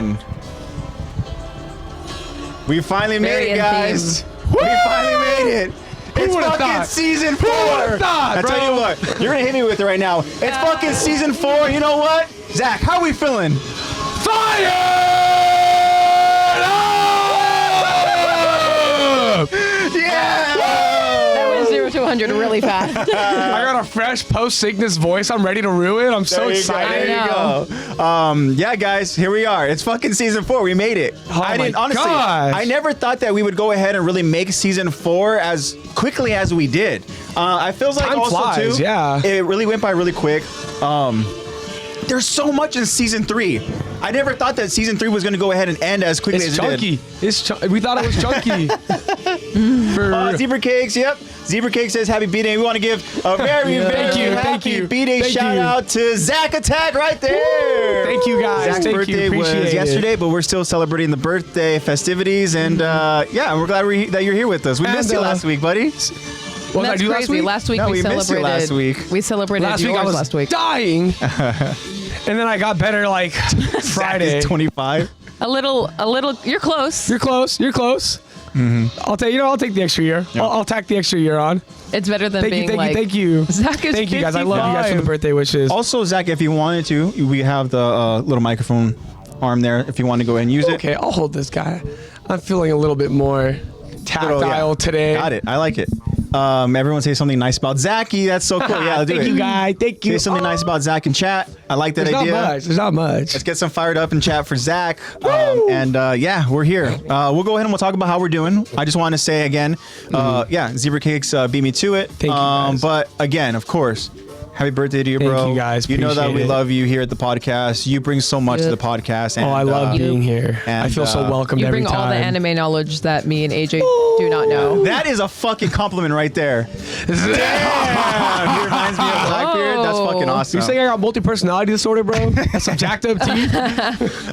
1. We finally made it, guys. We finally made it. It's fucking season 4. I tell you what, you're gonna hit me with it right now. It's fucking season 4. You know what, Zach? How are we feeling? Fired up! Yeah. That went 0 to 100 really fast. I got a fresh post-sickness voice. I'm ready to ruin. I'm so excited. There you go. Yeah, guys, here we are. It's fucking season 4. We made it. I didn't honestly. gosh. I never thought that we would go ahead and really make season 4 as quickly as we did. I feel like Time also flies, too. yeah. It really went by really quick. There's so much in season 3. I never thought that season 3 was going to go ahead and end as quickly as it did. We thought it was chunky. Zebra Cakes, yep. Zebra Cake says happy B-Day. We want to give a very, very happy B-Day shout out to Zach Attack right there. Thank you, guys. Zach's Thank birthday you. Appreciate was it. yesterday, but we're still celebrating the birthday festivities. And yeah, we're glad that you're here with us. We missed you last week, buddy. What did I That's do crazy. last week? Last week No, we missed you celebrated. last week. We celebrated Last week I was dying. And then I got better like Zach Friday. is 25. A little. You're close. You're close. I'll take the extra year. Yeah. I'll tack the extra year on. It's better than Thank being you, like. thank you. Zach is Thank you guys. I love you guys for the birthday wishes. Also, Zach, if you wanted to, we have the little microphone arm there. If you want to go ahead and use it. Okay, I'll hold this guy. I'm feeling a little bit more tactile today. Got it. I like it. Everyone say something nice about Zachy. That's so cool. Yeah, do it. Thank you, guy. Thank you. Say something nice about Zach in chat. I like that idea. There's not much. Let's get some fired up in chat for Zach. Yeah, we're here. We'll go ahead and we'll talk about how we're doing. I just want to say again, yeah, Zebra Cakes beat me to it. Thank you, guys. But again, of course, happy birthday to you, bro. Thank you, guys. You know that we Appreciate it. love you here at the podcast. You bring so much to the podcast. And, I love being here. and, I feel so welcomed You every bring time. all the anime knowledge that me and AJ do not know. That is a fucking compliment right there. Damn, he reminds me of Blackbeard. That's fucking awesome. You saying I got multi-personality disorder, bro? That's some jacked up teeth.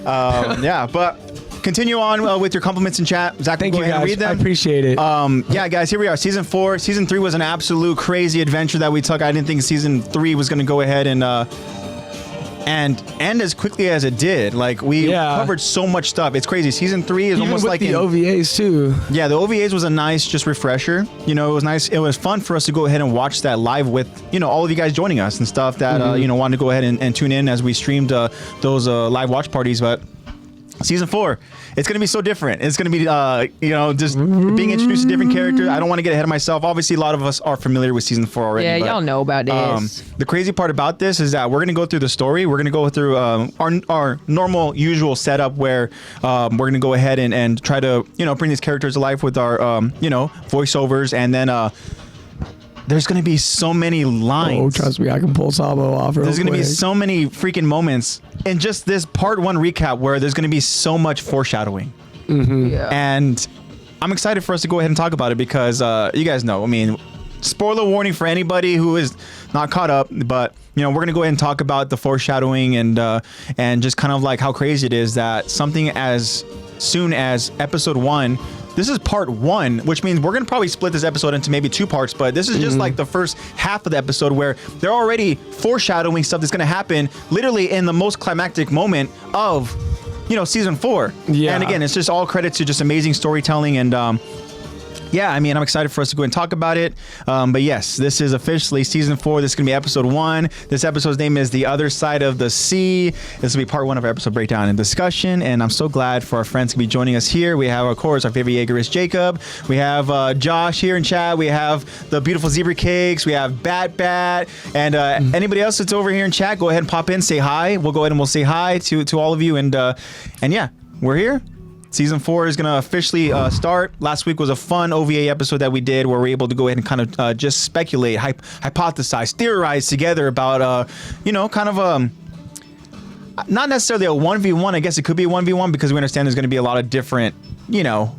Yeah, but continue on with your compliments in chat. Zach, Thank will you, go ahead and guys. read them. I appreciate it. Yeah, guys, here we are. Season 4. Season 3 was an absolute crazy adventure that we took. I didn't think season 3 was going to go ahead and end as quickly as it did. Like, we covered so much stuff. It's crazy. Season 3 is Even almost with like the OVAs too. Yeah, the OVAs was a nice just refresher. You know, it was nice. It was fun for us to go ahead and watch that live with, you know, all of you guys joining us and stuff that, you know, wanted to go ahead and tune in as we streamed those live watch parties. But season 4, it's going to be so different. It's going to be, you know, just being introduced to different characters. I don't want to get ahead of myself. Obviously, a lot of us are familiar with season 4 already. Yeah, but, y'all know about this. the crazy part about this is that we're going to go through the story. We're going to go through our normal, usual setup where we're going to go ahead and try to, you know, bring these characters to life with our, you know, voiceovers. And then there's going to be so many lines. Oh, trust me, I can pull Sabo off real There's going to be quick. so many freaking moments in just this part 1 recap where there's going to be so much foreshadowing. Yeah. And I'm excited for us to go ahead and talk about it because you guys know, I mean, spoiler warning for anybody who is not caught up, but you know, we're gonna go ahead and talk about the foreshadowing and just kind of like how crazy it is that something as soon as episode 1. This is part 1, which means we're gonna probably split this episode into maybe 2 parts, but this is just like the first half of the episode where they're already foreshadowing stuff that's gonna happen literally in the most climactic moment of, you know, season 4. Yeah. And again, it's just all credit to just amazing storytelling and yeah, I mean, I'm excited for us to go and talk about it. But yes, this is officially season 4. This is going to be episode 1. This episode's name is The Other Side of the Sea. This will be part 1 of our episode breakdown and discussion. And I'm so glad for our friends to be joining us here. We have, of course, our favorite Jaegerist, Jacob. We have Josh here in chat. We have the beautiful Zebra Cakes. We have Bat. And anybody else that's over here in chat, go ahead and pop in, say hi. We'll go ahead and we'll say hi to all of you. And yeah, we're here. Season 4 is going to officially start. Last week was a fun OVA episode that we did where we're able to go ahead and kind of just speculate, hypothesize, theorize together about, you know, kind of not necessarily a 1v1. I guess it could be a 1v1 because we understand there's going to be a lot of different, you know,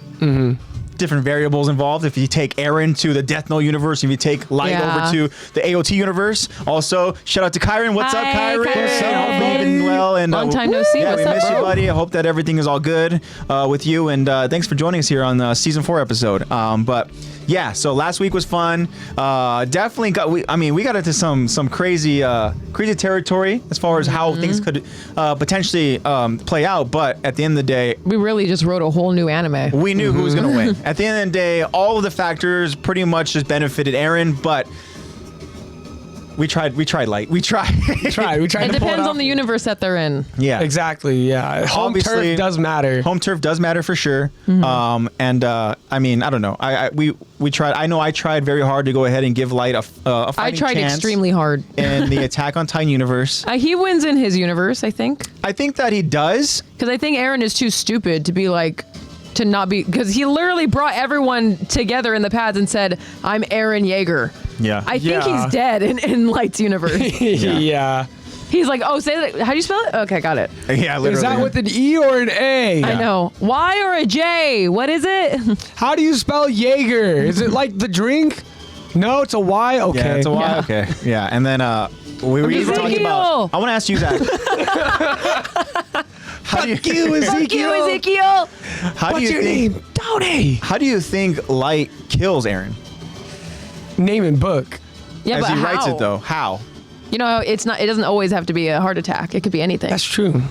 different variables involved. If you take Aaron to the Death Note universe, if you take Light over to the AOT universe. Also, shout out to Kyron. What's up, Kyron? Kyron. Hopefully you've been well. And Long time no see. Yeah, What's we up, miss you, bro? buddy. I hope that everything is all good with you. And thanks for joining us here on the season 4 episode. But yeah, so last week was fun. Definitely we got into some crazy territory as far as how things could potentially play out. But at the end of the day, We really just wrote a whole new anime. we knew who was going to win. At the end of the day, all of the factors pretty much just benefited Aaron, but we tried light. We tried. We tried It to pull it depends off. on the universe that they're in. Yeah. Exactly. Yeah. Home Obviously, turf does matter. Home turf does matter for sure. I mean, I don't know. We tried. I know I tried very hard to go ahead and give Light a I fighting tried chance extremely hard. in the Attack on Titan universe. He wins in his universe, I think. I think that he does. Because I think Aaron is too stupid to be like, to not be, because he literally brought everyone together in the pads and said, I'm Aaron Yeager. Yeah. I think Yeah. he's dead in Light's universe. Yeah. He's like, oh, say that. How do you spell it? Okay, got it. Yeah, literally. Is that with an E or an A? I know. Y or a J? What is it? How do you spell Jaeger? Is it like the drink? No, it's a Y. Okay. Yeah, it's a while. Yeah. Okay. Yeah, and then we were even talking about. Ezekiel! I want to ask you, Zach. How do you Fuck you, Ezekiel. How do What's you your think? name? Tony. How do you think Light kills Aaron Name and book. Yeah, as but he writes how? it though? How? You know, it's not. It doesn't always have to be a heart attack. It could be anything. That's true.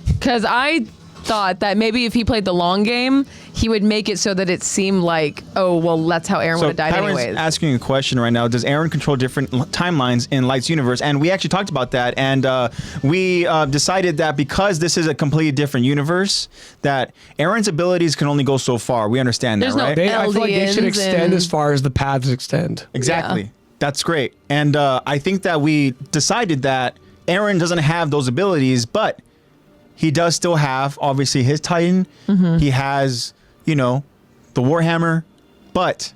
Because I thought that maybe if he played the long game, he would make it so that it seemed like, oh, well, that's how Aaron would have died Kyron's anyways. asking a question right now. Does Aaron control different timelines in Light's universe? And we actually talked about that, and we decided that because this is a completely different universe, that Aaron's abilities can only go so far. We understand There's that, no right? I feel like they should Eldians extend and- as far as the paths extend. Exactly. Yeah. That's great. And I think that we decided that Aaron doesn't have those abilities, but he does still have, obviously, his Titan. He has, the Warhammer, but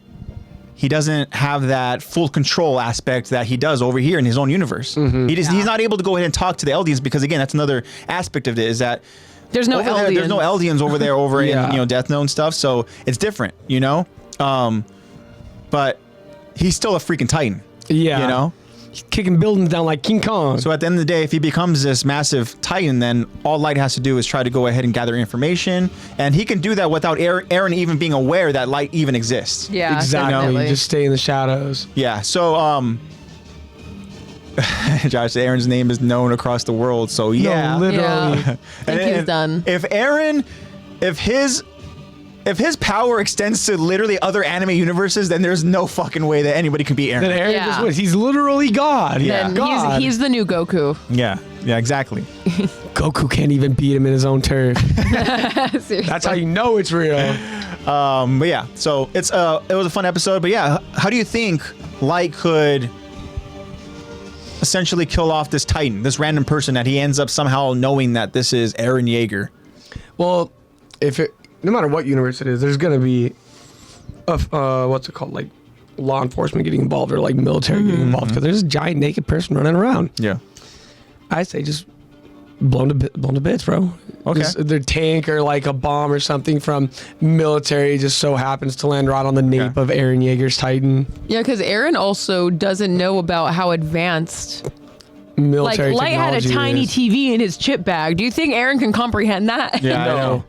he doesn't have that full control aspect that he does over here in his own universe. He's not able to go ahead and talk to the Eldians because, again, that's another aspect of it is that There's no over there, there's no Eldians. Eldians over there over Yeah. in Death Note and stuff, so it's different, but he's still a freaking Titan. Yeah. Kicking buildings down like King Kong. So at the end of the day, if he becomes this massive Titan, then all Light has to do is try to go ahead and gather information, and he can do that without Aaron even being aware that Light even exists. Yeah, exactly. definitely. Just stay in the shadows. Yeah. So Josh, Aaron's name is known across the world. So yeah, No, literally. Yeah. I think he's done. If his power extends to literally other anime universes, then there's no fucking way that anybody can beat Then Aaron. Aaron Yeah. just wins. He's literally God. Yeah. Then God. he's the new Goku. Yeah. Yeah. Exactly. Goku can't even beat him in his own turf. Seriously. That's how you know it's real. But yeah, so it was a fun episode. But yeah, how do you think Light could essentially kill off this Titan, this random person that he ends up somehow knowing that this is Aaron Yeager? Well, no matter what universe it is, there's gonna be what's it called, like law enforcement getting involved or like military getting involved because there's a giant naked person running around. Yeah. I say just blown to bits, bro. Okay. Just their tank or like a bomb or something from military just so happens to land right on the nape of Aaron Yeager's Titan. Yeah, because Aaron also doesn't know about how advanced. Military Light had a technology tiny is. TV in his chip bag. Do you think Aaron can comprehend that? Yeah, I know.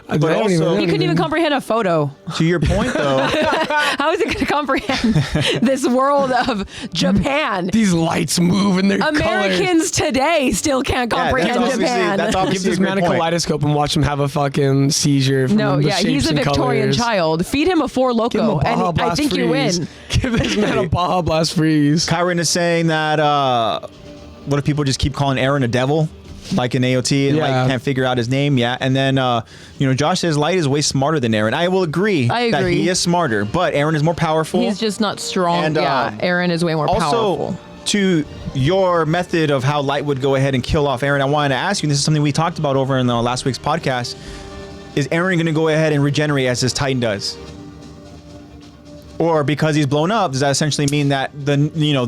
They But don't also- they He don't couldn't even comprehend a photo. To your point, though, How is it going to comprehend this world of Japan? These lights move in their colors. Americans today still can't comprehend that's obviously- Japan. that's Give obviously this a great man a point. kaleidoscope and watch him have a fucking seizure. From no, the yeah, he's shapes a and Victorian colors. child. Feed him a Four Give him a Loko, Baja and I Blast think you freeze. win. Give this man a Baja Blast freeze. Kyron is saying that what if people just keep calling Aaron a devil? Like in AOT, and Yeah. Light can't figure out his name. Yeah, and then Josh says Light is way smarter than Aaron. I will agree, I that agree. he is smarter, but Aaron is more powerful. He's just not strong. And, yeah, Aaron is way more also, powerful. to your method of how Light would go ahead and kill off Aaron, I wanted to ask you, and this is something we talked about over in last week's podcast, is Aaron going to go ahead and regenerate as his Titan does? Or because he's blown up, does that essentially mean that the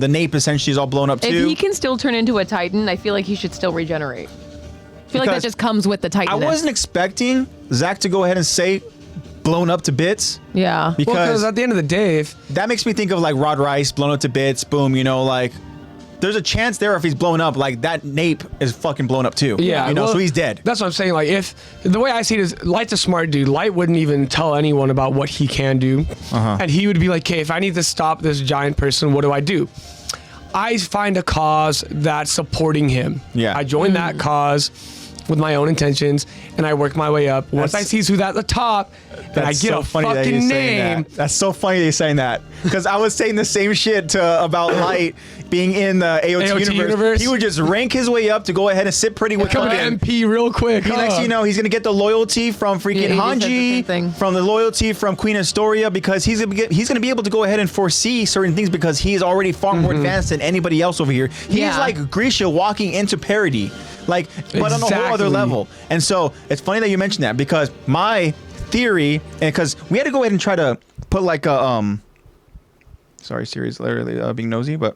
nape essentially is all blown up If too? he can still turn into a Titan, I feel like he should still regenerate. I feel like that Because just comes with the Titan. I wasn't expecting Zach to go ahead and say blown up to bits. Yeah. Because at the end of the day, if that makes me think of like Rod Rice blown up to bits. Boom, you know, like there's a chance there if he's blown up, like that Nape is fucking blown up too. Yeah, you know, well, so he's dead. That's what I'm saying. Like, if the way I see it is, Light's a smart dude. Light wouldn't even tell anyone about what he can do, and he would be like, "Okay, if I need to stop this giant person, what do I do? I find a cause that's supporting him. Yeah. I join that cause with my own intentions, and I work my way up. Once I see who's at the top, then I get a fucking name. That's so funny that you're saying that, because I was saying the same shit about Light being in the AOT universe. He would just rank his way up to go ahead and sit pretty with Become an MP real quick. Next thing you know, he's gonna get the loyalty from freaking Hanji, from the loyalty from Queen Astoria, because he's gonna be able to go ahead and foresee certain things because he's already far more advanced than anybody else over here. He's like Grisha walking into parody, like, but on a whole other level. And so it's funny that you mentioned that, because my theory, and because we had to go ahead and try to put like a sorry, Siri's literally being nosy, but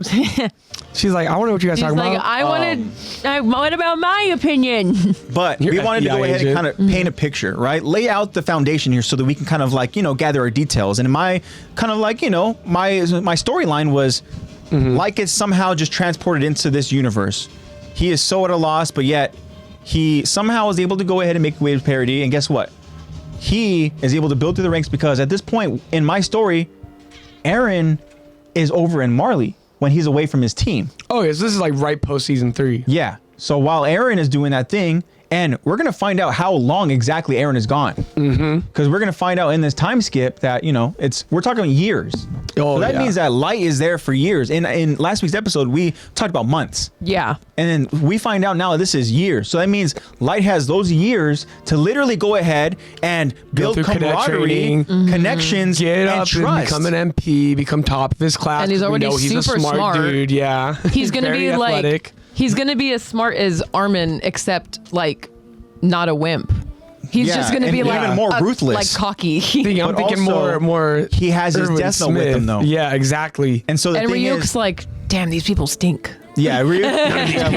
she's like, I want to know what you guys talking about. What about my opinion? But we wanted to go ahead and kind of paint a picture, right? Lay out the foundation here so that we can kind of like, you know, gather our details. And my kind of like, you know, my storyline was like it's somehow just transported into this universe. He is so at a loss, but yet he somehow is able to go ahead and make waves parody. And guess what? He is able to build through the ranks, because at this point in my story, Eren is over in Marley when he's away from his team. Oh, yes, this is like right post season 3. Yeah. So while Eren is doing that thing, and we're going to find out how long exactly Eren is gone. Because we're going to find out in this time skip that, you know, we're talking years. Oh, so that means that Light is there for years. In last week's episode, we talked about months. Yeah. And then we find out now this is years. So that means Light has those years to literally go ahead and build camaraderie, connections, get up and trust. Become an MP, become top of his class. And he's already he's super a smart dude. Yeah. He's going to be athletic. like, he's going to be as smart as Armin, except like not a wimp. He's just going to be like even more ruthless, like cocky. I'm thinking more. He has his Death Note with him though. Yeah, exactly. And so the thing Ryuk's is, like, damn, these people stink. yeah, we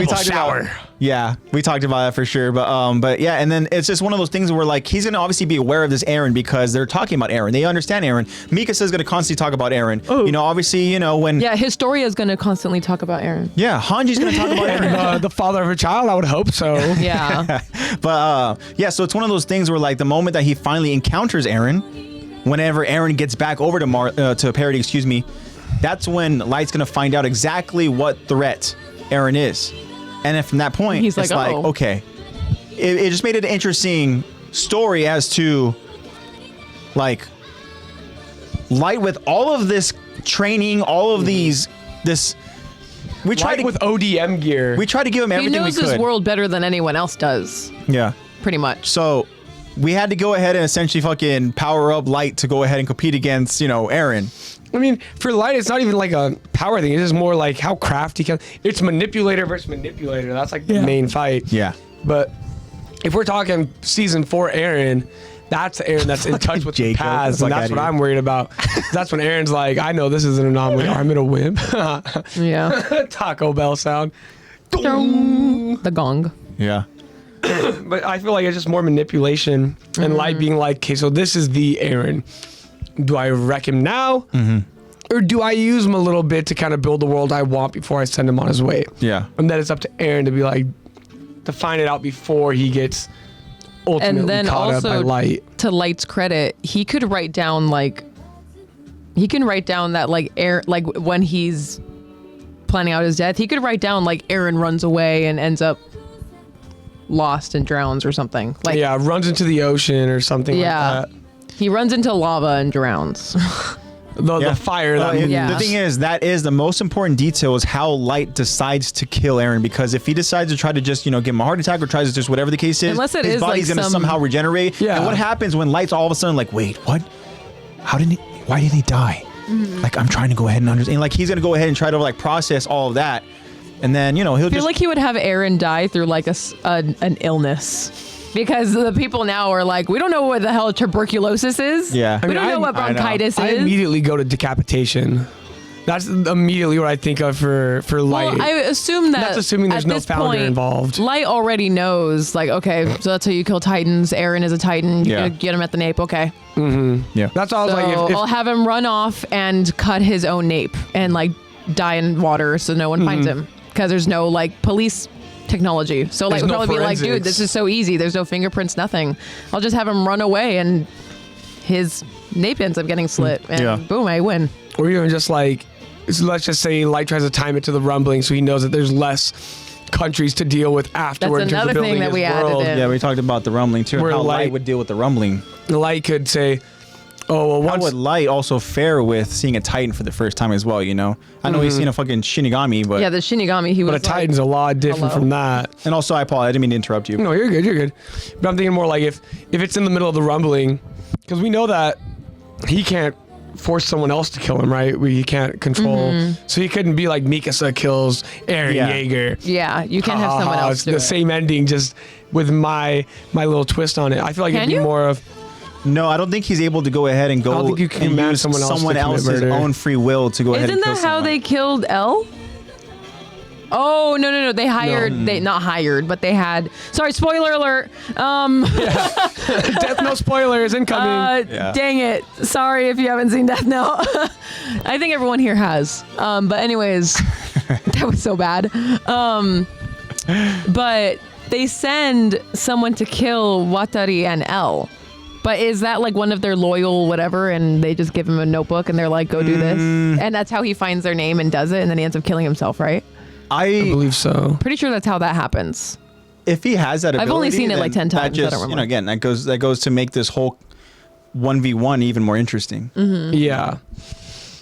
talked sour. about. Yeah, we talked about that for sure. But yeah, and then it's just one of those things where like he's gonna obviously be aware of this Eren because they're talking about Eren. They understand Eren. Mikasa's gonna constantly talk about Eren. Oh. You know, obviously, you know when. Yeah, Historia's going to constantly talk about Eren. Yeah, Hanji's gonna talk about Eren. The father of her child, I would hope so. Yeah. But yeah, so it's one of those things where like the moment that he finally encounters Eren, whenever Eren gets back over to Parody, excuse me, that's when Light's gonna find out exactly what threat Eren is. And then from that point, He's it's like, oh. okay. It just made it an interesting story as to like Light with all of this training, all of we tried Light with ODM gear. We tried to give him He everything we knows could. his world better than anyone else does, Yeah. pretty much. So we had to go ahead and essentially fucking power up Light to go ahead and compete against, you know, Eren. I mean, for Light, it's not even like a power thing. It's just more like how crafty can. It's manipulator versus manipulator. That's like the main fight. Yeah. But if we're talking season 4 Eren, that's the Eren that's in touch with the Jacob. past, and that's what I'm worried about. That's when Eren's like, I know this is an anomaly. I'm in a wimp. Yeah. Taco Bell sound. The gong. Yeah. But I feel like it's just more manipulation and Light being like, okay, so this is the Eren. Do I wreck him now? Or do I use him a little bit to kind of build the world I want before I send him on his way? Yeah. And then it's up to Eren to be like, to find it out before he gets ultimately And then caught up by also, Light. to Light's credit, he can write down that like when he's planning out his death, he could write down like Eren runs away and ends up lost and drowns or something. Like, Yeah, runs into the ocean or something like that. He runs into lava and drowns. The fire. That Yeah. The thing is, that is the most important detail is how Light decides to kill Eren, because if he decides to try to just, you know, give him a heart attack or tries to just whatever the case is, Unless it his is body's like going to somehow regenerate. Yeah. And what happens when Light's all of a sudden like, wait, what? Why didn't he die? Like, I'm trying to go ahead and understand. Like, he's going to go ahead and try to like process all of that. And then, you know, he'll I feel just like he would have Eren die through like an illness. Because the people now are like, we don't know what the hell tuberculosis is. Yeah. We don't know what bronchitis I is. immediately go to decapitation. That's immediately what I think of for Light. Well, I assume that That's assuming there's at no this founder point, involved. Light already knows, like, okay, so that's how you kill Titans. Aaron is a Titan. You're Yeah. gonna get him at the nape. Okay. Yeah. That's all I was So like. If I'll have him run off and cut his own nape and like die in water so no one finds him because there's no like police technology. So like There's would no probably be like, dude, forensics. this is so easy. There's no fingerprints, nothing. I'll just have him run away and his nape ends up getting slit and Yeah. boom, I win. or even just like, so let's just say Light tries to time it to the rumbling, so he knows that there's less countries to deal with afterward. in terms of another thing building that his we added world. in. Yeah, we talked about the rumbling too. Where How Light Light- would deal with the rumbling. Light could say, "Oh, well, How once would Light also fare with seeing a Titan for the first time as well? You know, I know he's seen a fucking Shinigami, but Yeah, the Shinigami, he was but a Titan's a lot different hello. from that." and also I apologize, I didn't mean to interrupt you. No, you're good. You're good. But I'm thinking more like if it's in the middle of the rumbling, because we know that he can't force someone else to kill him, right? He can't control. So he couldn't be like Mikasa kills Eren Yeah. Yeager. Yeah, you can't have someone else It's do the it. same ending, just with my little twist on it. I feel like it'd Can be you? more of No, I don't think he's able to go ahead and go don't think you can and command use someone else to commit else's murder. own free will to go ahead Isn't and kill that how someone. they killed L? Oh no! They hired. They not hired, but they had. Sorry, spoiler alert. Death Note spoilers incoming. Yeah. Dang it! Sorry if you haven't seen Death Note. I think everyone here has. But anyways, that was so bad. But they send someone to kill Watari and L. But is that like one of their loyal whatever, and they just give him a notebook and they're like, go do this, and that's how he finds their name and does it, and then he ends up killing himself, right? I believe so. Pretty sure that's how that happens. If he has that ability, I've only seen it then like 10 that times, I Just, don't remember. again, that goes to make this whole 1v1 even more interesting. Yeah.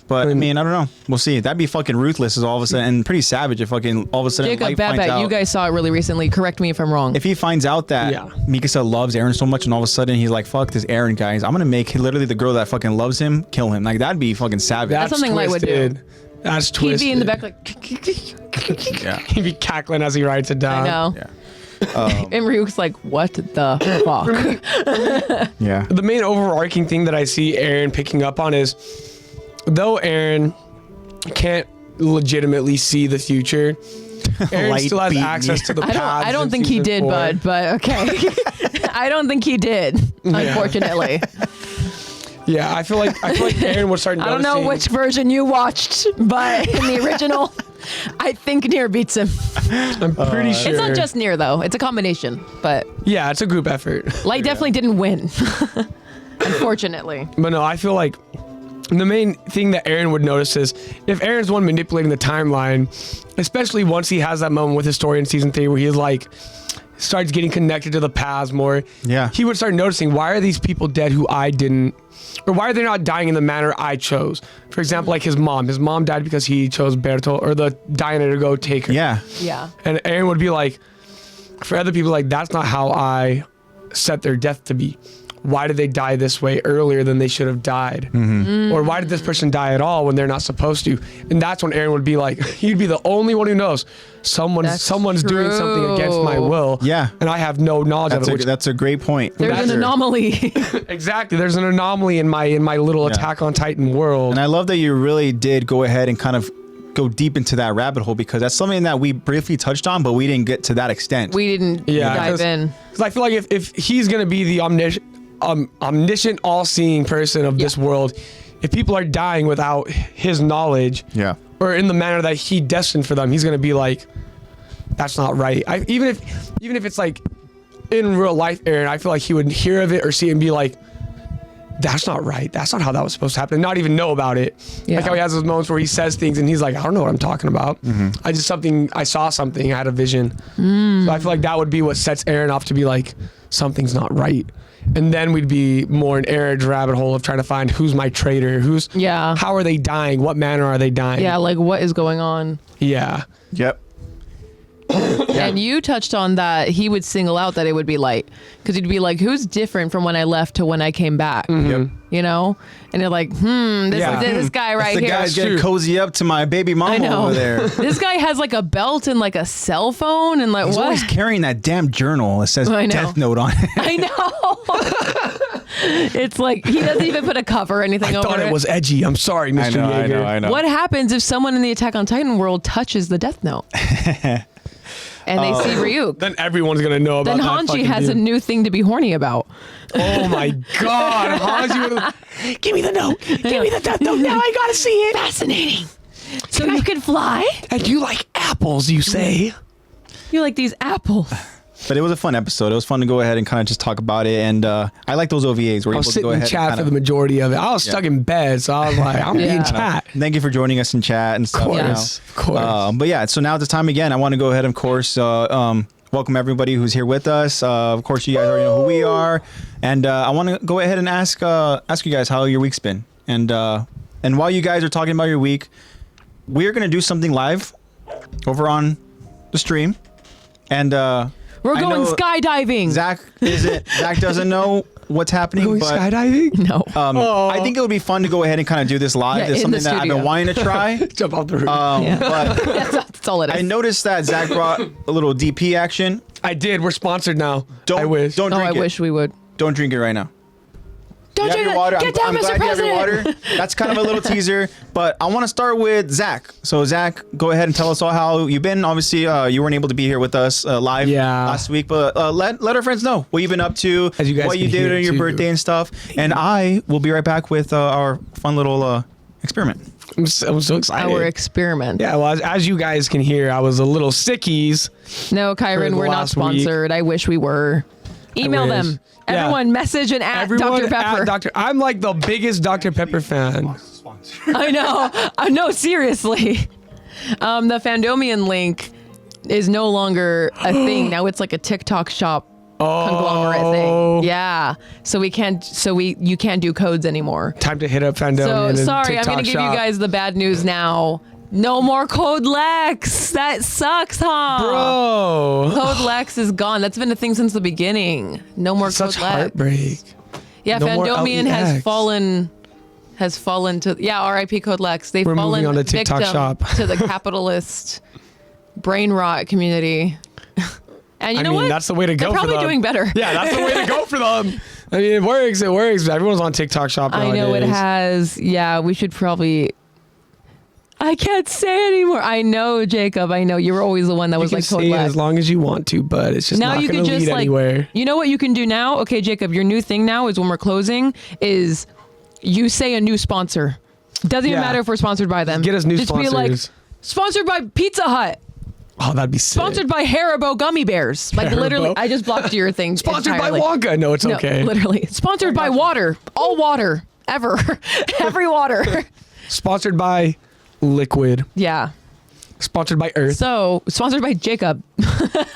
But I mean, I don't know. We'll see. That'd be fucking ruthless as all of a sudden, and pretty savage if fucking all of a sudden Jacob, Light bad finds bet. out. You guys saw it really recently. Correct me if I'm wrong. If he finds out that Yeah. Mikasa loves Eren so much, and all of a sudden he's like, "Fuck this Eren, guys! I'm gonna make literally the girl that fucking loves him kill him." Like that'd be fucking savage. That's something Light would do. twisted. That's He'd twisted. be in the back like, yeah. He'd be cackling as he writes it down. I know. Yeah. And Ryuk's like, what the fuck? Yeah. The main overarching thing that I see Eren picking up on is, though Eren can't legitimately see the future, Eren Light still has beat access me. to the paths. I don't in think he season did, 4. bud, but okay. I don't think he did, unfortunately. Yeah, I feel like Eren would start I noticing. don't know which version you watched, but in the original, I think Nier beats him. I'm pretty sure. It's not just Nier, though. It's a combination, but Yeah, it's a group effort. Light definitely didn't win, unfortunately. But no, I feel like the main thing that Eren would notice is if Eren's the one manipulating the timeline, especially once he has that moment with his story in season 3 where he's like starts getting connected to the paths more. Yeah. He would start noticing, why are these people dead who I didn't, or why are they not dying in the manner I chose? For example, like his mom. His mom died because he chose Bertolt or the Diana to go take her. Yeah. Yeah. And Eren would be like, for other people, like, that's not how I set their death to be. Why did they die this way earlier than they should have died? Or why did this person die at all when they're not supposed to? And that's when Eren would be like, he'd be the only one who knows That's someone's doing something against my true. will. Yeah. And I have no knowledge of it. Which, That's a great point. There's an That's- anomaly. exactly. There's an anomaly in my little Yeah. Attack on Titan world. And I love that you really did go ahead and kind of go deep into that rabbit hole, because that's something that we briefly touched on, but we didn't get to that extent. We didn't dive in. Because I feel like if he's going to be the omniscient, all-seeing person of this world, if people are dying without his knowledge, Yeah. or in the manner that he destined for them, he's going to be like, that's not right. Even if it's like in real life, Eren, I feel like he would hear of it or see it and be like, that's not right. That's not how that was supposed to happen. And not even know about it. Yeah. Like how he has those moments where he says things and he's like, I don't know what I'm talking about. I saw something, I had a vision. So I feel like that would be what sets Eren off to be like, something's not right. And then we'd be more in Eren's rabbit hole of trying to find who's my traitor, how are they dying, what manner are they dying? Yeah, like what is going on? Yeah. Yep. And you touched on that he would single out that it would be Light, because he'd be like, who's different from when I left to when I came back? Yep. you know? And you're like, this guy right the here. guy's getting cozy up to my baby I mama know. over there. This guy has like a belt and like a cell phone and like He's what? always carrying that damn journal. It says I know. Death Note on it. I know. It's like he doesn't even put a cover or anything I over thought it it. was edgy. I'm sorry, Mr. Yeager. I know. What happens if someone in the Attack on Titan world touches the Death Note? And they see Ryuk. Then everyone's gonna know about Then that. Hanji fucking has a dude. new thing to be horny about. Oh my God, Hanji! Give me the note. Give me the Death Note now. I gotta see it. Fascinating. So you can fly? And you like apples, you say? You like these apples? But it was a fun episode. It was fun to go ahead and kind of just talk about it. And I like those OVAs. We're I able was to sitting go in ahead chat and for the majority of it. I was stuck in bed, so I was like, I'm Yeah. in chat. Thank you for joining us in chat and stuff. Of course. But yeah, so now at the time again, I want to go ahead, of course, welcome everybody who's here with us. Of course, you guys already know who we are, and I want to go ahead and ask you guys how your week's been. And while you guys are talking about your week, we're gonna do something live over on the stream, and We're I going know skydiving. Zach doesn't know what's happening, Going but skydiving? No. I think it would be fun to go ahead and kind of do this live. Yeah, It's in the something that I've been studio. wanting to try. Jump off the roof. But That's all it is. I noticed that Zach brought a little DP action. I did. We're sponsored now. Don't I wish. Don't Oh, drink I it. wish we would. Don't drink it right now. Don't You have drink your it. water. Get down, I'm Mr. glad you have your President. water. That's kind of a little teaser, but I want to start with Zach. So Zach, go ahead and tell us all how you've been. Obviously, you weren't able to be here with us live last week, but let our friends know what you've been up to, As you guys what you can did hear on your too. birthday and stuff. And I will be right back with our fun little experiment. I'm so excited. Our experiment. Yeah, well, as you guys can hear, I was a little sickies. No, For Kyron, the we're not last week. sponsored. I wish we were. Email wish. them. Yeah. Everyone, message and at Everyone Dr. Pepper. at Dr. I'm like the biggest Dr. Pepper fan. I know. No, seriously. The Fandomion link is no longer a thing. Now it's like a TikTok shop conglomerate thing. Yeah. So you can't do codes anymore. Time to hit up Fandomion. So and sorry, I'm TikTok gonna give shop. you guys the bad news now. No more Code Lex. That sucks, huh? Bro. Code Lex is gone. That's been a thing since the beginning. No more Such Code Lex. heartbreak. Yeah, No more Fandomion LEX. has fallen to RIP Code Lex. They've We're fallen moving on to TikTok victim shop. to the capitalist brain rot community. And you know what? That's the way to go They're probably for them. doing better. Yeah, that's the way to go for them. I mean, it works. It works. Everyone's on TikTok shop nowadays. I know it has. Yeah, we should probably. I can't say anymore. I know, Jacob. I know you were always the one that You was can like Code say it Lex. as long as you want to, but it's just Now not you going can to just lead like, anywhere. you know what you can do now? Okay, Jacob, your new thing now is when we're closing is you say a new sponsor. Doesn't even Yeah. matter if we're sponsored by them. Get us new just sponsors. Be like, sponsored by Pizza Hut. Oh, that'd be sick. Sponsored by Haribo gummy bears. Like Haribo? literally, I just blocked your thing. Sponsored entirely. by Wonka. No, it's No, okay. literally. Sponsored by water. All water. Ever. Every water. Sponsored by Liquid. Yeah. Sponsored by Earth. So, sponsored by Jacob.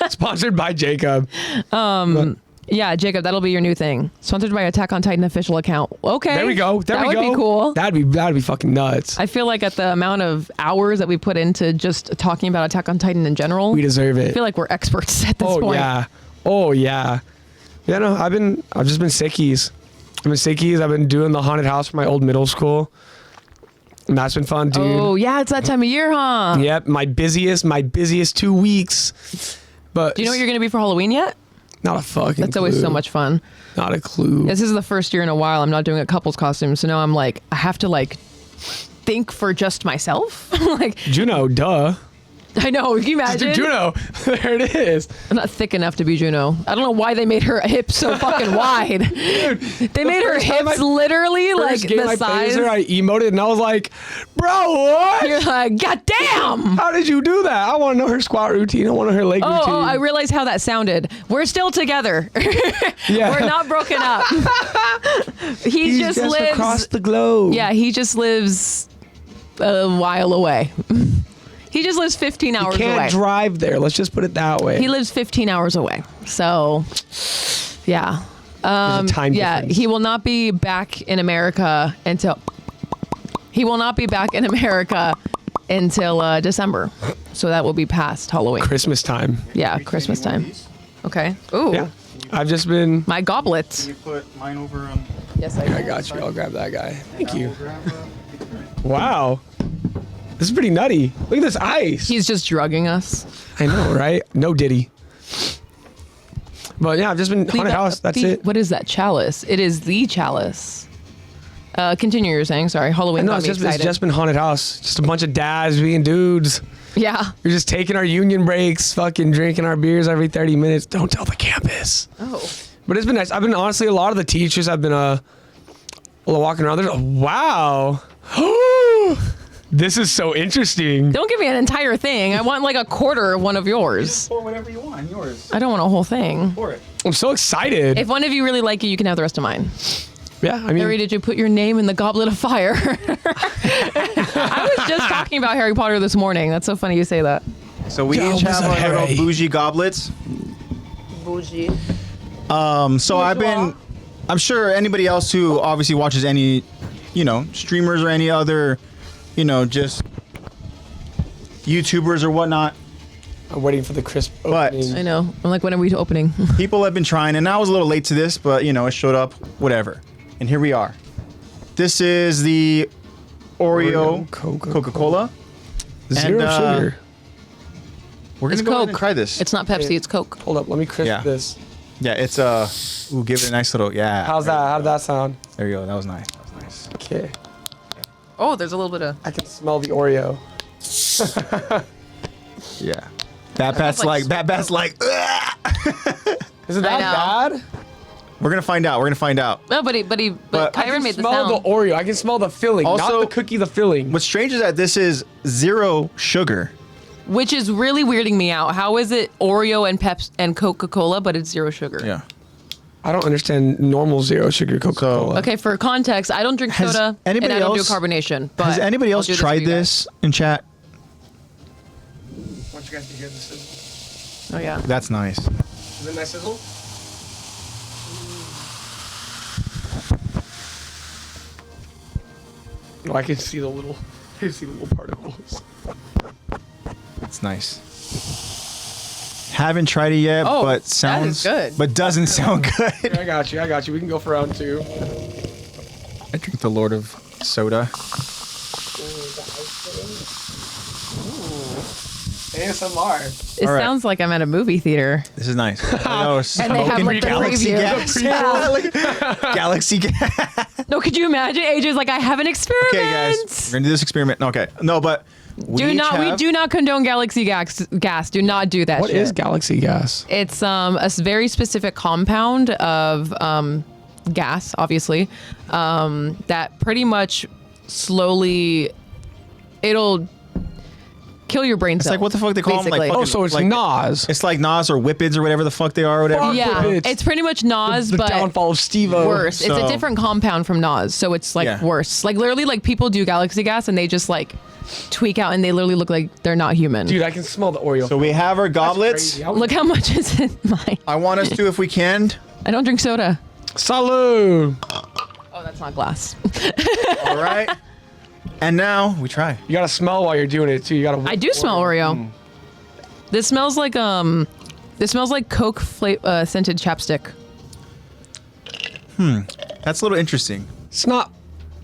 Sponsored by Jacob. Yeah, Jacob, that'll be your new thing. Sponsored by Attack on Titan official account. Okay. There we go. There that we go. would be cool. That'd be fucking nuts. I feel like at the amount of hours that we put into just talking about Attack on Titan in general, We deserve I it. feel like we're experts at this Oh point. yeah. Oh yeah. Yeah, no, I've just been sickies. I've been doing the haunted house for my old middle school. And that's been fun, dude. Oh yeah, it's that time of year, huh? Yep, my busiest 2 weeks. But Do you know what you're gonna be for Halloween yet? not a fucking That's always clue. so much fun. Not a clue. This is the first year in a while I'm not doing a couple's costume, so now I'm like, I have to like think for just myself. Like, Juno, duh. I know. Can you imagine? Juno. There it is. I'm not thick enough to be Juno. I don't know why they made her hips so fucking wide. They made her first time hips I literally like First game the I size. played her, I emoted and I was like, bro, what? You're like, God damn! How did you do that? I want to know her squat routine. I want to know her leg routine. Oh, I realized how that sounded. We're still together. Yeah. We're not broken up. He just lives across the globe. Yeah, he just lives a while away. He just lives 15 hours Can't away. drive there. Let's just put it that way. He lives 15 hours away. So, yeah. There's a time difference. He will not be back in America until December. So that will be past Halloween. Christmas time. Yeah, Christmas time. Okay. Ooh. Yeah. I've just been. My goblet. You put mine over. Yes, I got you. I'll grab that guy. Thank you. Wow. This is pretty nutty. Look at this ice. He's just drugging us. I know, right? No Diddy. But yeah, I've just been haunted house. That's it. What is that chalice? It is the chalice. Continue. You're saying. Sorry. Halloween. No, got me it's excited. just been haunted house. Just a bunch of dads being dudes. Yeah. We're just taking our union breaks, fucking drinking our beers every 30 minutes. Don't tell the campus. Oh. But it's been nice. I've been honestly a lot of the teachers I've been walking around. There's wow. This is so interesting. Don't give me an entire thing. I want like a quarter of one of yours. Pour whatever you want. Yours. I don't want a whole thing. Pour it. I'm so excited. If one of you really like it, you can have the rest of mine. Yeah, I mean, Harry, did you put your name in the goblet of fire? I was just talking about Harry Potter this morning. That's so funny you say that. So we Yo, each what's have up, our Harry? little bougie goblets. Bougie. So I'm sure anybody else who obviously watches any, streamers or any other, just YouTubers or whatnot. I'm waiting for the crisp But- opening. I know. I'm like, when are we opening? People have been trying, and I was a little late to this, but it showed up, whatever. And here we are. This is the Oreo Coca-Cola. Zero And, sugar. We're It's gonna go ahead and Coke. try this. It's not Pepsi, it's Coke. Hold up, let me crisp Yeah. this. Yeah, it's ooh, give it a nice little How's that? How did that sound? There you go. That was nice. Okay. Oh, there's a little bit of... I can smell the Oreo. Yeah. Bat's like "Ugh." Is it I that know. bad? We're gonna find out. No, but But Kyron I can made the smell sound. the Oreo. I can smell the filling, Also- not the cookie, the filling. What's strange is that this is 0 sugar. Which is really weirding me out. How is it Oreo and Pepsi and Coca-Cola, but it's 0 sugar? Yeah. I don't understand normal zero sugar Coca-Cola. Okay, for context, I don't drink Has soda and anybody I don't else- do carbonation. But Has anybody I'll else do for tried you guys. this in chat? I want you guys to hear the sizzle. Oh yeah. That's nice. Is it nice sizzle? Oh, I can see the little particles. It's nice. Haven't tried it yet, Oh, but that is sounds good. but doesn't sound good. I got you. We can go for round 2. I drink the Lord of Soda. ASMR. It All right. sounds like I'm at a movie theater. This is nice. Oh, And they have, like, the Galaxy preview. gas. Galaxy gas. No, could you imagine? AJ's like, I have an experiment. Okay, guys, we're gonna do this experiment. Okay, no, but we do not condone galaxy gas. Do not do that What shit. is galaxy gas? It's very specific compound of gas, obviously, that pretty much slowly it'll kill your brain It's cells. like what the fuck they call them? Like basically. fucking, Oh, so it's like, Nas. It's like Nas or Whippets or whatever the fuck they are or whatever. Fuck. Yeah, Whippets. it's pretty much Nas, The but downfall of Steve-O. worse. It's a So- different compound from Nas, so it's like Yeah. worse. Like literally, like people do galaxy gas and they just like tweak out and they literally look like they're not human. Dude, I can smell the Oreo. So we have our That's goblets. crazy. Look how much is in mine. I want us to, if we can. I don't drink soda. Salud. Oh, that's not glass. All right. And now we try. You gotta smell while you're doing it too. You gotta. I do smell Oreo. This smells like Coke scented chapstick. That's a little interesting. It's not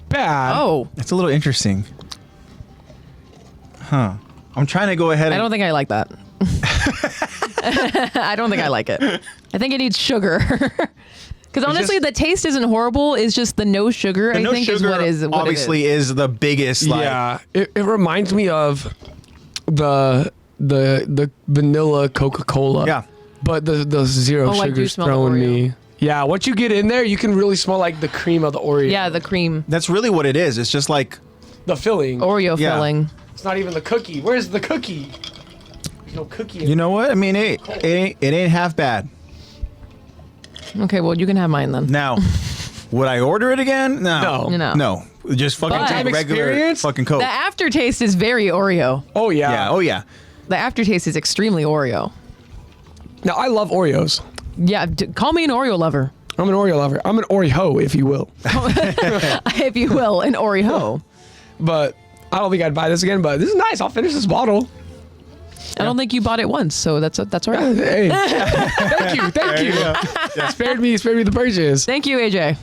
bad. Oh, It's a little interesting. Huh. I'm trying to go ahead and I don't think I like that. I don't think I like it. I think it needs sugar. Because honestly, just- the taste isn't horrible. It's just the no sugar. the I no think sugar is what obviously it is. is the biggest. Like, Yeah, it reminds me of the vanilla Coca-Cola. Yeah. But the zero Oh, I do sugar's smell the throwing Oreo. me. Yeah, once you get in there, you can really smell like the cream of the Oreo. Yeah, the cream That's really what it is. It's just like the filling. Oreo Yeah. filling. It's not even the cookie. Where's the cookie? There's no cookie. In you know what? I mean, it ain't half bad. Okay, well you can have mine then. Now, would I order it again? No. No. No. Just fucking But- take regular Experience? fucking Coke. The aftertaste is very Oreo. Oh yeah. Yeah. Oh yeah. The aftertaste is extremely Oreo. Now I love Oreos. Yeah, call me an Oreo lover, I'm an Oreo lover. I'm an Oreo, if you will. if you will, an Oreo. But I don't think I'd buy this again. But this is nice. I'll finish this bottle. I don't think you bought it once, so that's all right. Hey, thank you. Spared me the purchase. Thank you, AJ.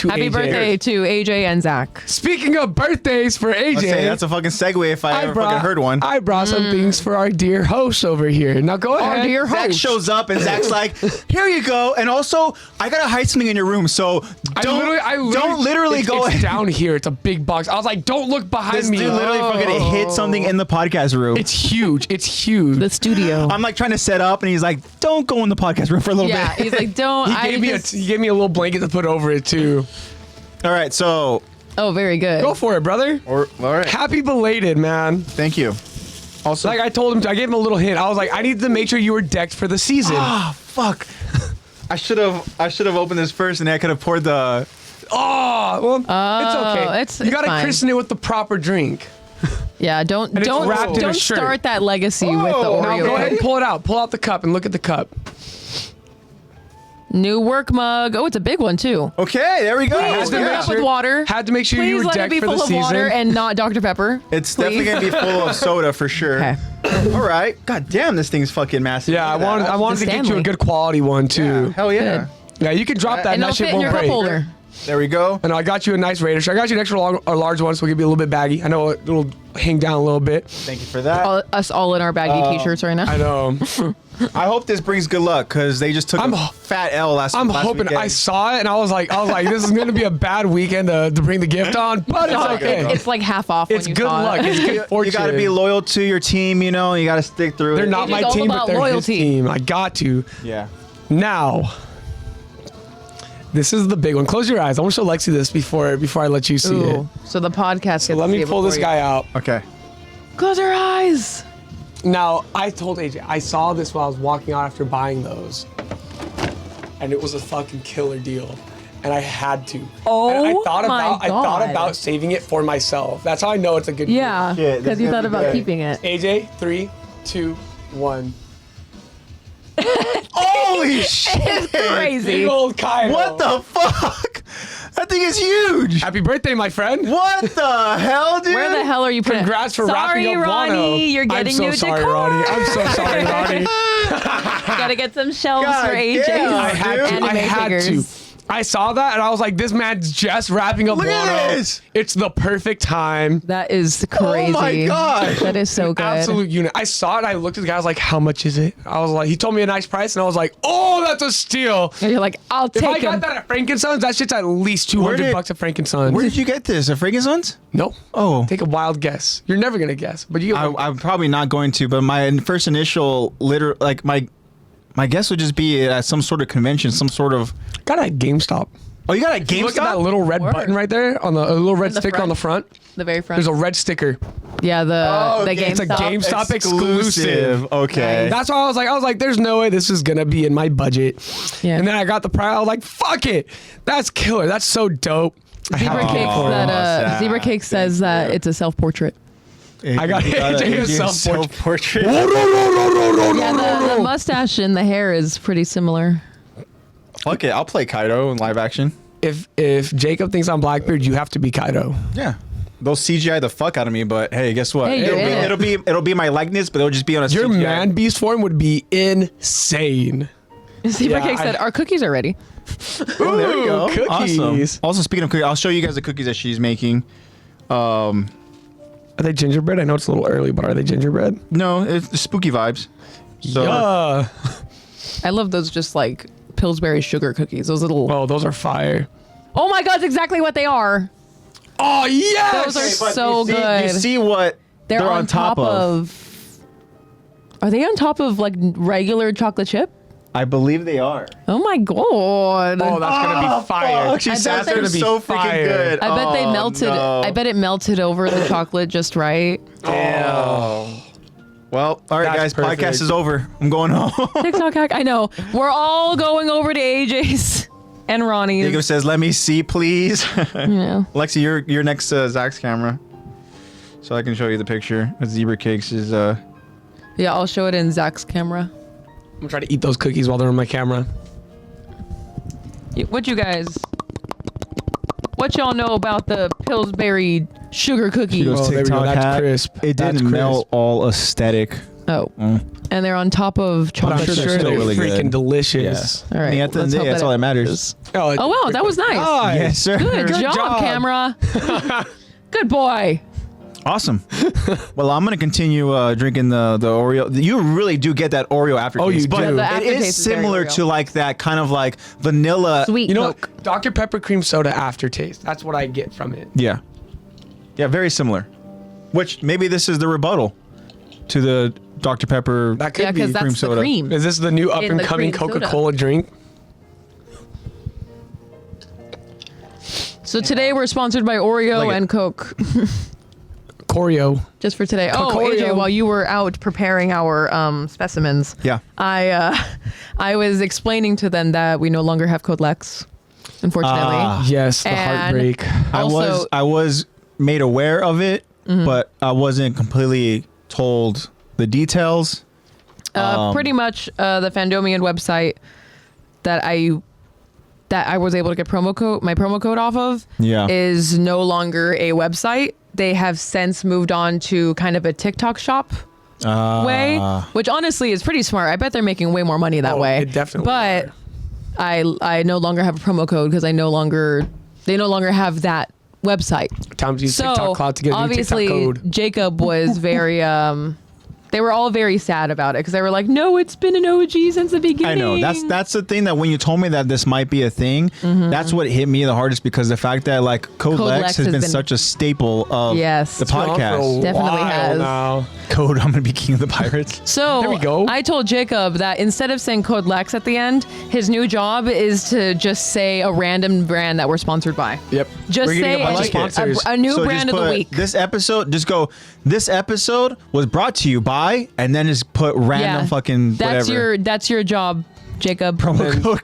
Happy AJ. birthday to AJ and Zach. Speaking of birthdays for AJ, That's a fucking segue if I ever fucking heard one. I brought some things for our dear host over here. Now go ahead. Our dear Zach host. shows up and Zach's like, "Here you go." And also, I gotta hide something in your room, so don't literally go. It's down here. It's a big box. I was like, don't look behind This me. dude literally fucking hit something in the podcast room. It's huge. It's huge. The studio. I'm like trying to set up, and he's like, "Don't go in the podcast room for a little Yeah, bit." he's like, don't. He gave me a little blanket to put over it too. All right, so Oh, very good. Go for it, brother. all right, Happy belated, man. thank you. Also, Like I told him, I gave him a little hint. I was like, I need to make sure you were decked for the season. ah, fuck. I should have opened this first, and then I could have poured the. Oh, well, it's okay. it's you gotta fine. christen it with the proper drink. Yeah, don't it's wrapped in a shirt. start that legacy with the Oh, Now Oreo. go ahead and pull it out. Pull out the cup and look at the cup. New work mug. Oh, it's a big one too. Okay, there we go. Please fill it up with water. Had to make sure you Please were let it decked be for the full of season. water and not Dr. Pepper. It's Please. definitely gonna be full of soda for sure. Okay. All right. God damn, this thing's fucking massive. Yeah, I Look at wanted that. to get you a Stanley. good quality one too. Hell yeah. Yeah, you can drop that And and it'll that shit fit in your won't cup break. holder. There we go. And I got you a nice Raider shirt. I got you an extra long or large one, so it'll be a little bit baggy. I know it'll hang down a little bit. Thank you for that. Us all in our baggy t-shirts right now. I know. I hope this brings good luck because they just took I'm a ho- fat L last. I'm last hoping. weekend. I saw it and I was like, this is gonna be a bad weekend to bring the gift on, but it's okay. It's like half off. It's when you good saw luck. It. It's good fortune. You got to be loyal to your team. You know, you got to stick through They're it. not It my is all team, but about they're his loyalty. team. I got to. Yeah. Now, this is the big one. Close your eyes. I want to show Lexi this before I let you see it. Ooh. So the podcast. So let me pull this guy out. Okay. Close your eyes. Now, I told AJ, I saw this while I was walking out after buying those. And it was a fucking killer deal. And I had to. Oh and I thought God. about saving it for myself. That's how I know it's a good Yeah, Shit, because this you is thought gonna be about good. keeping it. deal. AJ, 3, 2, 1. Holy shit! Crazy. Big old Kyle. What the fuck? That thing is huge. Happy birthday, my friend. What the hell, dude? Where the hell are you putting? Congrats for Sorry, wrapping up Ronnie, Wano. you're getting I'm so new sorry, decor. Ronnie. I'm so sorry, Ronnie. Gotta get some shelves God for AJ's damn, I had to. anime I had figures. to. I saw that and I was like, this man's just wrapping up Look at Wano. this. It's the perfect time. That is crazy. Oh my God. That is so good. Absolute unit. I saw it and I looked at the guy. I was like, how much is it? I was like, he told me a nice price and I was like, oh, that's a steal. And you're like, I'll If take I him. got that at Frankensons, that shit's at least 200 bucks at Frankensons. Where did you get this? At Frankenstein's? No. Oh. Take a wild guess. You're never gonna guess, but you. I'm probably not going to, but my first initial my guess would just be at some sort of convention, some sort of. got it at GameStop. Oh, you got a Look at that GameStop? little red Word. button right there on the a little red the sticker on the front. The very front. There's a red sticker. Yeah, the okay. GameStop. It's a GameStop exclusive. Okay. Nice. That's why I was like, there's no way this is gonna be in my budget. Yeah. And then I got the price. I was like, fuck it. That's killer. That's so dope. I have Zebra to Cake get for it. sad. Zebra Cake says that it's a self-portrait. I got You got AJ a a self-portrait. self-portrait. Yeah, the mustache and the hair is pretty similar. Fuck it, I'll play Kaido in live action. If Jacob thinks I'm Blackbeard, you have to be Kaido. Yeah. They'll CGI the fuck out of me, but hey, guess what? Hey, you're in it. It'll be my likeness, but it'll just be on a Your CGI. man beast form would be insane. Zebra Yeah, Cake said, our cookies are ready. Oh, there we go. Ooh, cookies. Awesome. Also, speaking of cookies, I'll show you guys the cookies that she's making. Are they gingerbread? I know it's a little early, but are they gingerbread? No, it's spooky vibes. So Yeah. I love those just like Pillsbury sugar cookies. Those little. Oh, those are fire. Oh my God, that's exactly what they are. Oh, yes. Those are but so you see, good. You see what They're on top of. Are they on top of like regular chocolate chip? I believe they are. Oh my God. Oh, that's going to be fire. Fuck, she I said bet that's gonna they're be so freaking fire. good. I bet they Oh, melted. no. I bet it melted over the chocolate just right. Damn. Well, all right, That's guys. perfect. Podcast is over. I'm going home. TikTok hack. I know. We're all going over to AJ's and Ronnie's. Jacob says, "Let me see, please." Yeah. Lexi, you're next to Zach's camera, so I can show you the picture. With Zebra Cakes is Yeah, I'll show it in Zach's camera. I'm going to try to eat those cookies while they're on my camera. What y'all know about the Pillsbury sugar cookie? Oh, there we go. That's crisp. It That's didn't melt crisp. all aesthetic. Oh. And they're on top of But chocolate I'm sure chip. they're still really freaking good. delicious. All right. I mean, at the end let's of the day, hope that's all that matters. Oh, wow. That was nice. Nice. Yes, sir. Good job, camera. Good boy. Awesome. Well, I'm gonna continue drinking the Oreo. You really do get that Oreo aftertaste. Oh, you but do. The it aftertaste is is very similar Oreo. to like that kind of like vanilla. Sweet You know Coke. what? Dr. Pepper cream soda aftertaste. That's what I get from it. Yeah. Yeah, very similar. Which maybe this is the rebuttal to the Dr. Pepper. That could Yeah, be. because cream that's the soda. cream. Is this the new up In and the coming cream soda. Coca-Cola drink? So today we're sponsored by Oreo Like it. and Coke. Choreo. Just for today. Oh, Cocorio. AJ, while you were out preparing our specimens, Yeah. I was explaining to them that we no longer have Code Lex, unfortunately. Yes, the And- heartbreak. Also- I was made aware of it, but I wasn't completely told the details. Pretty much the Fandomion website that I was able to get my promo code off of Yeah. is no longer a website. They have since moved on to kind of a TikTok shop way, which honestly is pretty smart. I bet they're making way more money that Oh, way. it definitely But I no longer have a promo code because they no longer have that website. Time to use So TikTok Cloud to get a new obviously TikTok code. Jacob was very they were all very sad about it because they were like, no, it's been an OG since the beginning. I know that's the thing that when you told me that this might be a thing, that's what hit me the hardest because the fact that like Code Lex has been such a staple of Yes. the It's been on for a podcast. Definitely while has. now. Code, I'm gonna be king of the pirates. So There we go. I told Jacob that instead of saying Code Lex at the end, his new job is to just say a random brand that we're sponsored by. Yep. Just We're getting say a bunch of like it. sponsors. a new So brand just of the put week. This episode, just go. This episode was brought to you by, and then just put random fucking whatever. That's your job, Jacob. promo code.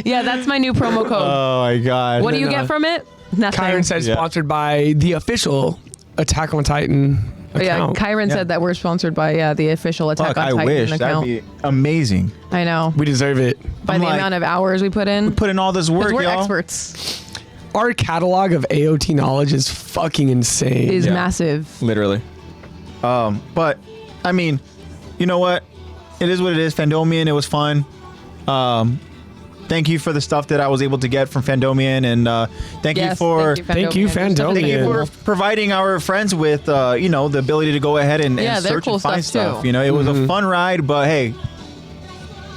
Yeah, that's my new promo code. Oh my god. What do you get from it? Nothing. Kyron said Yeah. sponsored by the official Attack on Titan Yeah, account. Kyron Yeah. said that we're sponsored by the official Attack Fuck, on I Titan wish account. that'd be amazing. I know. We deserve it. By I'm the like- amount of hours we put in. Put in all this work, Because we're y'all. experts. Our catalog of AOT knowledge is fucking insane. Is Yeah. massive. Literally. But I mean, you know what? It is what it is. Fandomion, it was fun. Thank you for the stuff that I was able to get from Fandomion, and thank you for Thank you, There's something Fandomion. thank you for providing our friends with the ability to go ahead and Yeah, they're search cool and find stuff, stuff. too. You know, it was a fun ride, but hey,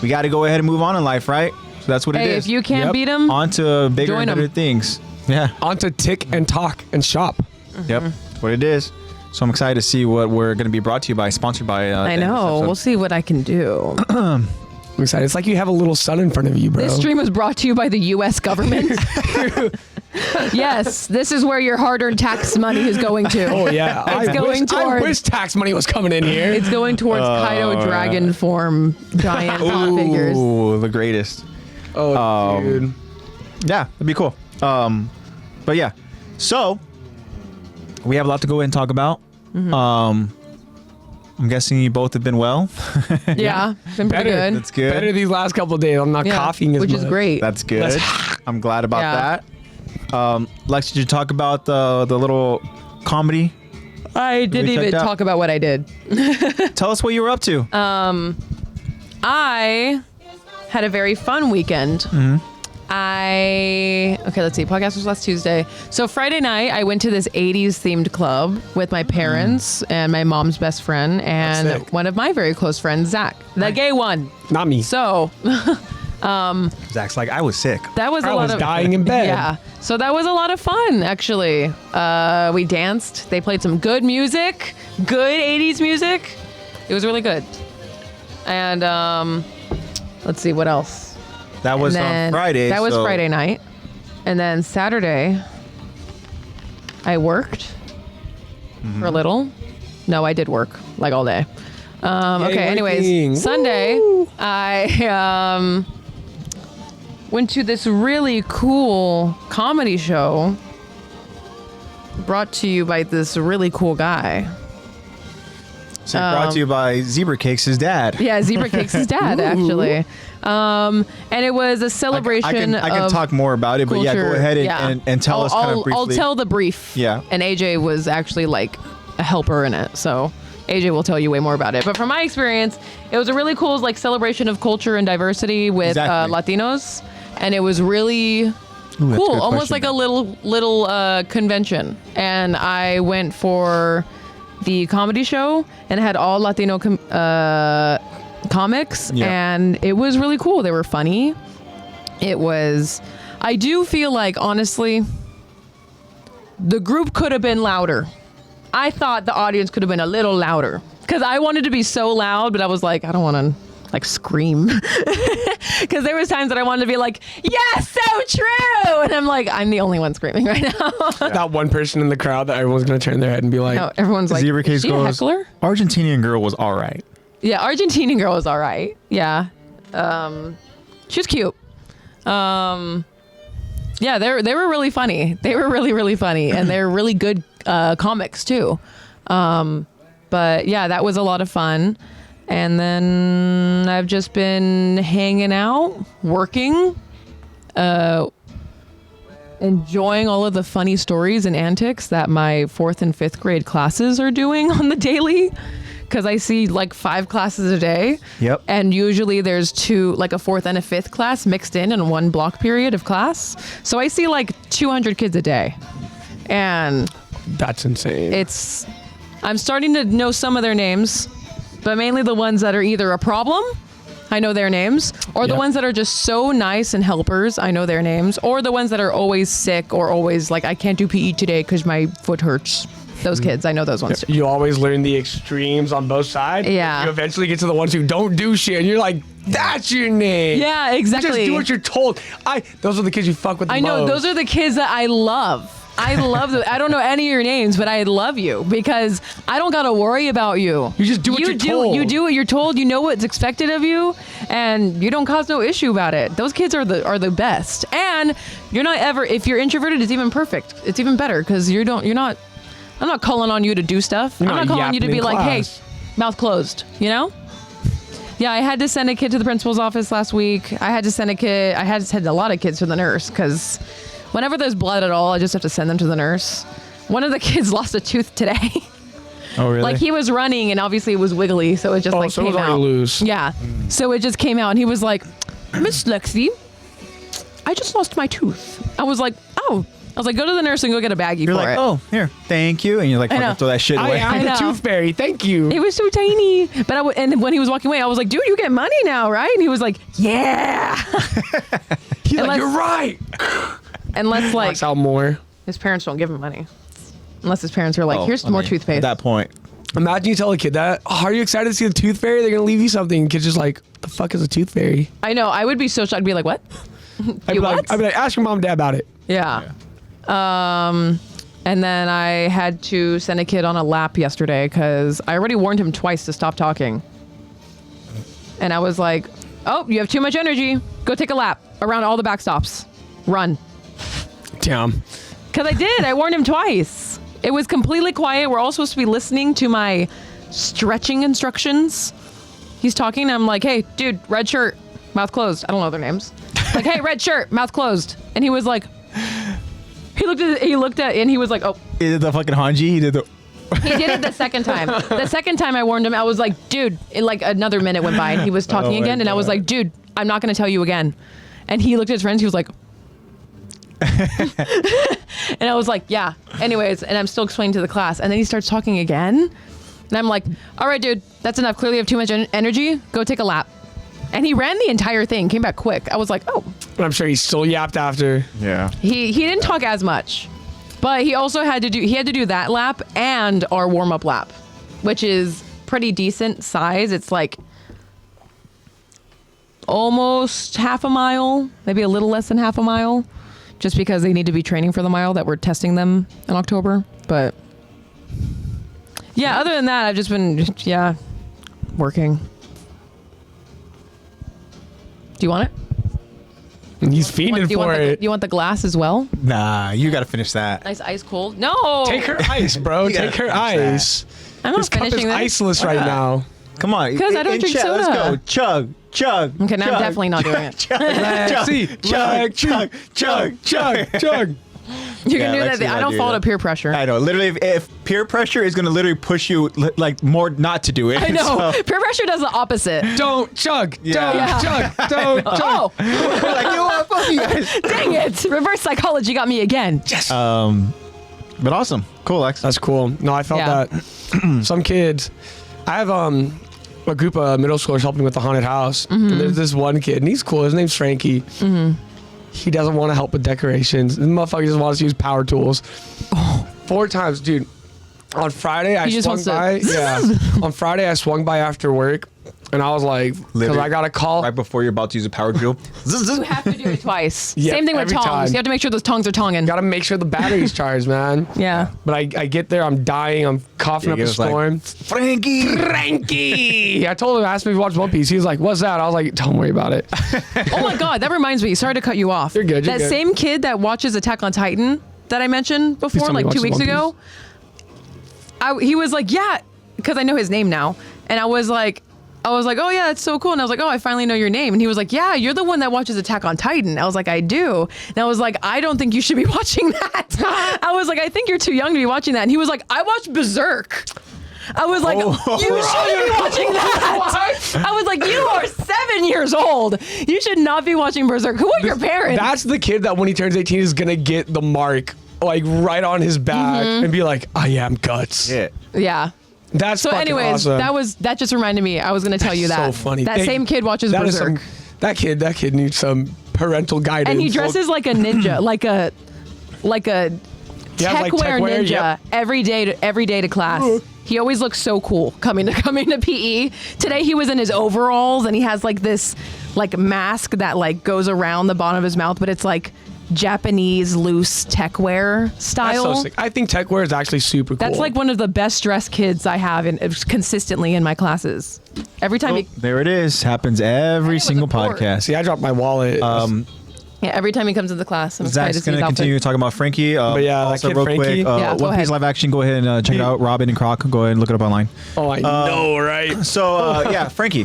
we got to go ahead and move on in life, right? So that's what it Hey, is. if you can't Yep. beat them, On to bigger Join and 'em. better things. Yeah. On to tick and talk and shop. Yep. That's what it is. So I'm excited to see what we're going to be brought to you by, sponsored by. I know. We'll see what I can do. I'm excited. It's like you have a little sun in front of you, bro. This stream was brought to you by the U.S. government. Yes, this is where your hard-earned tax money is going to. Oh yeah, It's going I towards- wish tax money was coming in here. It's going towards Kaido dragon form giant pop figures. Ooh, the greatest. Oh, dude. Yeah, it'd be cool. But yeah, so we have a lot to go ahead and talk about. I'm guessing you both have been well. Yeah, been pretty Better. good. That's good. Better these last couple of days. I'm not Yeah, coughing as which much. is great. That's good. I'm glad about Yeah. that. Lex, did you talk about the little comedy? I didn't we even checked out? talk about what I did. Tell us what you were up to. I had a very fun weekend. Let's see. Podcast was last Tuesday. So Friday night, I went to this 80s themed club with my parents and my mom's best friend and That's sick. one of my very close friends, Zach, the gay one. Not me. So Zach's like, I was sick. that was I a lot was of dying in bed. Yeah. So that was a lot of fun, actually. We danced. They played some good music, good 80s music. It was really good. And let's see what else. That was And on then- Friday. That was so- Friday night. And then Saturday, I worked for a little. No, I did work like all day. Okay, working. anyways, Sunday, I went to this really cool comedy show brought to you by this really cool guy. So brought to you by Zebra Cakes, his dad. Yeah, Zebra Cakes' his dad, actually. And it was a celebration I can of talk more about it, but yeah, go culture. ahead and, Yeah. and tell us kind of briefly. I'll tell the brief. Yeah. And AJ was actually like a helper in it. So AJ will tell you way more about it. But from my experience, it was a really cool like celebration of culture and diversity with Latinos, and it was really cool, almost like a little convention. And I went for the comedy show, and it had all Latino comics, and it was really cool. They were funny. I do feel like, honestly, the group could have been louder. I thought the audience could have been a little louder because I wanted to be so loud, but I was like, I don't want to like scream because there was times that I wanted to be like, yes, so true, and I'm like, I'm the only one screaming right now. That one person in the crowd that everyone's gonna turn their head and be like, no, everyone's like, is she a heckler? Argentinian girl was all right. Yeah, Argentinian girl was all right. Yeah, she was cute. Yeah, they were really funny. They were really, really funny, and they're really good comics too. But yeah, that was a lot of fun. And then I've just been hanging out, working, enjoying all of the funny stories and antics that my 4th and 5th grade classes are doing on the daily. Because I see like 5 classes a day. Yep. And usually there's 2, like a 4th and a 5th class mixed in one block period of class. So I see like 200 kids a day. And that's insane. I'm starting to know some of their names, but mainly the ones that are either a problem, I know their names, or the ones that are just so nice and helpers, I know their names, or the ones that are always sick or always like, I can't do PE today because my foot hurts. Those kids, I know those ones too. You always learn the extremes on both sides. Yeah. You eventually get to the ones who don't do shit, and you're like, that's your name. Yeah, exactly. You just do what you're told. Those are the kids you fuck with the most. I know, those are the kids that I love. I love them. I don't know any of your names, but I love you because I don't got to worry about you. You just do what you're told. You do what you're told. You know what's expected of you, and you don't cause no issue about it. Those kids are the best. And you're not ever, if you're introverted, it's even perfect. It's even better because I'm not calling on you to do stuff. I'm not calling you to be like, hey, mouth closed, you know? Yeah, I had to send a kid to the principal's office last week. I had to send a lot of kids to the nurse because whenever there's blood at all, I just have to send them to the nurse. One of the kids lost a tooth today. Oh, really? Like he was running and obviously it was wiggly, so it just came it was out. Loose. Yeah. So it just came out and he was like, Miss Lexi, I just lost my tooth. I was like, oh. I was like, go to the nurse and go get a baggie You're for like, it. oh, here, thank you. And you're like, fucking throw that shit away. I'm the tooth fairy. Thank you. It was so tiny. But and when he was walking away, I was like, dude, you get money now, right? And he was like, yeah. He's like, you're right. Unless like Knocks out more. His parents don't give him money. Unless his parents are like, here's more toothpaste. At that point. Imagine you tell a kid that, oh, are you excited to see the tooth fairy? They're going to leave you something. Kid's just like, what the fuck is a tooth fairy? I know. I would be so shocked. I'd be like, what? I'd be like, ask your mom and dad about it. Yeah. And then I had to send a kid on a lap yesterday because I already warned him twice to stop talking. And I was like, oh, you have too much energy. Go take a lap around all the backstops. Run. Damn. Because I did. I warned him twice. It was completely quiet. We're all supposed to be listening to my stretching instructions. He's talking and I'm like, hey, dude, red shirt, mouth closed. I don't know their names. Like, hey, red shirt, mouth closed. And he was like, he looked at and he was like, oh. He did the fucking Hanji. He did it the second time. The second time I warned him, I was like, dude, like another minute went by and he was talking again. And I was like, dude, I'm not going to tell you again. And he looked at his friends. He was like, and I was like, yeah. Anyways, and I'm still explaining to the class. And then he starts talking again. And I'm like, all right, dude, that's enough. Clearly you have too much energy. Go take a lap. And he ran the entire thing, came back quick. I was like, oh. I'm sure he still yapped after. Yeah. He didn't talk as much. But he also had to do that lap and our warm-up lap, which is pretty decent size. It's like almost half a mile, maybe a little less than half a mile, just because they need to be training for the mile that we're testing them in October. But yeah, other than that, I've just been, working. Do you want it? He's fiending for it. You want the glass as well? Nah, you got to finish that. Nice ice cold. No. Take her ice, bro. Take her ice. I'm not finishing this. This cup is iceless right now. Come on. Because I don't drink soda. Let's go. Chug. Okay, now I'm definitely not doing it. Chug. You can Yeah, do Lexi that. I might don't do fall that. to peer pressure. I know. Literally, if peer pressure is going to literally push you like more not to do it. I know. So, Peer pressure does the opposite. Don't chug. Yeah. Don't chug. Don't chug. Oh, we're like, you know what? Fuck you guys. dang it. Reverse psychology got me again. Yes. But awesome. Cool, Lex. That's cool. No, I felt Yeah. that some kids. I have a group of middle schoolers helping with the haunted house. And there's this one kid, and he's cool. His name's Frankie. He doesn't want to help with decorations. This motherfucker just wants to use power tools. 4 times, dude. On Friday, I He just swung wants to- by. Yeah. On Friday, I swung by after work, and I was like, because Literally, I got a call. right before you're about to use a power drill. You have to do it twice. Yeah, Same thing with every tongs. time. You have to make sure those tongs are tonging. Got to make sure the battery's charged, man. Yeah. But I get there, I'm dying, I'm coughing up a he was like, storm. Frankie. Frankie! I told him, asked me if he watched One Piece. He was like, what's that? I was like, don't worry about it. Oh my God, that reminds me. Sorry to cut you off. You're good, you're that good. same kid that watches Attack on Titan that I mentioned Please before, tell me like he 2 weeks watches One ago, he was like, yeah, because I know his name now. And I was like, oh yeah, that's so cool. And I was like, oh, I finally know your name. And he was like, yeah, you're the one that watches Attack on Titan. I was like, I do. And I was like, I don't think you should be watching that. I was like, I think you're too young to be watching that. And he was like, I watch Berserk. I was like, you shouldn't be watching that. I was like, you are 7 years old. You should not be watching Berserk. Who are your parents? That's the kid that when he turns 18 is going to get the mark like right on his back and be like, I am Guts. Yeah. Yeah. That's So fucking anyways, awesome. that just reminded me. I was going to tell you that. So funny. That Hey, same kid watches that is Berserk. that kid needs some parental guidance. And he dresses like a ninja, like a Yeah, like techwear techwear, ninja yep. every day to class. He always looks so cool coming to PE. Today he was in his overalls and he has like this like mask that like goes around the bottom of his mouth, but it's like Japanese loose techwear style. That's so sick. I think techwear is actually super cool. That's like one of the best dressed kids I have consistently in my classes. Every time he There it is. Happens every was single a board. podcast. See, I dropped my wallet. every time he comes into class, I'm excited Zach's to see going his to outfit. continue talking about Frankie. But yeah, that also kid real Frankie. quick, Yeah, go One Piece ahead. live action. Go ahead and check it out. Robin and Croc. Go ahead and look it up online. oh, I know, right? So yeah, Frankie.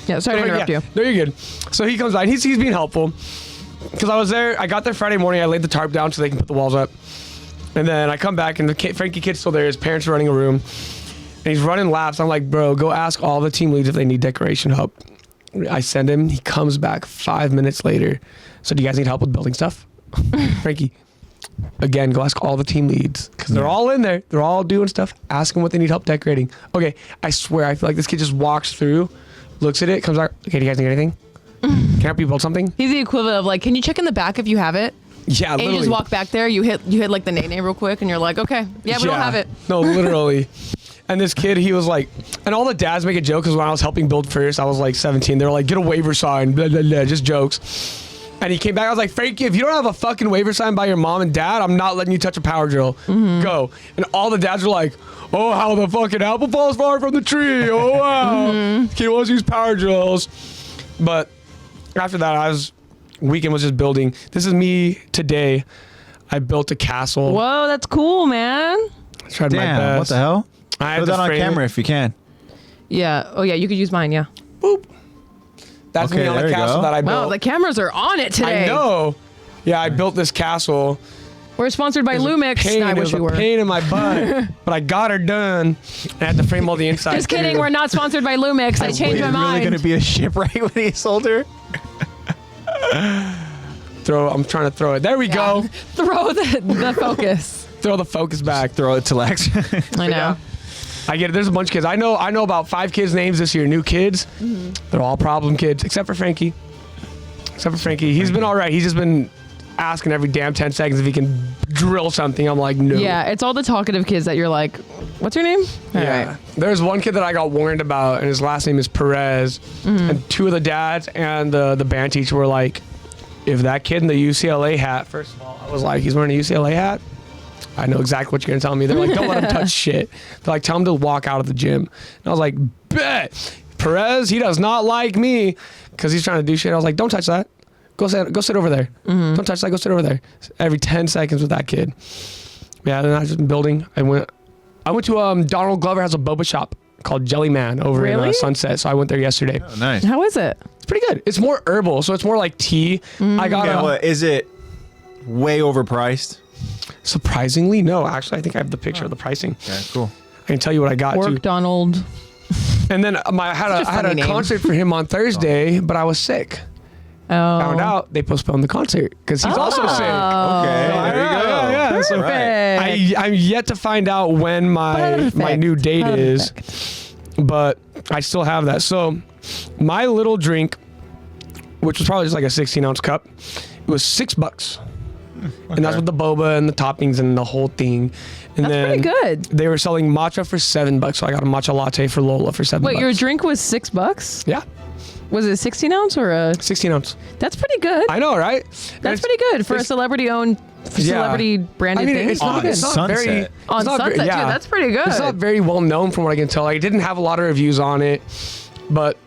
Yeah, sorry to interrupt you. No, you're good. So he comes by. He's being helpful. Because I was there. I got there Friday morning. I laid the tarp down so they can put the walls up. And then I come back and the Frankie kid's still there. His parents are running a room. And he's running laps. I'm like, bro, go ask all the team leads if they need decoration help. I send him. He comes back 5 minutes later. So do you guys need help with building stuff? Frankie, again, go ask all the team leads. Because they're all in there. They're all doing stuff. Ask them what they need help decorating. Okay, I swear, I feel like this kid just walks through, looks at it, comes back. Okay, do you guys need anything? Can I help you build something? He's the equivalent of like, can you check in the back if you have it? Yeah, And literally. you just walk back there, you hit like the name real quick, and you're like, okay, yeah, we don't have it. No, literally. And this kid, he was like, and all the dads make a joke because when I was helping build first, I was like 17. They were like, get a waiver sign, blah, blah, blah, just jokes. And he came back. I was like, Frankie, if you don't have a fucking waiver sign by your mom and dad, I'm not letting you touch a power drill. Go. And all the dads were like, oh, how the fucking apple falls far from the tree. Oh, wow. Kid wants to use power drills. But after that, weekend was just building. This is me today. I built a castle. Whoa, that's cool, man. I tried my Damn, best. what the hell? I had Put to that on frame camera it. if you can. Yeah. Oh, yeah, you could use mine, yeah. Boop. That's Okay, me on there a you castle go. that I built. Wow, the cameras are on it today. I know. Yeah, I built this castle. We're sponsored by Lumix. Pain, I it wish was we a were. pain in my butt, but I got her done. I had to frame all the inside. Just kidding, too. we're not sponsored by Lumix. I changed my He's mind. really going to be a shipwreck when he sold her. I'm trying to throw it. There we go. Throw the focus. Throw the focus back. Throw it to Lex. I know. Yeah. I get it. There's a bunch of kids. I know about 5 kids' names this year. New kids. They're all problem kids, except for Frankie. He's been all right. He's just been asking every damn 10 seconds if he can drill something. I'm like, no. Yeah, it's all the talkative kids that you're like, what's your name? All Yeah. right. There's one kid that I got warned about, and his last name is Perez. And 2 of the dads and the band teacher were like, if that kid in the UCLA hat, first of all, I was like, he's wearing a UCLA hat? I know exactly what you're going to tell me. They're like, don't let him touch shit. They're like, tell him to walk out of the gym. And I was like, bet. Perez, he does not like me because he's trying to do shit. I was like, don't touch that. Go sit over there. Don't touch that. Go sit over there. Every 10 seconds with that kid. Yeah, then I just been building. I went to Donald Glover has a boba shop called Jelly Man over in Really? Sunset. So I went there yesterday. Oh, nice. How is it? It's pretty good. It's more herbal, so it's more like tea. I got Okay, is it way overpriced? Surprisingly, no. Actually, I think I have the picture of the pricing. Yeah, cool. I can tell you what I got too. Work Donald. And then I had funny a name. concert for him on Thursday, but I was sick. Oh. Found out they postponed the concert because he's also sick. Okay, there you go. Yeah. So Perfect. I'm yet to find out when my new date is, but I still have that. So my little drink, which was probably just like a 16-ounce cup, it was $6. And that's with the boba and the toppings and the whole thing. And That's then pretty good. they were selling matcha for $7, so I got a matcha latte for Lola for $7. Wait, your drink was $6? Yeah, Was it 16 ounce or a? 16 ounce. That's pretty good. I know, right? That's pretty good for a it's- celebrity-owned, celebrity branded thing. It's not, it's not very Sunset. On it's not Sunset very- too. That's pretty good. It's not very well known from what I can tell. Like, it didn't have a lot of reviews on it, but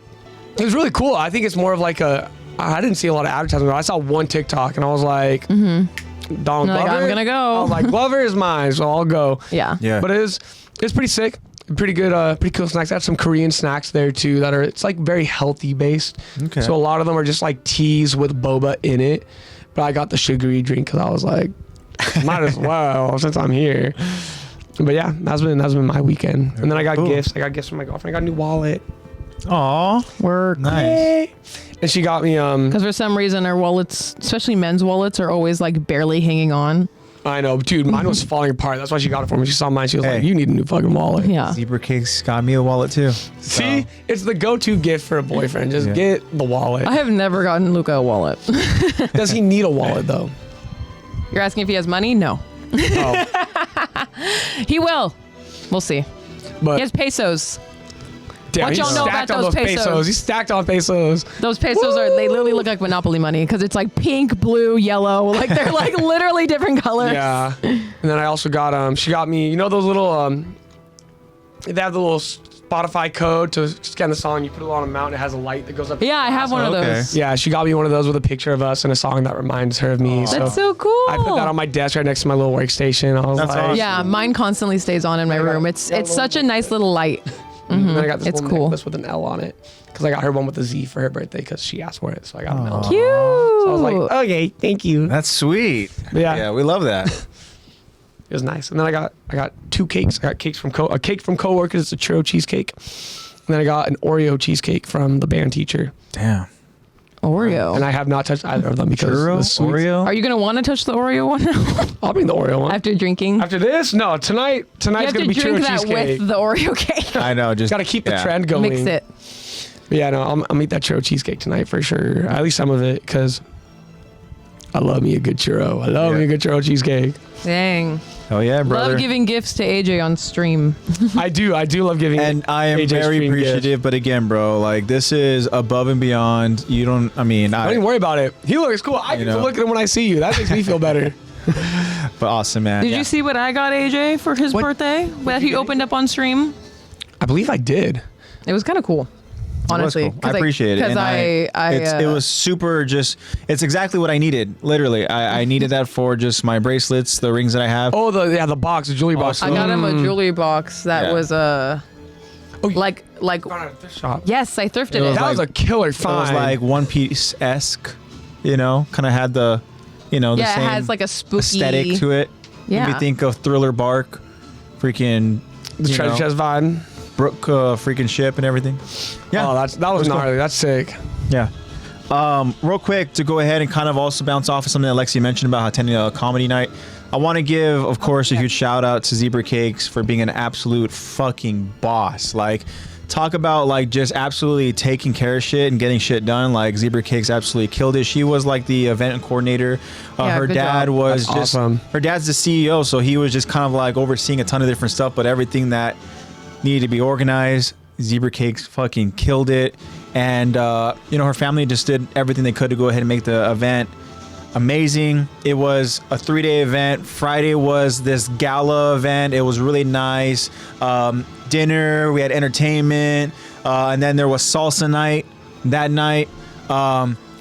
it was really cool. I think it's more of like I didn't see a lot of advertising. I saw one TikTok and I was like, Donald Like, Glover. I'm gonna go. I was like, Glover is mine, so I'll go. Yeah. Yeah. But it's pretty sick. Pretty good, pretty cool snacks. I had some Korean snacks there too it's like very healthy based. Okay. So a lot of them are just like teas with boba in it. But I got the sugary drink because I was like, might as well since I'm here. But yeah, that's been my weekend. And then I got Cool. gifts. I got gifts from my girlfriend. I got a new wallet. Aw. Work. Nice. And she got me Because for some reason our wallets, especially men's wallets, are always like barely hanging on. I know, dude, mine was falling apart. That's why she got it for me. She saw mine. She was Hey. like, you need a new fucking wallet. Yeah. Zebra Cakes got me a wallet too. See, it's the go-to gift for a boyfriend. Just Yeah. get the wallet. I have never gotten Luca a wallet. Does he need a wallet though? You're asking if he has money? No. Oh, He will. We'll see. but He has pesos. damn, What he's y'all know stacked about on those pesos? He's stacked on pesos. Those pesos they literally look like Monopoly money because it's like pink, blue, yellow. Like they're like literally different colors. Yeah. And then I also got she got me, you know those little they have the little Spotify code to scan the song. You put it on a mountain. It has a light that goes up. Yeah, I have one of Okay. those. Yeah, she got me one of those with a picture of us and a song that reminds her of me. That's so cool. I put that on my desk right next to my little workstation. I was That's like, awesome. Yeah, mine constantly stays on in my I got- room. It's got a it's such a nice little light. And then I got this It's little cool. necklace with an L on it because I got her one with a Z for her birthday because she asked for it. So I got an L. Cute. So I was like, okay, thank you. That's sweet. Yeah. Yeah, we love that. It was nice. And then I got two cakes. I got cakes from a cake from coworkers. It's a churro cheesecake. And then I got an Oreo cheesecake from the band teacher. Damn. Oreo. And I have not touched either of them because Churro, the sweets- Oreo. Are you gonna want to touch the Oreo one now I'll bring the Oreo one. after drinking? After this? No, tonight's You gonna have to be drink churro that cheesecake. with the Oreo cake. I know. Just Gotta keep the yeah. trend going. Mix it. But yeah, no, I'll eat that churro cheesecake tonight for sure. At least some of it because I love me a good churro. I love me a good churro cheesecake. Dang. Oh yeah, brother. Love giving gifts to AJ on stream. I do love giving And I am AJ very stream appreciative, gifts. but again, bro, like this is above and beyond. You don't. I mean, Don't even worry about it. He looks cool. I You get to know. look at him when I see you. That makes me feel better. but awesome, man. Did Yeah. you see what I got AJ for his What? birthday that he opened up on stream? I believe I did. It was kind of cool. Honestly, It was cool. I appreciate it. because And it was super. Just it's exactly what I needed. Literally, I needed that for just my bracelets, the rings that I have. Oh, the box, the jewelry box. I got him a jewelry box that Yeah. was Oh, you like found it at a thrift shop. yes, I thrifted It was it. That was a killer So it find. was like One Piece esque, you know, kind of had the, the Yeah, it same has like a spooky aesthetic to it. Yeah. Made me think of Thriller Bark, freaking the treasure chest vibe. Brook, freaking ship and everything. Yeah. Oh, that was cool. gnarly. That's sick. Yeah. Real quick to go ahead and kind of also bounce off of something that Lexi mentioned about attending a comedy night. I want to give, of course, a huge shout out to Zebra Cakes for being an absolute fucking boss. Like, talk about like just absolutely taking care of shit and getting shit done. Like Zebra Cakes absolutely killed it. She was like the event coordinator. Yeah, Her good dad job. was That's just awesome. her dad's the CEO, so he was just kind of like overseeing a ton of different stuff, but everything that needed to be organized, Zebra Cakes fucking killed it. And her family just did everything they could to go ahead and make the event amazing. It was a 3-day event. Friday was this gala event. It was really nice. Dinner, we had entertainment, and then there was salsa night that night.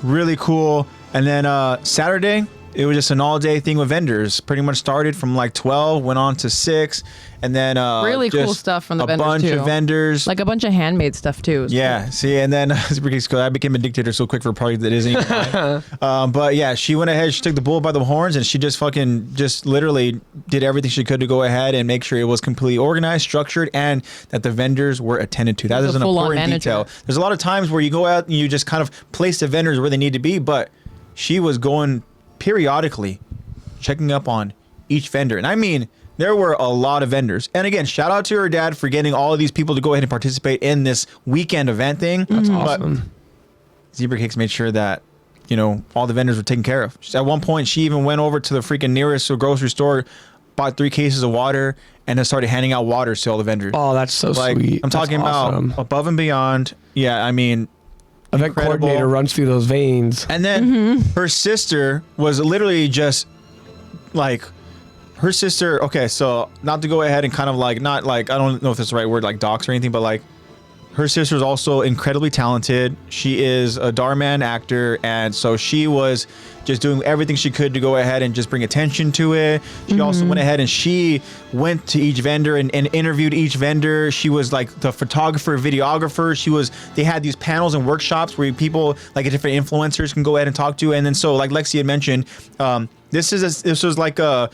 Really cool. And then Saturday, it was just an all-day thing with vendors. Pretty much started from like 12, went on to 6, and then really cool just stuff from the a vendors bunch too. of vendors. Like a bunch of handmade stuff too. Yeah, see, and then I became a dictator so quick for a party that isn't even mine. But yeah, she went ahead, she took the bull by the horns, and she just literally did everything she could to go ahead and make sure it was completely organized, structured, and that the vendors were attended to. That is an important detail. There's a lot of times where you go out and you just kind of place the vendors where they need to be, but she was going periodically checking up on each vendor. And I mean, there were a lot of vendors. And again, shout out to her dad for getting all of these people to go ahead and participate in this weekend event thing. That's awesome. But Zebra Cakes made sure that, all the vendors were taken care of. At one point, she even went over to the freaking nearest grocery store, bought 3 cases of water, and then started handing out water to all the vendors. Oh, that's so sweet. I'm talking about above and beyond. Yeah, I mean, event coordinator runs through those veins. And then her sister was literally just like, her sister, okay, so not to go ahead and kind of like, not like, I don't know if that's the right word, like docs or anything, but like, her sister is also incredibly talented. She is a Darman actor, and so she was just doing everything she could to go ahead and just bring attention to it. She also went ahead and she went to each vendor and interviewed each vendor. She was like the photographer, videographer. They had these panels and workshops where people, like different influencers, can go ahead and talk to. And then so, like Lexi had mentioned, this was like a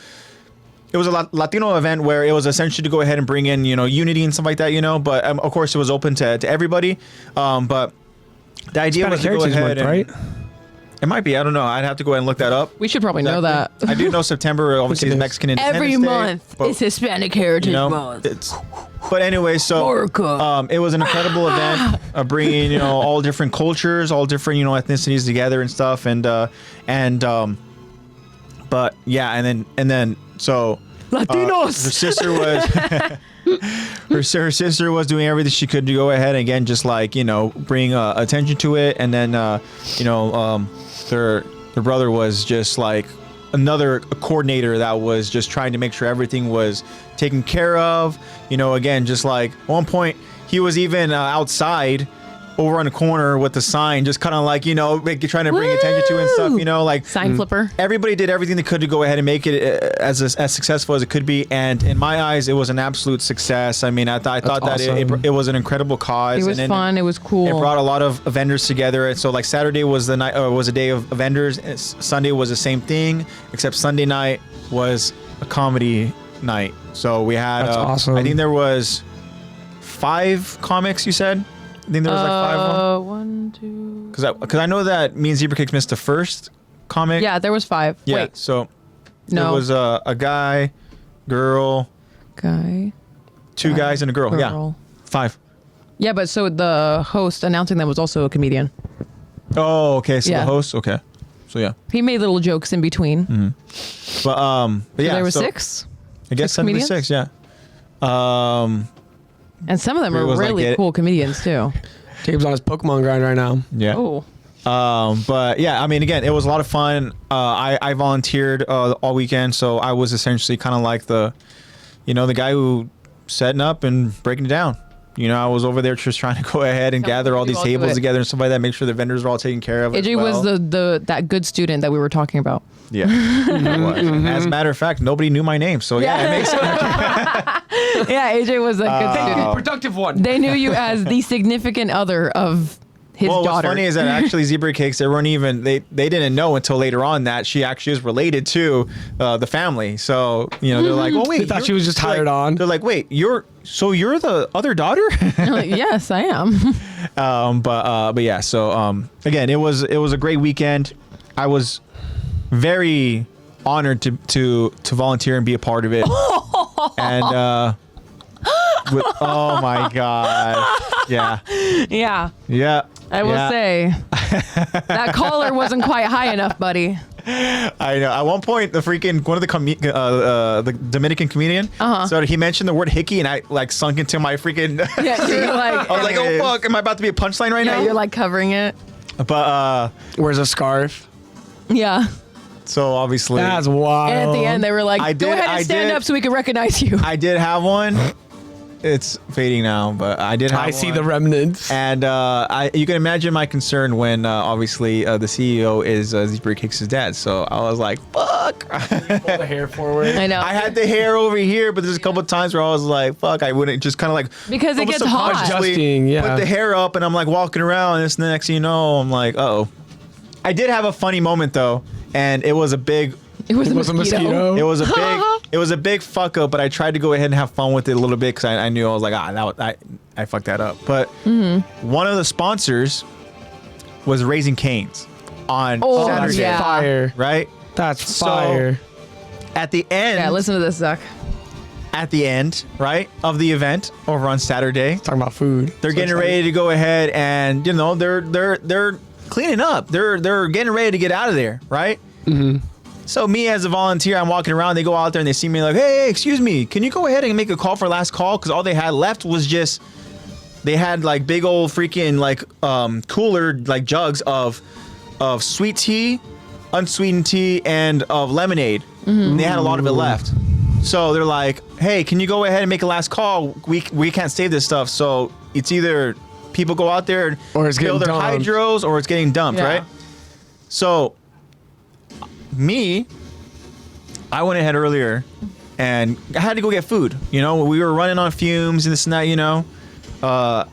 Latino event where it was essentially to go ahead and bring in, unity and stuff like that, but of course it was open to everybody. But the idea was to go ahead and, right? It might be, I don't know. I'd have to go ahead and look that up. We should probably know that. I do know September obviously is Mexican Independence Every Day, month is Hispanic Heritage Month. But anyway, so it was an incredible event, bringing all different cultures, all different ethnicities together and stuff, but yeah, and then so Latinos. Her sister was her sister was doing everything she could to go ahead and again just like bring attention to it, and then their brother was just like another coordinator that was just trying to make sure everything was taken care of. Again, just like at one point he was even outside over on the corner with the sign, just kind of like, trying to bring attention to it and stuff, like sign flipper. Everybody did everything they could to go ahead and make it as successful as it could be. And in my eyes, it was an absolute success. I mean, I thought that it was an incredible cause. It was fun. It was cool. It brought a lot of vendors together. And so like Saturday was the night, was a day of vendors. And Sunday was the same thing, except Sunday night was a comedy night. So we had, that's awesome. I think there was 5 comics, you said? I think there was like 5 of them. 1, 2. Because I know that me and Zebra Cakes missed the first comic. Yeah, there was 5. Yeah. Wait. So No. there was a guy, girl, 2 guys and a girl. Yeah. 5. Yeah, but so the host announcing them was also a comedian. Oh, okay. So Yeah. the host. Okay. So yeah. He made little jokes in between. But So yeah. there were so 6. I guess 7 to 6. Yeah. And some of them are really cool comedians too. James on his Pokemon grind right now. Yeah. Oh. But yeah, I mean, again, it was a lot of fun. I volunteered all weekend, so I was essentially kind of like the guy who setting up and breaking it down. I was over there just trying to go ahead and gather all these tables together and stuff like that, make sure the vendors were all taken care of. AJ was that good student that we were talking about. Yeah. As a matter of fact, nobody knew my name, so yeah, it makes sense. Yeah, AJ was a good student. Productive one. They knew you as the significant other of his daughter. What's funny is that actually Zebra Cakes, they weren't even, they didn't know until later on that she actually is related to the family. So, they're like, oh, wait. They thought she was just hired on. They're like, wait, you're the other daughter? Like, yes, I am. But yeah, so again, it was a great weekend. I was very honored to volunteer and be a part of it. And oh my God. Yeah. Yeah. Yeah. I will say that collar wasn't quite high enough, buddy. I know. At one point, one of the Dominican comedian, so he mentioned the word hickey, and I like sunk into my freaking. Yeah, you're like, I was like, oh fuck, am I about to be a punchline right now? You're like covering it. But wears a scarf. Yeah. So obviously, that's wild. And at the end, they were like, go ahead and stand up so we can recognize you. I did have one. it's fading now, but I did have I see one. the remnants. And you can imagine my concern when obviously the CEO is Zebra Cakes' dad. So I was like, fuck. Pull the hair forward. I know. I had the hair over here, but there's a couple of times where I was like, fuck, I wouldn't just kind of like. Because it almost gets hot. subconsciously Adjusting, yeah. Put the hair up and I'm like walking around and the next thing you know, I'm like, uh-oh. I did have a funny moment though. And it was a big. It was, It was a mosquito. It was a big, it was a big fuck up, but I tried to go ahead and have fun with it a little bit because I knew I was like, I fucked that up. But one of the sponsors was Raising Cane's on Saturday, yeah. Fire. right? That's So- fire. At the end, Yeah, listen to this, Zach. at the end, right, of the event over on Saturday, Talking about food. they're getting ready to go ahead and they're cleaning up. They're getting ready to get out of there, right? So me as a volunteer, I'm walking around. They go out there and they see me like, hey, excuse me, can you go ahead and make a call for last call? Because all they had left was just they had like big old freaking like cooler like jugs of sweet tea, unsweetened tea, and of lemonade. And they had a lot of it left. So they're like, hey, can you go ahead and make a last call? We can't save this stuff. So it's either people go out there Or it's fill getting their dumped. hydros or it's getting dumped, Yeah. right? So I went ahead earlier and I had to go get food. You know, we were running on fumes and this and that, you know. I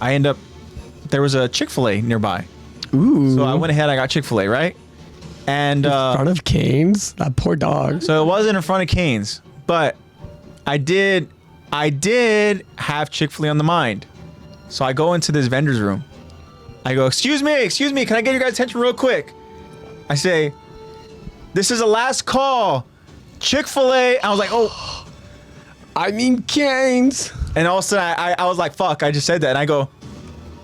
end up, there was a Chick-fil-A nearby. Ooh. So I went ahead, I got Chick-fil-A, right? And in front of Cane's. That poor dog. so it wasn't in front of Cane's, but I did have Chick-fil-A on the mind. So I go into this vendor's room. I go, excuse me, can I get your guys' attention real quick? I say, this is a last call. Chick-fil-A. I was like, oh. I mean Cane's. And all of a sudden, I was like, fuck, I just said that. And I go,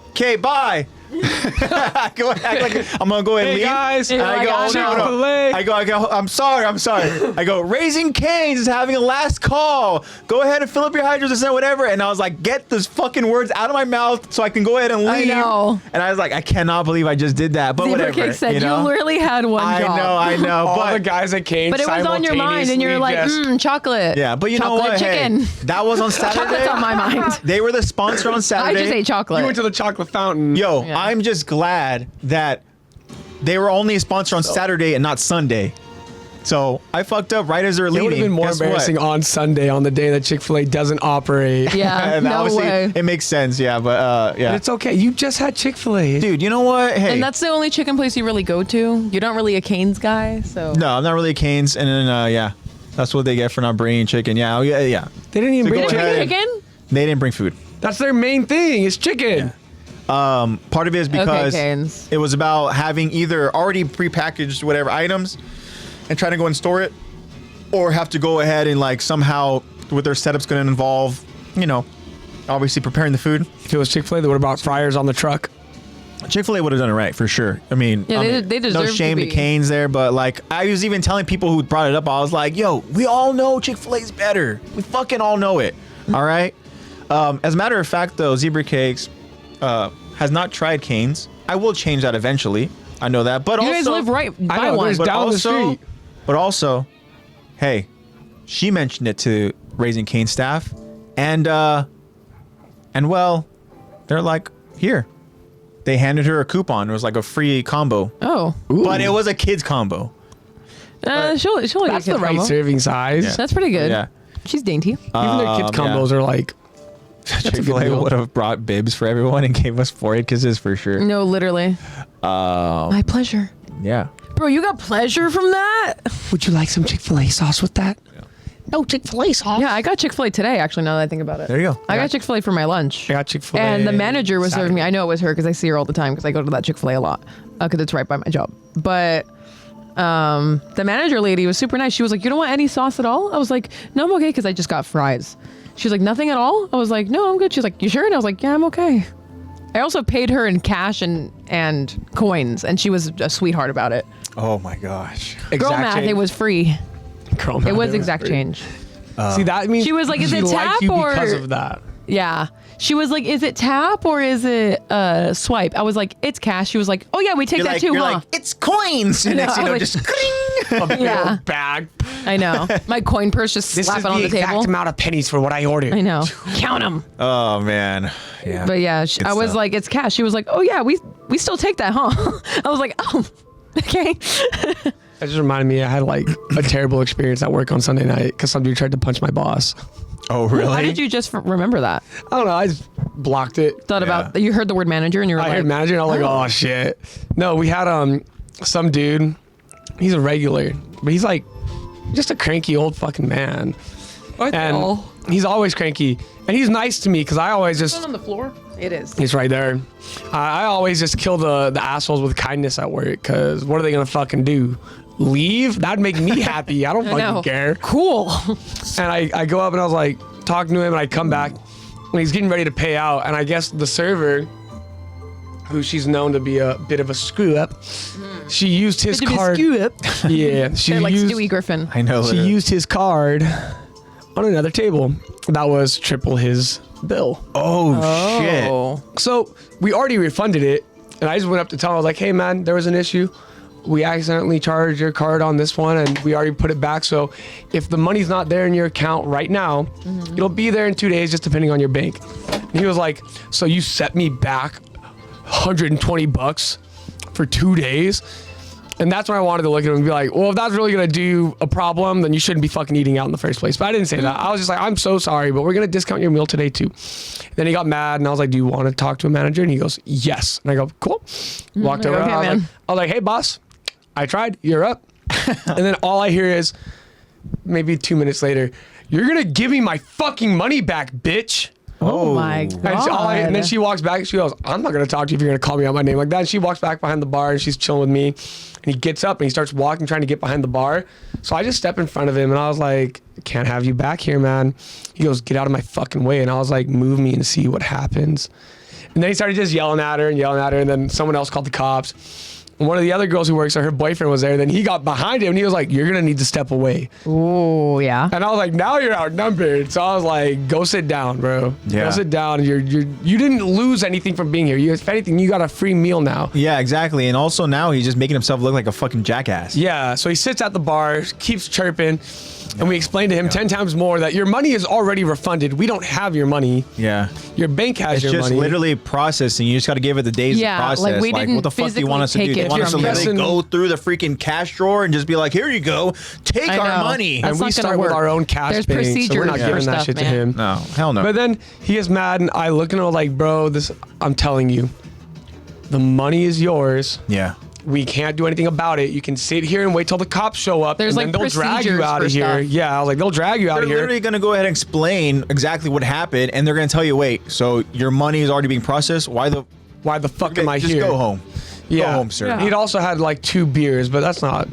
okay, bye. I go act like I'm going to go ahead and Hey leave. guys. And I go, oh, no, no. Chick-fil-A. I go, I'm sorry. I go, Raising Cane's is having a last call. Go ahead and fill up your hydros and whatever. And I was like, get those fucking words out of my mouth so I can go ahead and leave. I know. And I was like, I cannot believe I just did that. But Zebra whatever. Cake said you know? literally had one job. I know. All but the guys at Cane's But it was on your mind, and you're like, chocolate. yeah, but you know chocolate what? chicken. Hey, that was on Saturday. Chocolate's on my mind. They were the sponsor on I Saturday. just ate chocolate. You went to the chocolate fountain. Yo, Yeah. I'm just glad that they were only a sponsor on Saturday and not Sunday. So I fucked up right as they're It leaving. would have been more Guess what? embarrassing on Sunday on the day that Chick-fil-A doesn't operate. yeah, And no obviously, way. it makes sense, yeah, but yeah. But it's okay. You just had Chick-fil-A. Dude, you know what? Hey, And that's the only chicken place you really go to. You're not really a Cane's guy, so. no, I'm not really a Cane's, and then yeah, that's what they get for not bringing chicken. Yeah, yeah. They didn't even So bring go chicken. ahead. Chicken? They didn't bring food. That's their main thing. It's chicken. Part of it is because Cane's. it was about having either already prepackaged whatever items and trying to go and store it, or have to go ahead and like somehow what their setup's going to involve, you know, obviously preparing the food. If it was Chick-fil-A, they would have brought fryers on the truck. Chick-fil-A would have done it right for sure. I mean, Yeah, they no deserve to shame to be. Cane's there, but like I was even telling people who brought it up, I was like, yo, we all know Chick-fil-A's better. We fucking all know it. All right. As a matter of fact, though, Zebra Cakes has not tried Cane's. I will change that eventually. I know that, but You also guys live right by know, one. there's but down the also, street. but also, hey, she mentioned it to Raising Cane staff, and well, they're like, here. They handed her a coupon. It was like a free combo, Oh. but it was a kids combo. She'll eat That's a the kid right combo. serving size. Yeah. That's pretty good. Yeah. She's dainty. Even their kids combos are like, Chick-fil-A deal. would have brought bibs for everyone and gave us 4 kisses for sure. No, literally. My pleasure. Yeah. Bro, you got pleasure from that? would you like some Chick-fil-A sauce with that? No Chick-fil-A sauce. Yeah, I got Chick-fil-A today, actually, now that I think about it. There you go. I got Chick-fil-A for my lunch. I got Chick-fil-A. And the manager was serving me. Saturday. I know it was her because I see her all the time because I go to that Chick-fil-A a lot because it's right by my job. But the manager lady was super nice. She was like, you don't want any sauce at all? I was like, no, I'm okay because I just got fries. She was like, nothing at all? I was like, no, I'm good. She's like, you sure? And I was like, yeah, I'm okay. I also paid her in cash and coins, and she was a sweetheart about it. Oh my gosh. Girl math, change. it was free. Girl math, It was exact free. change. See, that means She was like, is she it liked tap you or- because of that. Yeah. She was like, is it tap or is it swipe? I was like, it's cash. She was like, oh yeah, we take that too, you're huh? like, it's coins. And next, I was like, just cring. A big Yeah. old bag. I know. My coin purse just This is slapping the on the exact table. amount of pennies for what I ordered. I know. Count them. Oh man. Yeah. But yeah, Good I was stuff. like, it's cash. She was like, oh yeah, we still take that, huh? I was like, oh, okay. That just reminded me I had like a terrible experience at work on Sunday night because some dude tried to punch my boss. Oh really? How did you just remember that? I don't know. I just blocked it. Thought about, you heard the word manager and you were I like, heard manager and I was like, oh shit. No, we had some dude. He's a regular, but he's like just a cranky old fucking man. what the And hell? he's always cranky. And he's nice to me because I always just on the floor? It is. He's right there. I always just kill the assholes with kindness at work because what are they gonna fucking do? Leave? That'd make me happy. I don't I know. fucking care. Cool. And I go up and I was like talking to him and I come back and he's getting ready to pay out and I guess the server, who she's known to be a bit of a screw up, she used his card. Yeah, she They're like used Stewie Griffin. I know. she used his card on another table that was triple his bill. Oh shit. Oh. So we already refunded it, and I just went up to tell him, I was like, hey man, there was an issue. We accidentally charged your card on this one, and we already put it back. So if the money's not there in your account right now, it'll be there in 2 days, just depending on your bank. And he was like, so you set me back $120 for 2 days? And that's when I wanted to look at him and be like, well, if that's really going to do a problem, then you shouldn't be fucking eating out in the first place. But I didn't say that. I was just like, I'm so sorry, but we're going to discount your meal today too. And then he got mad and I was like, do you want to talk to a manager? And he goes, yes. And I go, cool. Walked over. okay, I man. was like, hey boss, I tried, you're up. And then all I hear is maybe 2 minutes later, you're going to give me my fucking money back, bitch. Oh my And, god. and then she walks back. She goes, I'm not going to talk to you if you're going to call me out my name like that. And she walks back behind the bar and she's chilling with me. And he gets up and he starts walking, trying to get behind the bar. So I just step in front of him and I was like, can't have you back here, man. He goes, get out of my fucking way. And I was like, move me and see what happens. And then he started just yelling at her. And then someone else called the cops. And one of the other girls who works there, her boyfriend was there. Then he got behind him and he was like, you're going to need to step away. Oh yeah. And I was like, now you're outnumbered. So I was like, go sit down, bro. Yeah. Go sit down. You didn't lose anything from being here. If anything, you got a free meal now. Yeah, exactly. And also now he's just making himself look like a fucking jackass. Yeah. So he sits at the bar, keeps chirping. And we explained to him 10 times more that your money is already refunded. We don't have your money. Yeah. Your bank has It's your just money. literally processing. You just got to give it the days Yeah, to process. like, we didn't what the fuck do you want us to do? physically You take want it us to from literally you. go through the freaking cash drawer and just be like, here you go, take I our know. money. That's and not we gonna start with work. our own cash There's bank, so we're procedures not for giving that stuff, shit to man. him. No, hell no. But then he gets mad, and I look at him like, bro, I'm telling you, the money is yours. Yeah. We can't do anything about it. You can sit here and wait till the cops show up, There's, and then like, they'll drag you procedures out for of here. stuff. Yeah, I was like, they'll drag you out They're of here. literally going to go ahead and explain exactly what happened, and they're going to tell you, wait, so your money is already being processed? Why the fuck am I just here? go home. Yeah. Go home, sir. Yeah. He'd also had like 2 beers, but that's not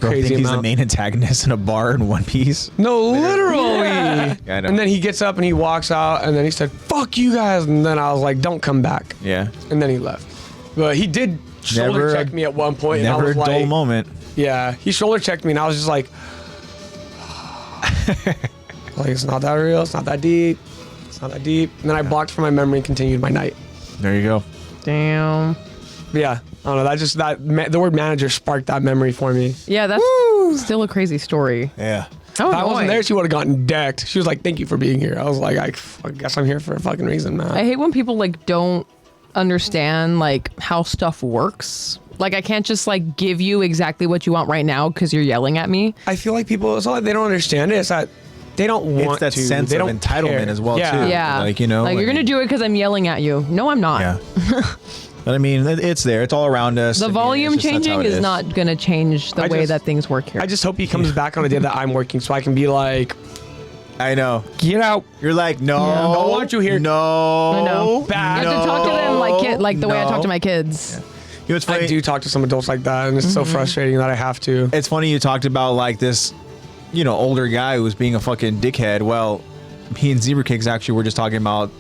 Bro, crazy think he's the amount. main antagonist in a bar in One Piece. No, literally. Yeah, I know. And then he gets up and he walks out, and then he said, "Fuck you guys," and then I was like, "Don't come back." Yeah. And then he left. But he did shoulder Never- check me at one point, and I Never a was dull like, moment. yeah, he shoulder checked me, and I was just like, like it's not that real, it's not that deep, it's not that deep. And then I blocked from my memory and continued my night. There you go. Damn. But yeah, I don't know. The word manager sparked that memory for me. Yeah, that's still a crazy story. Yeah. How If I wasn't annoying. there, she would have gotten decked. She was like, "Thank you for being here." I was like, I guess I'm here for a fucking reason, man." I hate when people like don't understand like how stuff works. Like I can't just like give you exactly what you want right now because you're yelling at me. I feel like people, it's not like they don't understand it. It's that they don't want It's that to. sense they of don't entitlement care. as well, Yeah. too. Yeah. Like, you know, like you're like- gonna do it because I'm yelling at you. No, I'm not. Yeah. But I mean, it's there. It's all around us. The I mean, volume it's just- that's how changing it is not gonna change the I way just- that things work here. I just hope he comes back on a day that I'm working so I can be like, I know. get out. You're like, no. Yeah. Don't want you here. No. I know. Bad. You have to talk to them like the way I talk to No. my kids. You know what's funny? I do talk to some adults like that, and it's so frustrating that I have to. It's funny you talked about like this, you know, older guy who was being a fucking dickhead. Well, me and Zebra Cakes actually were just talking about,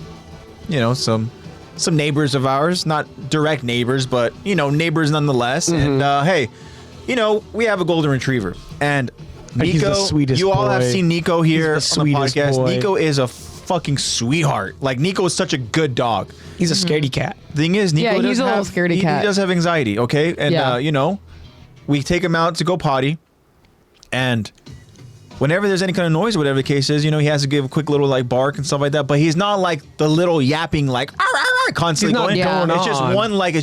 you know, some neighbors of ours, not direct neighbors, but you know, neighbors nonetheless. And hey, you know, we have a golden retriever, and He's Nico. the sweetest You all have boy. seen Nico here He's the on the sweetest podcast. boy. Nico is a fucking sweetheart. Like Nico is such a good dog. He's a scaredy cat. The thing is, Nico Yeah, he's does a little have, scaredy cat. He does have anxiety, okay? And, Yeah. you know, we take him out to go potty. And whenever there's any kind of noise or whatever the case is, you know, he has to give a quick little, like, bark and stuff like that. But he's not, like, the little yapping, like, "Arr, arr, arr," constantly He's not going. going It's just on. one, like,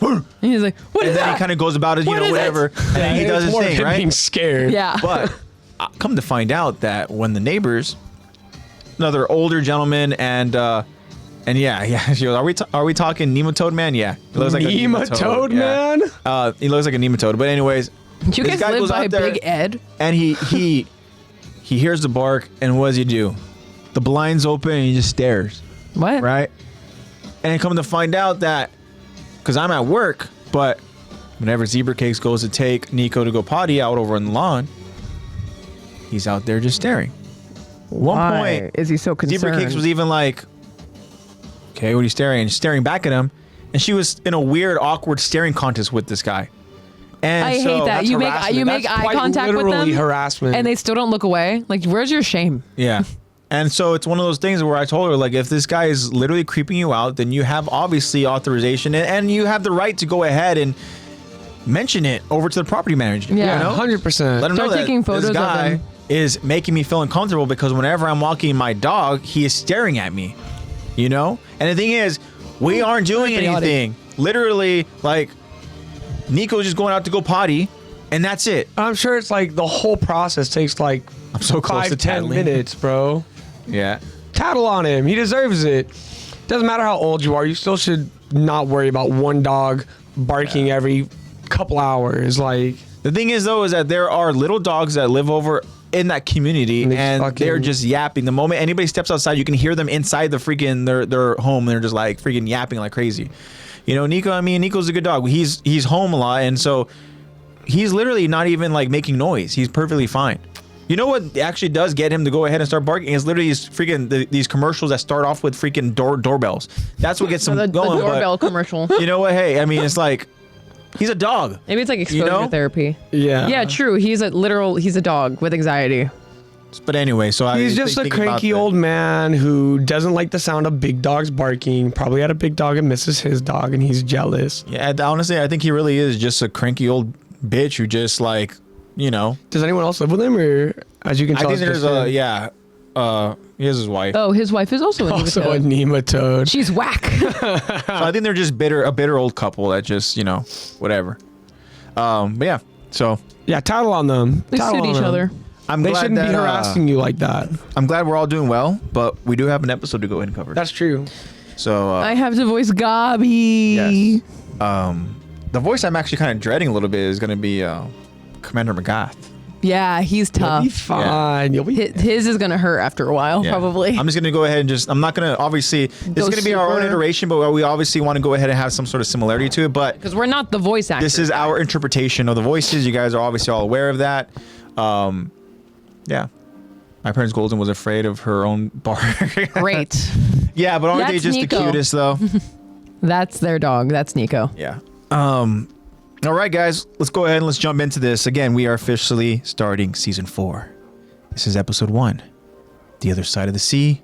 "Whoa," And he's like, what and is then that? he kind of goes about it, you What know, is it? whatever. And then he does It's his more of thing, him right? being scared. Yeah. But come to find out that when the neighbors, another older gentleman, and yeah, she goes, are we talking nematode man? Yeah, he looks like a Nematode yeah. man? He looks like a nematode. But anyways, you this guys guy live goes by out there Big Ed? and he hears the bark, and what does he do? The blinds open and he just stares, What? right? And then come to find out that because I'm at work, but whenever Zebra Cakes goes to take Nico to go potty out over on the lawn, he's out there just staring. At one Why point, is he so concerned? Zebra Cakes was even like, okay, what are you staring? And staring back at him. And she was in a weird, awkward staring contest with this guy. And I so, hate that. that's You harassment. make That's eye quite contact with literally them, harassment. and they still don't look away. Like, where's your shame? Yeah. And so it's one of those things where I told her, like, if this guy is literally creeping you out, then you have obviously authorization and you have the right to go ahead and mention it over to the property manager. Yeah. You know? 100%. Let him know Start that taking photos this of guy him. is making me feel uncomfortable because whenever I'm walking my dog, he is staring at me. You know? And the thing is, we aren't doing chaotic. anything. Literally, like, Nico's just going out to go potty, and that's it. I'm sure it's like the whole process takes like I'm so close to 5-10 tattling. minutes, bro. Yeah. Tattle on him. He deserves it. Doesn't matter how old you are. You still should not worry about one dog barking every couple hours. Like, The thing is, though, is that there are little dogs that live over in that community, And and they they're fucking- just yapping. The moment anybody steps outside, you can hear them inside the freaking their home. And they're just like freaking yapping like crazy. You know, Nico. I mean, Nico's a good dog. He's home a lot, and so he's literally not even like making noise. He's perfectly fine. You know what actually does get him to go ahead and start barking is literally these commercials that start off with freaking doorbells. That's what gets him the going. doorbell But commercial. you know what? Hey, I mean, it's like he's a dog. Maybe it's like exposure know? therapy. yeah. Yeah, true. He's a dog with anxiety. But anyway, so He's just a think about cranky that. old man who doesn't like the sound of big dogs barking. Probably had a big dog and misses his dog, and he's jealous. Yeah, honestly, I think he really is just a cranky old bitch who just like, you know. Does anyone else live with him, or as you can I tell, think it's there's just him? he has his wife. Oh, his wife is also a Also a nematode. nematode. She's whack. So I think they're just a bitter old couple that just, you know, whatever. But yeah, so Yeah, tattle on them. They Tattle suit on each them. other. I'm They glad shouldn't that, be harassing you like that. I'm glad we're all doing well, but we do have an episode to go ahead and cover. That's true. So I have to voice Gabi. yes. The voice I'm actually kind of dreading a little bit is going to be Commander McGath. Yeah, he's You'll tough. be fine. You'll be. His is gonna hurt after a while, Yeah. probably. I'm just gonna go ahead and I'm not gonna obviously this Go is gonna be our own super- iteration, but we obviously want to go ahead and have some sort of similarity to it. But Because we're not the voice actors. this is our interpretation of the voices. You guys are obviously all aware of that. Yeah. My parents Golden was afraid of her own bark. great. Yeah, but aren't they That's just Nico. the cutest though? That's their dog. That's Nico. Yeah. All right, guys, let's go ahead and let's jump into this. Again, we are officially starting season 4. This is episode 1, The Other Side of the Sea.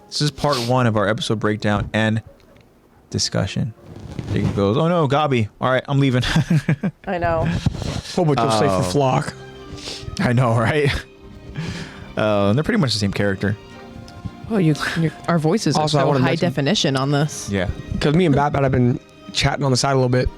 This is part 1 of our episode breakdown and discussion. Jacob goes, "Oh no, Gabi. All right, I'm leaving." I know. Hope you'll stay for flock. I know, right? They're pretty much the same character. Oh, our voices are Also, I so wanna high mention- definition on this. Yeah. Because me and Batbat have been chatting on the side a little bit.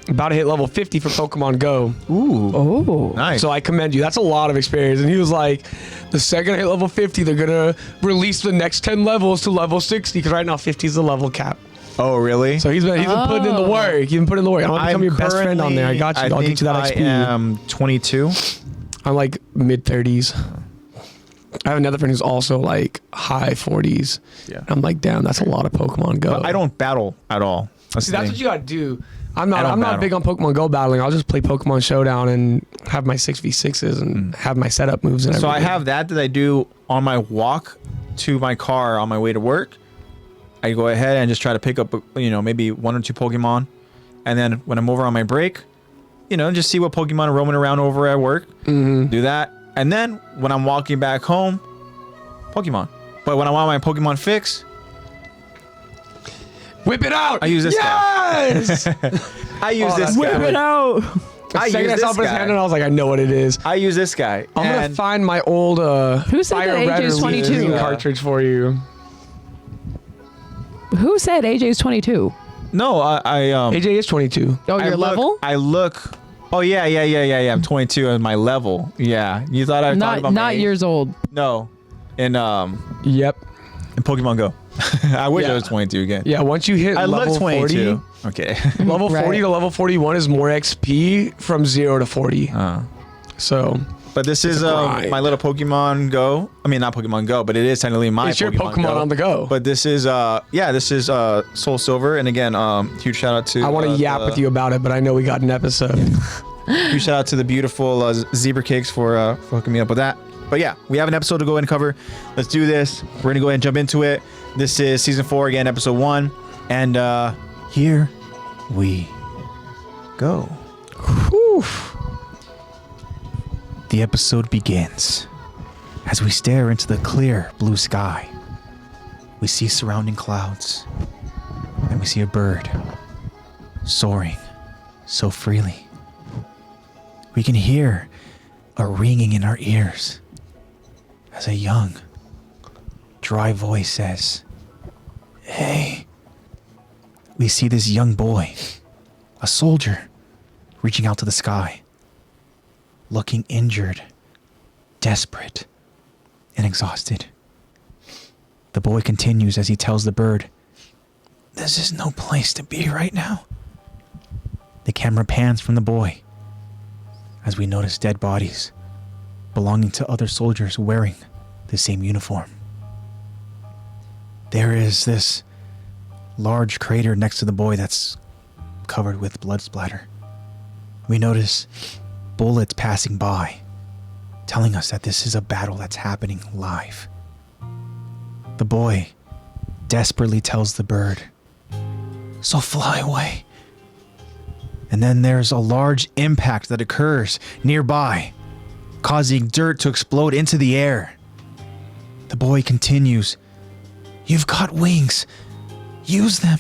About to hit level 50 for Pokemon Go. Ooh. Oh. Nice. So I commend you. That's a lot of experience. And he was like, the second I hit level 50, they're going to release the next 10 levels to level 60. Because right now 50 is the level cap. Oh, really? So he's been putting in the work. He's been putting in the work. I'm going to become your best friend on there. I got you. I'll get you that XP. I am 22. I'm like mid 30s. I have another friend who's also like high 40s. Yeah. I'm like, damn, that's a lot of Pokemon Go. But I don't battle at all. See, that's what you gotta do. I'm I don't not big on Pokemon Go battling. I'll just play Pokemon Showdown and have my 6v6s and have my setup moves and So everything. I have that I do on my walk to my car on my way to work. I go ahead and just try to pick up, maybe 1 or 2 Pokemon. And then when I'm over on my break, just see what Pokemon are roaming around over at work. Mm-hmm. Do that. And then when I'm walking back home, Pokemon. But when I want my Pokemon fix, Whip it out. I use this yes! guy. I use this Whip guy. it out. I use Second I saw this his guy. hand and I was like, I know what it is. I use this guy. I'm gonna find my old Who said Fire that Red AJ's 22? Release cartridge for you. Who said AJ's 22? No, I AJ is 22. Oh, your level? I look. Oh yeah. I'm 22 on my level. Yeah, you thought I was talking about my Not age? years old. No, in Yep. Pokemon Go. I wish I Yeah. was 22 again. Yeah, once you hit I level look 22. 40, Okay. level 40 Right. to level 41 is more XP from 0 to 40. So But this is grind. my little Pokemon Go. I mean, not Pokemon Go, but it is technically my it's your Pokemon Go. on the go. But this is this is Soul Silver, and again, huge shout out to. I want to yap with you about it, but I know we got an episode. Huge shout out to the beautiful Zebra Cakes for hooking me up with that. But yeah, we have an episode to go ahead and cover. Let's do this. We're gonna go ahead and jump into it. This is season 4 again, episode 1, and here we go. Whew. The episode begins as we stare into the clear blue sky. We see surrounding clouds, and we see a bird soaring so freely. We can hear a ringing in our ears as a young, dry voice says, "Hey." We see this young boy, a soldier, reaching out to the sky, looking injured, desperate, and exhausted. The boy continues as he tells the bird, "This is no place to be right now." The camera pans from the boy as we notice dead bodies belonging to other soldiers wearing the same uniform. There is this large crater next to the boy that's covered with blood splatter. We notice bullets passing by, telling us that this is a battle that's happening live. The boy desperately tells the bird, "So fly away." And then there's a large impact that occurs nearby, causing dirt to explode into the air. The boy continues, "You've got wings. Use them."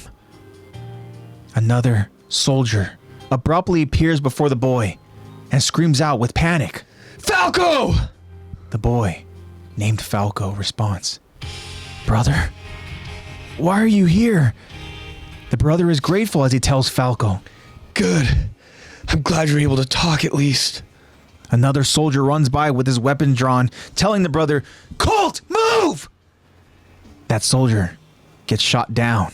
Another soldier abruptly appears before the boy and screams out with panic. Falco! The boy, named Falco, responds, "Brother, why are you here?" The brother is grateful as he tells Falco. Good. I'm glad you're able to talk at least. Another soldier runs by with his weapon drawn, telling the brother, "Colt, move!" That soldier gets shot down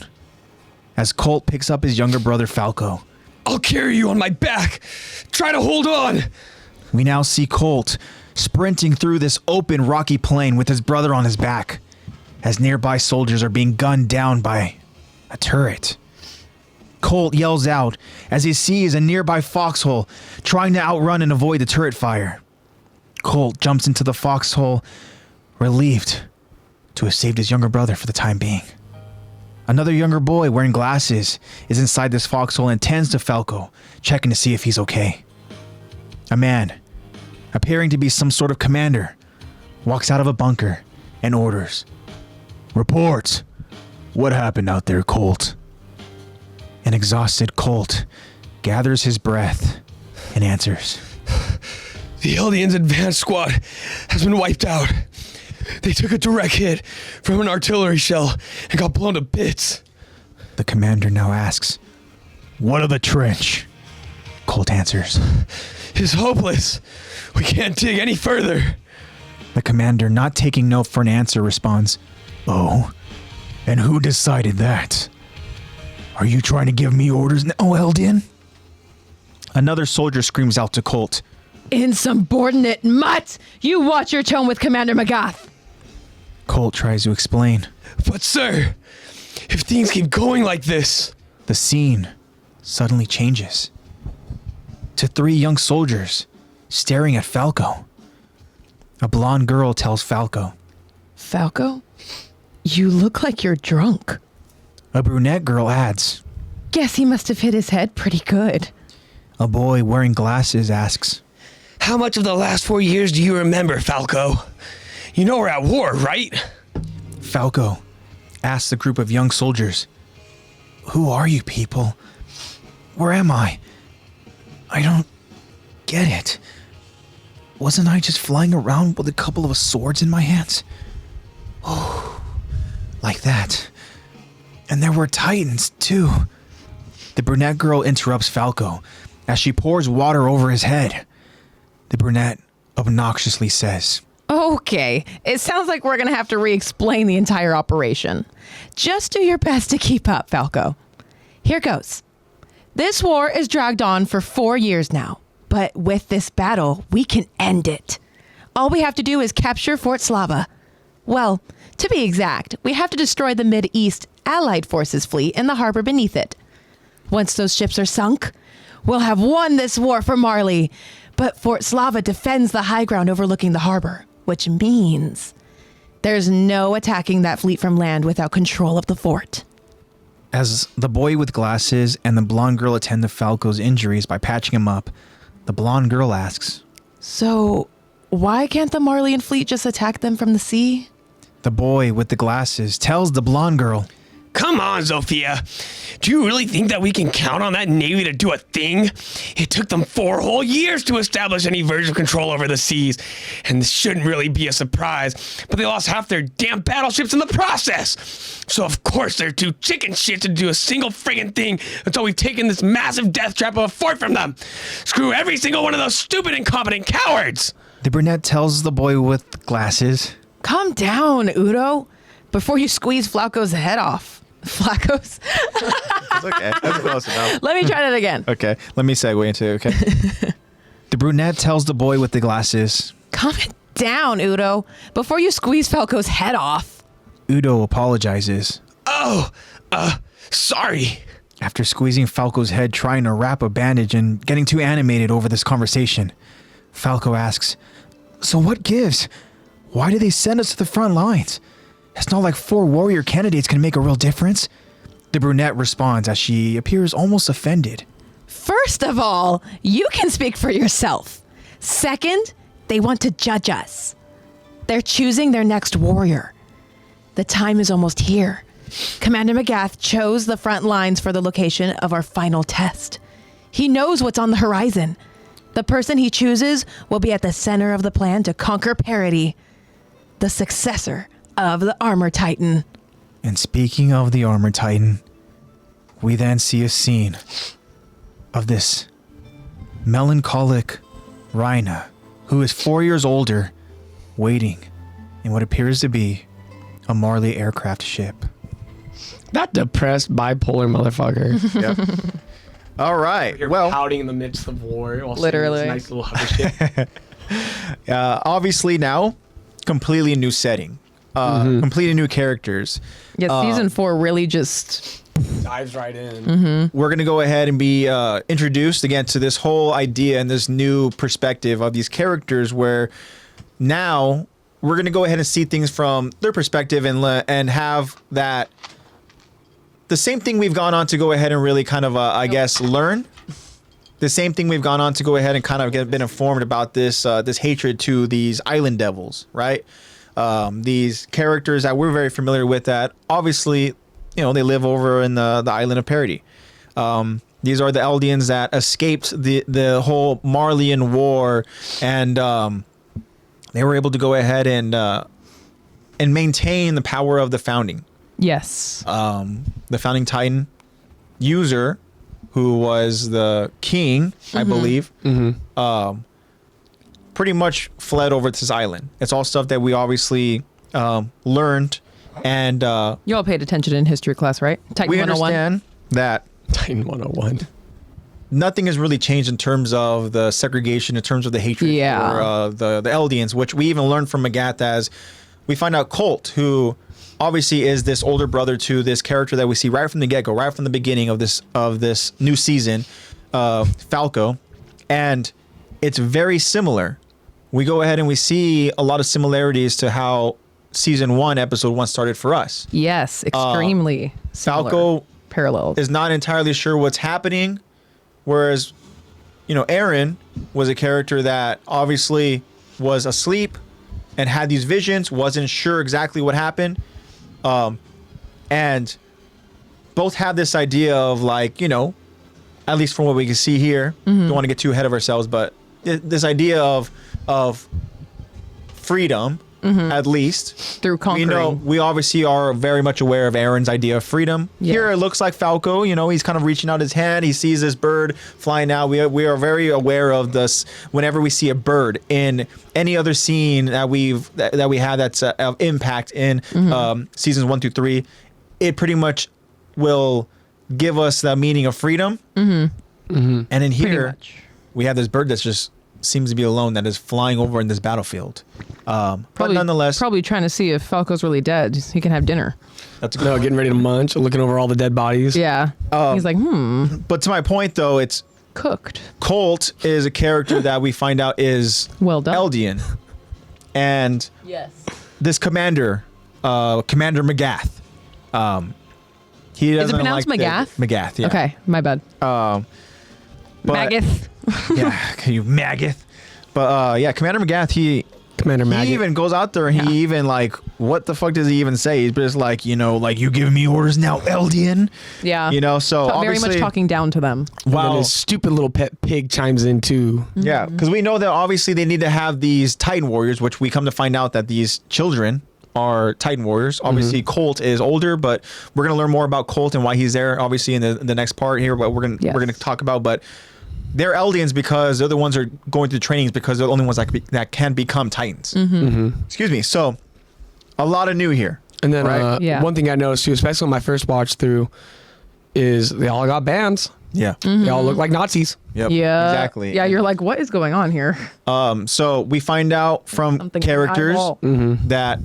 as Colt picks up his younger brother Falco. I'll carry you on my back. Try to hold on. We now see Colt sprinting through this open rocky plain with his brother on his back as nearby soldiers are being gunned down by a turret. Colt yells out as he sees a nearby foxhole trying to outrun and avoid the turret fire. Colt jumps into the foxhole, relieved to have saved his younger brother for the time being. Another younger boy wearing glasses is inside this foxhole and tends to Falco, checking to see if he's okay. A man, appearing to be some sort of commander, walks out of a bunker and orders, "Report! What happened out there, Colt?" An exhausted Colt gathers his breath and answers, The Eldians' advanced squad has been wiped out. They took a direct hit from an artillery shell and got blown to bits. The commander now asks, "What of the trench?" Colt answers. It's hopeless. We can't dig any further. The commander, not taking no for an answer, responds, "Oh, and who decided that? Are you trying to give me orders now, Eldian?" Another soldier screams out to Colt, Insubordinate mutt! You watch your tone with Commander McGath. Colt tries to explain. But sir, if things keep going like this... The scene suddenly changes to 3 young soldiers staring at Falco. A blonde girl tells Falco. Falco? You look like you're drunk. A brunette girl adds. Guess he must have hit his head pretty good. A boy wearing glasses asks. How much of the last 4 years do you remember, Falco? You know we're at war, right? Falco asked the group of young soldiers, "Who are you people? Where am I? I don't get it. Wasn't I just flying around with a couple of swords in my hands? Oh, like that. And there were titans, too." The brunette girl interrupts Falco as she pours water over his head. The brunette obnoxiously says, Okay, it sounds like we're going to have to re-explain the entire operation. Just do your best to keep up, Falco. Here goes. This war is dragged on for 4 years now, but with this battle, we can end it. All we have to do is capture Fort Slava. Well, to be exact, we have to destroy the Mid-East Allied Forces fleet in the harbor beneath it. Once those ships are sunk, we'll have won this war for Marley. But Fort Slava defends the high ground overlooking the harbor, which means there's no attacking that fleet from land without control of the fort. As the boy with glasses and the blonde girl attend to Falco's injuries by patching him up, the blonde girl asks, So, why can't the Marleyan fleet just attack them from the sea? The boy with the glasses tells the blonde girl, Come on, Zofia. Do you really think that we can count on that Navy to do a thing? It took them 4 whole years to establish any version of control over the seas. And this shouldn't really be a surprise, but they lost half their damn battleships in the process. So of course they're too chicken shit to do a single friggin' thing until we've taken this massive death trap of a fort from them. Screw every single one of those stupid, incompetent cowards. The brunette tells the boy with glasses, Calm down, Udo, before you squeeze Flacco's head off. Flacco's? It's okay. That's close enough. Let me try that again. Okay, let me segue into it, okay? The brunette tells the boy with the glasses, Calm it down, Udo, before you squeeze Falco's head off. Udo apologizes. Sorry. After squeezing Falco's head, trying to wrap a bandage and getting too animated over this conversation, Falco asks, So what gives? Why do they send us to the front lines? It's not like 4 warrior candidates can make a real difference. The brunette responds as she appears almost offended. First of all, you can speak for yourself. Second, they want to judge us. They're choosing their next warrior. The time is almost here. Commander McGath chose the front lines for the location of our final test. He knows what's on the horizon. The person he chooses will be at the center of the plan to conquer Parity, the successor of the Armor Titan. And speaking of the Armor Titan, we then see a scene of this melancholic Rhina, who is 4 years older, waiting in what appears to be a Marley aircraft ship. That depressed bipolar motherfucker. Yep. All right. You're Well, pouting in the midst of war. While Literally. seeing this nice little hover ship. obviously now, completely new setting. Completely new characters. Yeah, season 4 really just... Dives right in. We're going to go ahead and be introduced again to this whole idea and this new perspective of these characters, where now we're going to go ahead and see things from their perspective and have that the same thing we've gone on to go ahead and really kind of I guess learn. The same thing we've gone on to go ahead and kind of been informed about this this hatred to these island devils, right? These characters that we're very familiar with that obviously, you know, they live over in the island of Parity. These are the Eldians that escaped the whole Marleyan war, and they were able to go ahead and maintain the power of the founding. Yes. The founding Titan user, who was the king, I believe, pretty much fled over to this island. It's all stuff that we obviously learned, and You all paid attention in history class, right? Titan we 101. understand that Titan 101. nothing has really changed in terms of the segregation, in terms of the hatred for the Eldians, which we even learned from Magath as we find out Colt, who obviously is this older brother to this character that we see right from the get-go, right from the beginning of this new season, Falco, and it's very similar. We go ahead and we see a lot of similarities to how season 1, episode 1 started for us. Yes, extremely similar. Falco parallels. is not entirely sure what's happening, whereas, you know, Aaron was a character that obviously was asleep and had these visions, wasn't sure exactly what happened. And both have this idea of like, you know, at least from what we can see here, don't want to get too ahead of ourselves, but this idea of freedom, at least Through conquering. we obviously are very much aware of Aaron's idea of freedom. Yes. Here it looks like Falco, you know, he's kind of reaching out his hand. He sees this bird flying out. We are very aware of this whenever we see a bird in any other scene that we have that's of impact in seasons 1 through 3. It pretty much will give us the meaning of freedom. And in here, we have this bird that's just seems to be alone that is flying over in this battlefield. But nonetheless, probably trying to see if Falco's really dead. He can have dinner. that's a good No, point. getting ready to munch, looking over all the dead bodies. Yeah. He's like, But to my point, though, it's cooked. Colt is a character that we find out is Well done. Eldian, and Yes. this commander, Commander McGath. He doesn't pronounced like McGath? McGath, yeah. Okay, my bad. But, Magath. yeah, you maggoth. But yeah, Commander McGath, Commander he Maggot. even goes out there and he even like, what the fuck does he even say? He's just like, you know, like, you giving me orders now, Eldian. Yeah. You know, so Very obviously, much talking down to them. And then wow. his stupid little pet pig chimes in too. Yeah, because we know that obviously they need to have these Titan warriors, which we come to find out that these children are Titan warriors. Obviously, Colt is older, but we're gonna learn more about Colt and why he's there. Obviously, in the next part here, but we're gonna talk about. But they're Eldians because they're the ones who are going through trainings because they're the only ones that can become Titans. Excuse me. So a lot of new here. And then Right. Yeah. one thing I noticed too, especially on my first watch through, is they all got bands. Yeah. They all look like Nazis. Yep. Yeah. Exactly. Yeah, you're like, what is going on here? So we find out from Something characters eyeball. that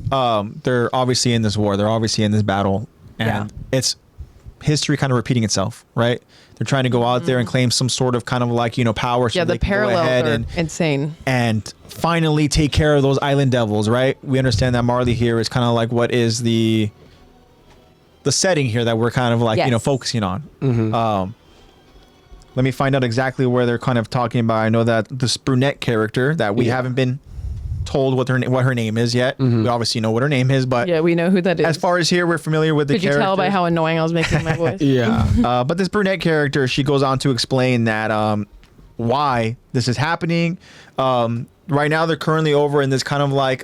they're obviously in this war. They're obviously in this battle, and it's history kind of repeating itself, right? They're trying to go out there and claim some sort of kind of like, you know, power. So Yeah, the they can go parallels ahead are insane. and finally take care of those island devils, right? We understand that Marley here is kind of like what is the setting here that we're kind of like, you know, Yes. focusing on. Let me find out exactly where they're kind of talking about. I know that this brunette character that we haven't been told what her name is yet. We obviously know what her name is, but Yeah, we know who that is. as far as here, we're familiar with the Could you character. tell by how annoying I was making my voice? Yeah. But this brunette character, she goes on to explain that why this is happening. Right now, they're currently over in this kind of like,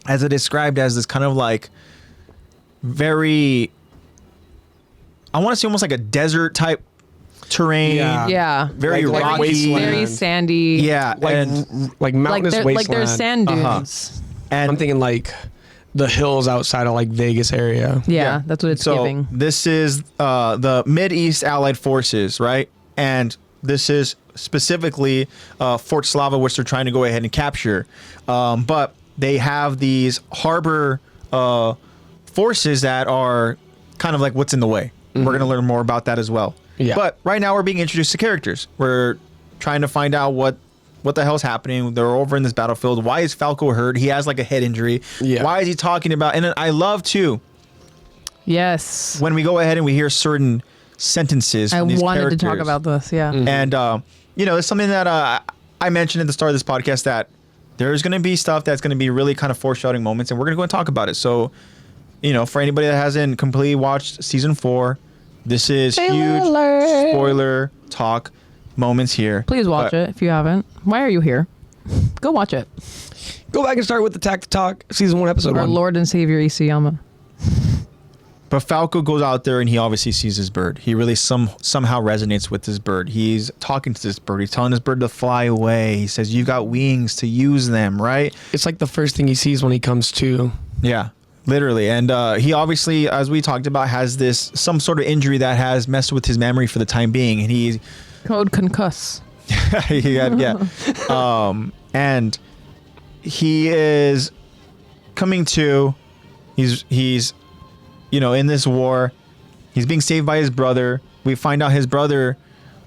as it described as this kind of like very, I want to say almost like a desert type terrain. Yeah. Very Like rocky. wasteland. Very sandy. Yeah, like and like mountainous like wasteland. there's sand dunes. Uh-huh. and I'm thinking like the hills outside of like Vegas area. Yeah, that's what it's so giving. this is the Mid-East Allied Forces, right? And this is specifically Fort Slava, which they're trying to go ahead and capture. But they have these harbor forces that are kind of like what's in the way. We're going to learn more about that as well. Yeah. But right now we're being introduced to characters. We're trying to find out what the hell's happening. They're over in this battlefield. Why is Falco hurt? He has like a head injury. Yeah. Why is he talking about? And then I love too Yes. when we go ahead and we hear certain sentences I from these wanted characters. to talk about this. Yeah. And you know, it's something that I mentioned at the start of this podcast that there's going to be stuff that's going to be really kind of foreshadowing moments, and we're going to go and talk about it. So, you know, for anybody that hasn't completely watched season 4, this is huge spoiler talk moments here. Please watch it if you haven't. Why are you here? Go watch it. Go back and start with Attack the Talk season 1 episode Our 1. Lord and Savior Isayama. But Falco goes out there and he obviously sees his bird. He really somehow resonates with this bird. He's talking to this bird. He's telling this bird to fly away. He says, "You've got wings to use them," right? It's like the first thing he sees when he comes to. Yeah, literally. And he obviously, as we talked about, has some sort of injury that has messed with his memory for the time being. And he's Code concuss. and he is coming to. He's you know, in this war, he's being saved by his brother. We find out his brother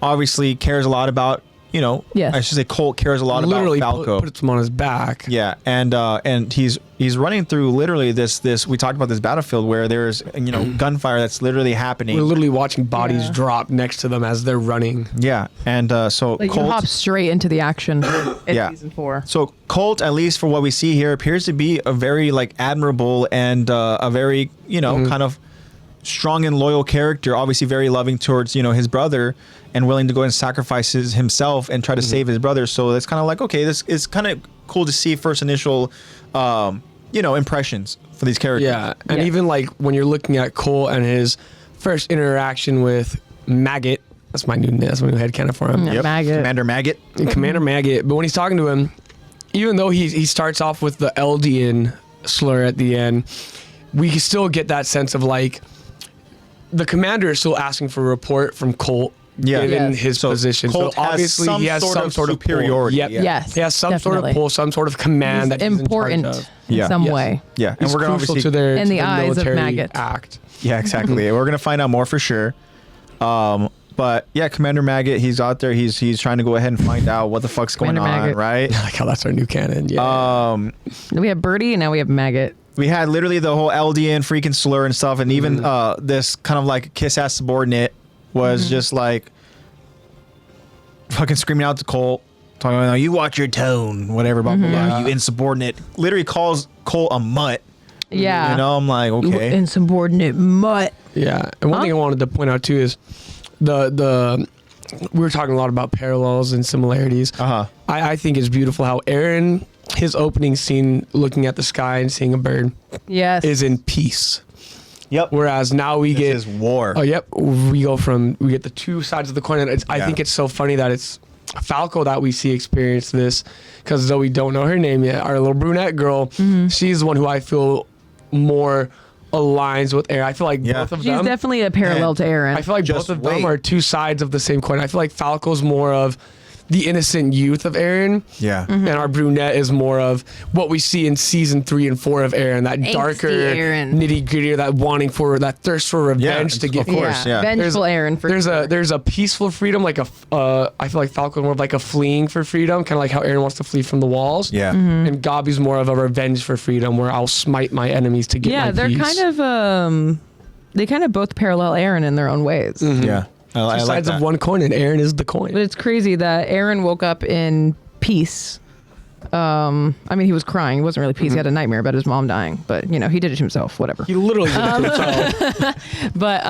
obviously cares a lot about Yes. I should say Colt cares a lot Literally about Falco. puts him on his back. Yeah, and he's running through literally this we talked about this battlefield where there's gunfire that's literally happening. We're literally watching bodies drop next to them as they're running. Yeah, and so Like you Colt, hop straight into the action in Yeah. season 4. so Colt, at least for what we see here, appears to be a very like admirable and a very kind of strong and loyal character. Obviously, very loving towards his brother and willing to go and sacrifice himself and try to save his brother. So it's kind of like, okay, this is kind of cool to see first initial impressions for these characters. Yeah, and Yeah. even like when you're looking at Cole and his first interaction with Maggot, that's my new headcanon for him. Yeah. Maggot. Commander Maggot. Commander Maggot. But when he's talking to him, even though he starts off with the Eldian slur at the end, we can still get that sense of like the commander is still asking for a report from Colt. Yeah. Given Yes. his So position, Colt so has obviously some he has sort some of sort of superiority, Pull. Yep. yeah. Yes. He has some sort definitely. of pull, some sort of command that he's important in charge of. in Yeah. some Yes. way. Yeah, and It's we're gonna crucial obviously to their In the eyes of military Maggot. act. Yeah, exactly. We're gonna find out more for sure. But yeah, Commander Maggot, he's out there. He's trying to go ahead and find out what the fuck's going Commander on, Maggot. right? I like how that's our new canon. Yeah. We have Birdie and now we have Maggot. We had literally the whole LDN freaking slur and stuff, and even this kind of like kiss ass subordinate was just like fucking screaming out to Colt, talking about you watch your tone, whatever, blah blah blah. You insubordinate. Literally calls Colt a mutt. Yeah. I'm like, okay. Insubordinate mutt. Yeah, and one thing I wanted to point out too is the we were talking a lot about parallels and similarities. I think it's beautiful how Aaron, his opening scene, looking at the sky and seeing a bird, Yes. is in peace. Yep. Whereas now we get This is war. Oh, yep. We get the two sides of the coin. And I Yeah. think it's so funny that it's Falco that we see experience this, because though we don't know her name yet, our little brunette girl, she's the one who I feel more aligns with Aaron. I feel like both of She's them. definitely a parallel to Aaron. I feel like Just both of wait. them are two sides of the same coin. I feel like Falco's more of the innocent youth of Aaron. Yeah. And our brunette is more of what we see in season 3 and 4 of Aaron, that Angsty darker, Aaron. nitty gritty, that wanting for that thirst for revenge to get. of course. Yeah. Vengeful Aaron for sure. There's a peaceful freedom, like I feel like Falco's more of like a fleeing for freedom, kind of like how Aaron wants to flee from the walls. Yeah. And Gabi's more of a revenge for freedom, where I'll smite my enemies to get my they're peace. kind of they kind of both parallel Aaron in their own ways. Yeah. I Two like sides that. of one coin, and Aaron is the coin. But it's crazy that Aaron woke up in peace. I mean, he was crying. He wasn't really peace. He had a nightmare about his mom dying, but he did it himself. Whatever. He literally did it to himself. But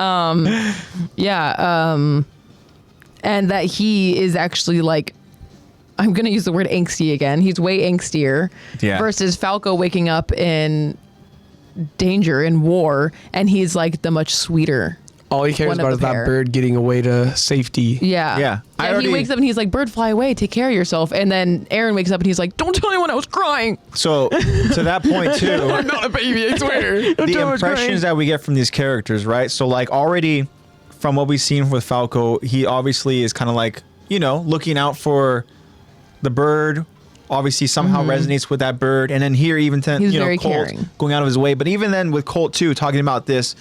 and that he is actually like, I'm gonna use the word angsty again. He's way angstier Yeah. versus Falco waking up in danger in war, and he's like the much sweeter. All he cares One of about the is that pair. bird getting away to safety. Yeah. Yeah. I He already- wakes up and he's like, "Bird, fly away. Take care of yourself." And then Aaron wakes up and he's like, "Don't tell anyone I was crying." So to that point too, I'm not a baby, I swear. the impressions that we get from these characters, right? So like already from what we've seen with Falco, he obviously is kind of like, looking out for the bird, obviously somehow resonates with that bird. And then here even He's very Colt caring. going out of his way. But even then with Colt too, talking about this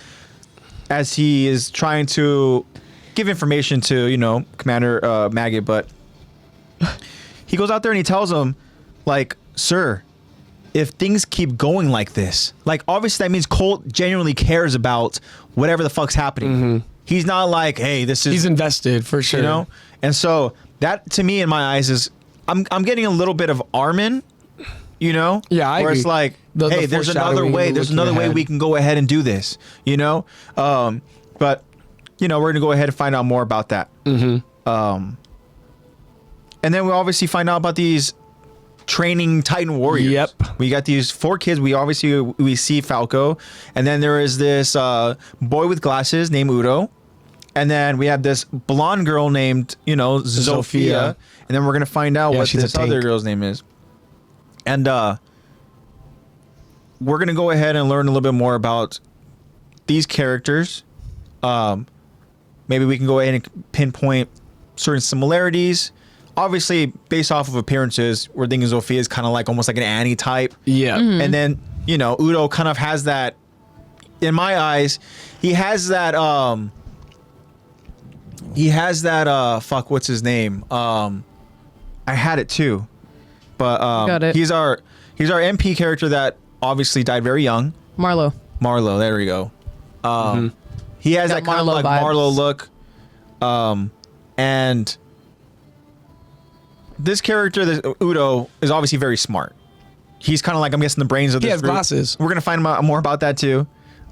as he is trying to give information to, Commander Maggot, but he goes out there and he tells him, like, sir, if things keep going like this, like obviously that means Colt genuinely cares about whatever the fuck's happening. He's not like, hey, this is He's invested for sure. And so that to me in my eyes is I'm getting a little bit of Armin, Yeah, I where it's agree. like, The hey, there's another foreshadowing way. and There's looking another way ahead. we can go ahead and do this, But we're gonna go ahead and find out more about that. And then we obviously find out about these training Titan warriors. Yep. We got these 4 kids. We see Falco, and then there is this boy with glasses named Udo, and then we have this blonde girl named Zofia, and then we're gonna find out what she's a this other tank. girl's name is, and we're gonna go ahead and learn a little bit more about these characters. Maybe we can go ahead and pinpoint certain similarities. Obviously, based off of appearances, we're thinking Zofia is kind of like almost like an Annie type. Yeah. And then, Udo kind of has that, in my eyes, he has that, fuck, what's his name? I had it too, but Got it. he's our MP character that obviously died very young. Marlo. Marlo, there we go. He has Got that kind of Marlo like vibes. Marlo look, and this character, this Udo, is obviously very smart. He's kind of like, I'm guessing, the brains of this He has group. glasses. We're gonna find out more about that too.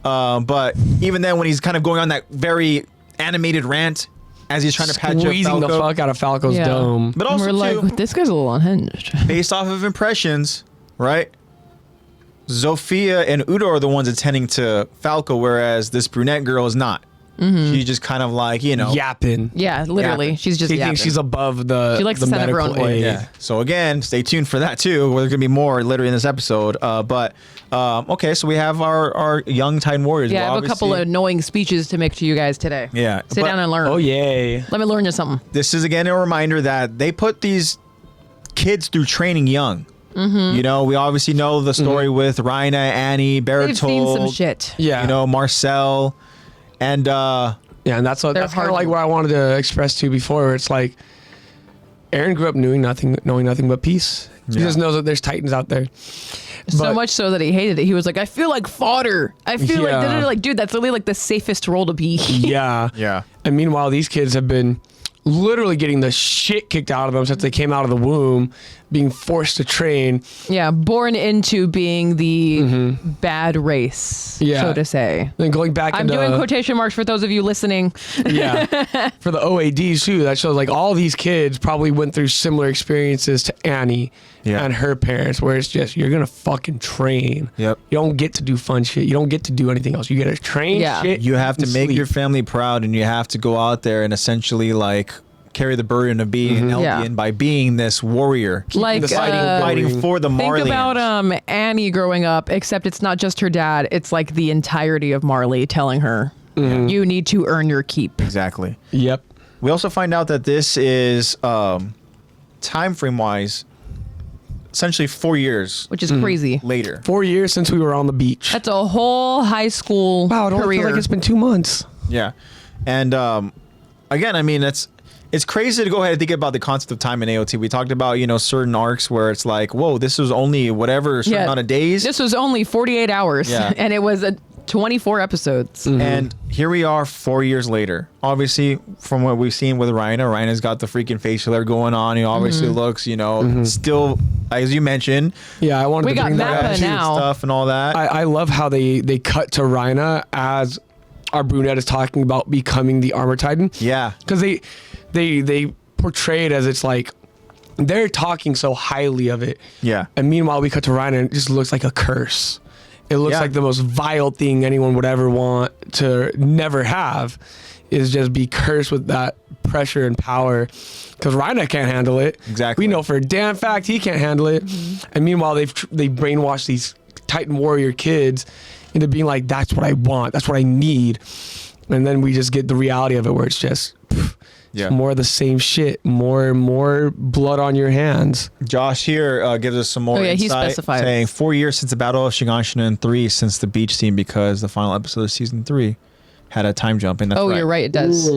But even then, when he's kind of going on that very animated rant as he's trying to patch up Squeezing the Falco, fuck out of Falco's Yeah. dome. but And also we're too, like, this guy's a little unhinged. based off of impressions, right? Zofia and Udo are the ones attending to Falco, whereas this brunette girl is not. She's just kind of like, Yapping. Yeah, literally. Yeah. She's just She yapping. thinks she's above the She likes the to send up her own medical voice. aid. Yeah. So again, stay tuned for that too. Where there's gonna be more later in this episode. Okay, so we have our young Titan warriors. Yeah, I Well, have a couple of obviously- annoying speeches to make to you guys today. Yeah, Sit but down and learn. Oh yay. Let me learn you something. This is again a reminder that they put these kids through training young. We obviously know the story with Rhina, Annie, Bertold. They've seen some shit. Yeah. Marcel, and Yeah, and that's They're kind of hard- like what I wanted to express to you before. Where it's like Aaron grew up knowing nothing but peace. He Yeah. just knows that there's Titans out there. So But- much so that he hated it. He was like, I feel like fodder. I feel Yeah. like, like, dude, that's really like the safest role to be. Yeah. yeah, And meanwhile, these kids have been literally getting the shit kicked out of them since they came out of the womb, being forced to train. Yeah, born into being the bad race, Yeah. so to say. Then going back I'm into doing quotation marks for those of you listening. yeah, for the OADs too. That shows like all these kids probably went through similar experiences to Annie Yeah. and her parents, where it's just you're gonna fucking train. Yep. You don't get to do fun shit. You don't get to do anything else. You get to train. Yeah. Shit. you have to and make sleep. your family proud, and you have to go out there and essentially like carry the burden of being an Yeah. Eldian by being this warrior, Like, the fighting fighting for the think Marleyans. about Annie growing up, except it's not just her dad. It's like the entirety of Marley telling her, you need to earn your keep. Exactly. Yep. We also find out that this is time frame wise, essentially 4 years Which is crazy. later. 4 years since we were on the beach. That's a whole high school Wow, it only career. feels like it's been 2 months. Yeah, and again, I mean it's crazy to go ahead and think about the concept of time in AOT. We talked about certain arcs where it's like, whoa, this was only whatever certain amount of days, This was only 48 hours, Yeah. and it was 24 episodes. and here we are 4 years later. Obviously, from what we've seen with Rhina's got the freaking facial hair going on. He obviously looks, still, as you mentioned, Yeah, I wanted We to got bring that Mappa up. attitude now. stuff and all that. I love how they cut to Rhina as our brunette is talking about becoming the armor titan. Yeah. Because they portray it as it's like they're talking so highly of it. Yeah. And meanwhile, we cut to Rhina and it just looks like a curse. It looks Yeah. like the most vile thing anyone would ever want to never have is just be cursed with that pressure and power. Because Rhina can't handle it. Exactly. We know for a damn fact he can't handle it. And meanwhile, they brainwashed these Titan warrior kids into being like, that's what I want. That's what I need. And then we just get the reality of it where it's just Yeah. more of the same shit. More blood on your hands. Josh here gives us some more Oh, yeah, he insight, specifies. saying 4 years since the Battle of Shiganshina and 3 since the beach scene because the final episode of season 3 had a time jump. And that's Oh, you're right. It does.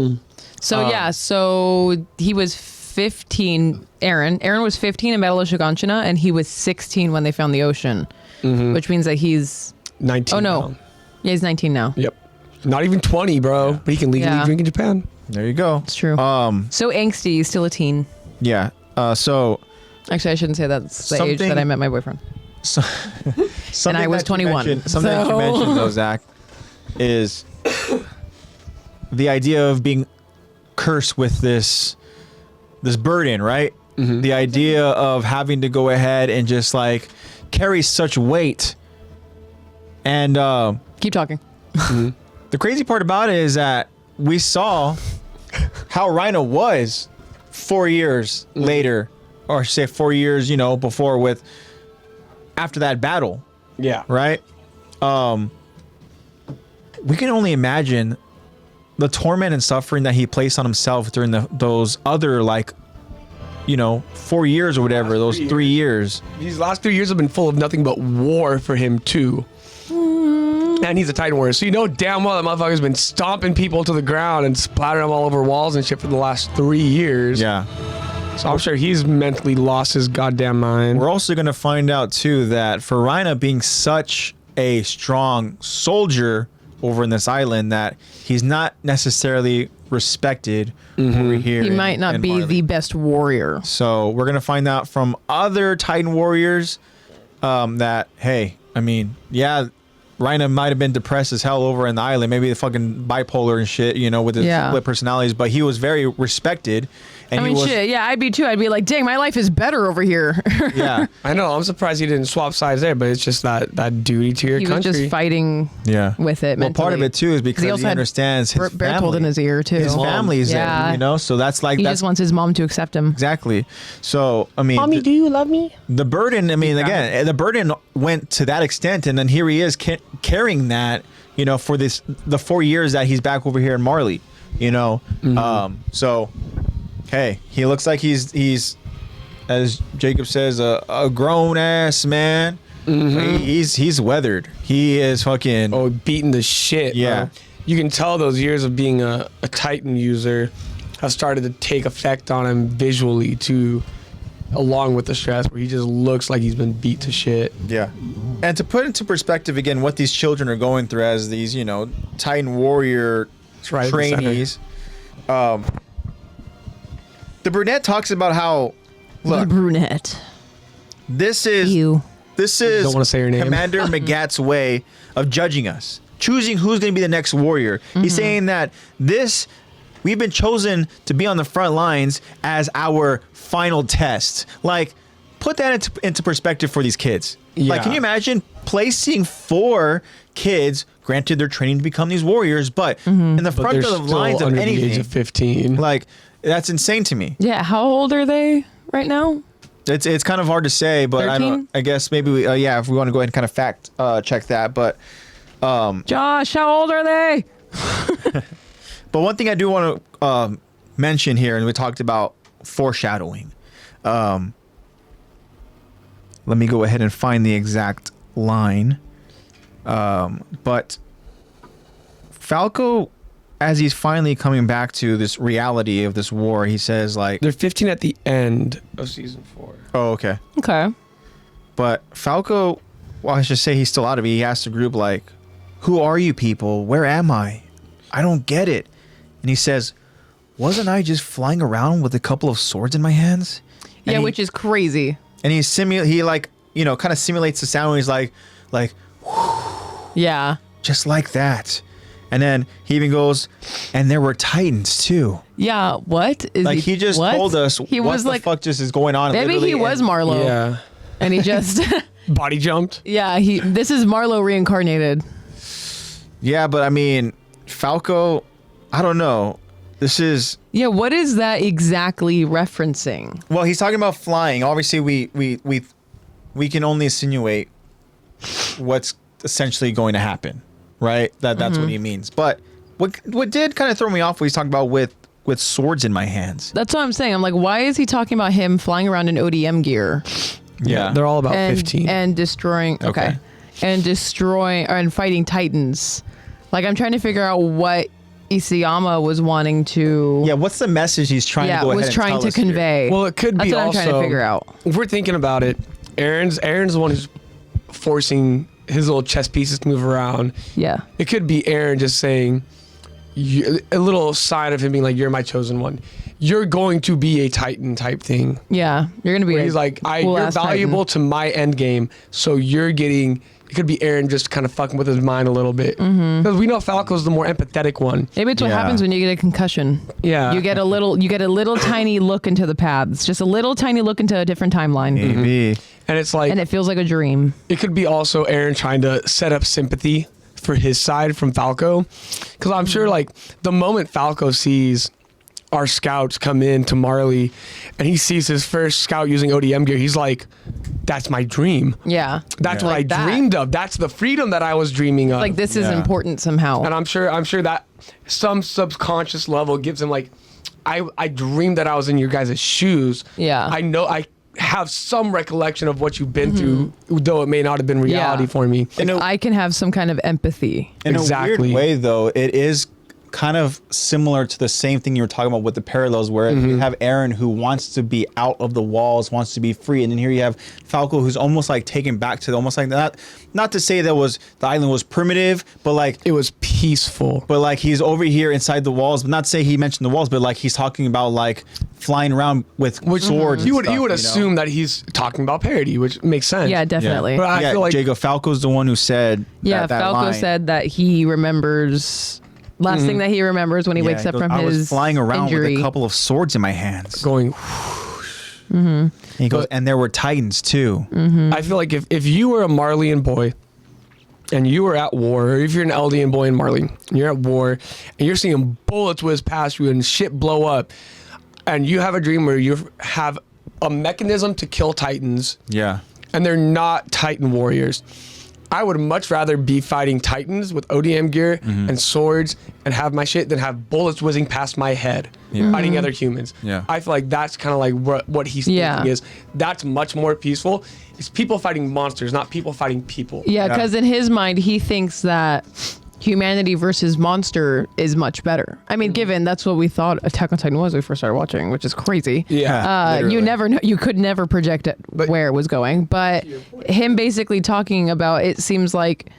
So Um, so he was 15. Aaron was 15 in Battle of Shiganshina, and he was 16 when they found the ocean, which means that he's 19. oh no, now. yeah, he's 19 now. Yep. Not even 20, bro. But he can legally Yeah. drink in Japan. There you go. It's true. So angsty. He's still a teen. Yeah. So Actually, I shouldn't say that's the age Something- that I met my boyfriend. something I was that you 21. mentioned- Something that you So- mentioned, though, Zach, is the idea of being cursed with this burden, right? The idea of having to go ahead and just like carry such weight. And Keep talking. the crazy part about it is that we saw how Rhino was 4 years later, or I should say 4 years, before with after that battle. Yeah. Right? We can only imagine the torment and suffering that he placed on himself during those other 4 years or whatever, those 3 years. These last 3 years have been full of nothing but war for him, too. And he's a Titan warrior. So you know damn well that motherfucker's been stomping people to the ground and splattering them all over walls and shit for the last 3 years. Yeah. So I'm sure he's mentally lost his goddamn mind. We're also going to find out, too, that for Reina being such a strong soldier over in this island, that he's not necessarily respected over here. He might not in be Marley. the best warrior. So we're going to find out from other Titan warriors that, hey, I mean, yeah, Reina might have been depressed as hell over in the island, maybe the fucking bipolar and shit, you know, with his split personalities, but he was very respected. And I mean, he was, shit, yeah, I'd be too. I'd be like, dang, my life is better over here. yeah. I know. I'm surprised he didn't swap sides there, but it's just that duty to your He was country. just fighting with it Well, mentally. part of it, too, is because he he also had understands his Bertold family. in his ear, too. His family's Yeah. there, you know? So that's like, He that's just wants his mom to accept him. exactly. So, I mean, Mommy, do you love me? the burden, I mean, again, the burden went to that extent, and then here he is carrying that, you know, for the 4 years that he's back over here in Marley, you know? So, hey, he looks like he's as Jacob says, a grown ass man. He's weathered. He is fucking. Oh, beating the shit. Yeah. Bro. You can tell those years of being a Titan user have started to take effect on him visually too, along with the stress where he just looks like he's been beat to shit. Yeah. And to put into perspective again what these children are going through as these, you know, Titan warrior right at the center. trainees. The brunette talks about how The look, brunette. this is You. Don't wanna say her name. Commander Magat's way of judging us, choosing who's going to be the next warrior. He's saying that we've been chosen to be on the front lines as our final test. Like, put that into perspective for these kids. Like, Yeah. can you imagine placing 4 kids? Granted, they're training to become these warriors, but in the But front they're of the still lines of under the age anything, of 15. like, that's insane to me. Yeah, how old are they right now? It's kind of hard to say, but 13? I guess maybe we, if we want to go ahead and kind of fact check that, but Josh, how old are they? but one thing I do want to mention here, and we talked about foreshadowing. Let me go ahead and find the exact line. But Falco, as he's finally coming back to this reality of this war, he says like, They're 15 at the end of season 4. "Oh, okay." Okay. But Falco, well, I should say he's still out of it. He asked the group like, "Who are you people? Where am I? I don't get it." And he says, "Wasn't I just flying around with a couple of swords in my hands?" And Yeah, he- which is crazy. and he like, you know, kind of simulates the sound. Where he's like, Yeah. just like that. And then he even goes, and there were Titans too. Yeah, what? Is Like he just what? told us He what was the like, fuck just is going on. maybe literally, he was and- Marlo. Yeah. And he just, Body jumped. yeah, this is Marlo reincarnated. Yeah, but I mean, Falco, I don't know. This is Yeah, what is that exactly referencing? well, he's talking about flying. Obviously, we can only insinuate what's essentially going to happen, right? That's what he means. But what did kind of throw me off was he's talking about with swords in my hands. That's what I'm saying. I'm like, why is he talking about him flying around in ODM gear Yeah, They're all about and 15. and destroying? Okay, and destroying and fighting Titans. Like, I'm trying to figure out what Isayama was wanting to. yeah. What's the message he's trying to go ahead was and trying tell to us here? convey. Well, it could That's be what I'm also. trying to figure out. If we're thinking about it, Aaron's the one who's forcing his little chess pieces to move around. Yeah. It could be Aaron just saying a little sign of him being like, "You're my chosen one. You're going to be a Titan" type thing. Yeah. You're gonna be. Where a he's like, "You're cool-ass valuable Titan. to my end game, so you're getting." It could be Aaron just kind of fucking with his mind a little bit because we know Falco's the more empathetic one. Maybe it's what Yeah. happens when you get a concussion. Yeah, You get a little tiny look into the paths, just a little tiny look into a different timeline, Maybe. and it's like and it feels like a dream. it could be also Aaron trying to set up sympathy for his side from Falco. Because I'm sure, like, the moment Falco sees our scouts come in to Marley and he sees his first scout using ODM gear, he's like, that's my dream. Yeah. That's what Like I that. dreamed of. That's the freedom that I was dreaming of. Like, this is Yeah. important somehow. And I'm sure that some subconscious level gives him, like, I dreamed that I was in your guys' shoes. Yeah. I know I have some recollection of what you've been through, though it may not have been reality Yeah. for me. In a- I can have some kind of empathy. In a Exactly. weird way, though, it is kind of similar to the same thing you were talking about with the parallels, where you have Eren who wants to be out of the walls, wants to be free, and then here you have Falco who's almost like taken back to almost like that. Not to say that the island was primitive, but like it was peaceful. But like he's over here inside the walls. But not to say he mentioned the walls, but like he's talking about like flying around with swords. You would and stuff, assume that he's talking about parody, which makes sense. Yeah, definitely. But I feel like Jacob Falco's the one who said that Falco line. said that he remembers. Last thing that he remembers when he wakes up goes, from I his was flying around injury. with a couple of swords in my hands. going. And he goes, and there were titans too. I feel like if you were a Marleyan boy and you were at war, or if you're an Eldian boy in Marley, and you're at war and you're seeing bullets whiz past you and shit blow up, and you have a dream where you have a mechanism to kill titans, and they're not Titan warriors. I would much rather be fighting titans with ODM gear and swords and have my shit than have bullets whizzing past my head fighting other humans. I feel like that's kind of like what he's thinking is that's much more peaceful. It's people fighting monsters, not people fighting people. Yeah, because in his mind, he thinks that humanity versus monster is much better. I mean, given that's what we thought Attack on Titan was when we first started watching, which is crazy. You never know. You could never project where it was going. But him basically talking about, it seems like,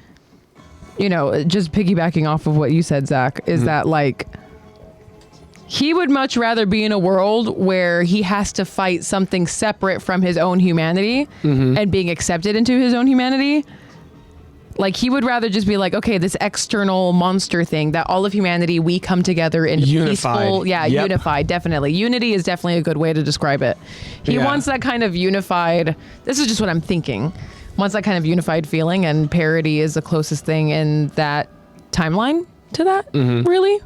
just piggybacking off of what you said, Zach, is that like he would much rather be in a world where he has to fight something separate from his own humanity and being accepted into his own humanity. Like, he would rather just be like, okay, this external monster thing, that all of humanity, we come together in peaceful. Yeah, unified, definitely. Unity is definitely a good way to describe it. He wants that kind of unified, this is just what I'm thinking, wants that kind of unified feeling, and parody is the closest thing in that timeline to that, really.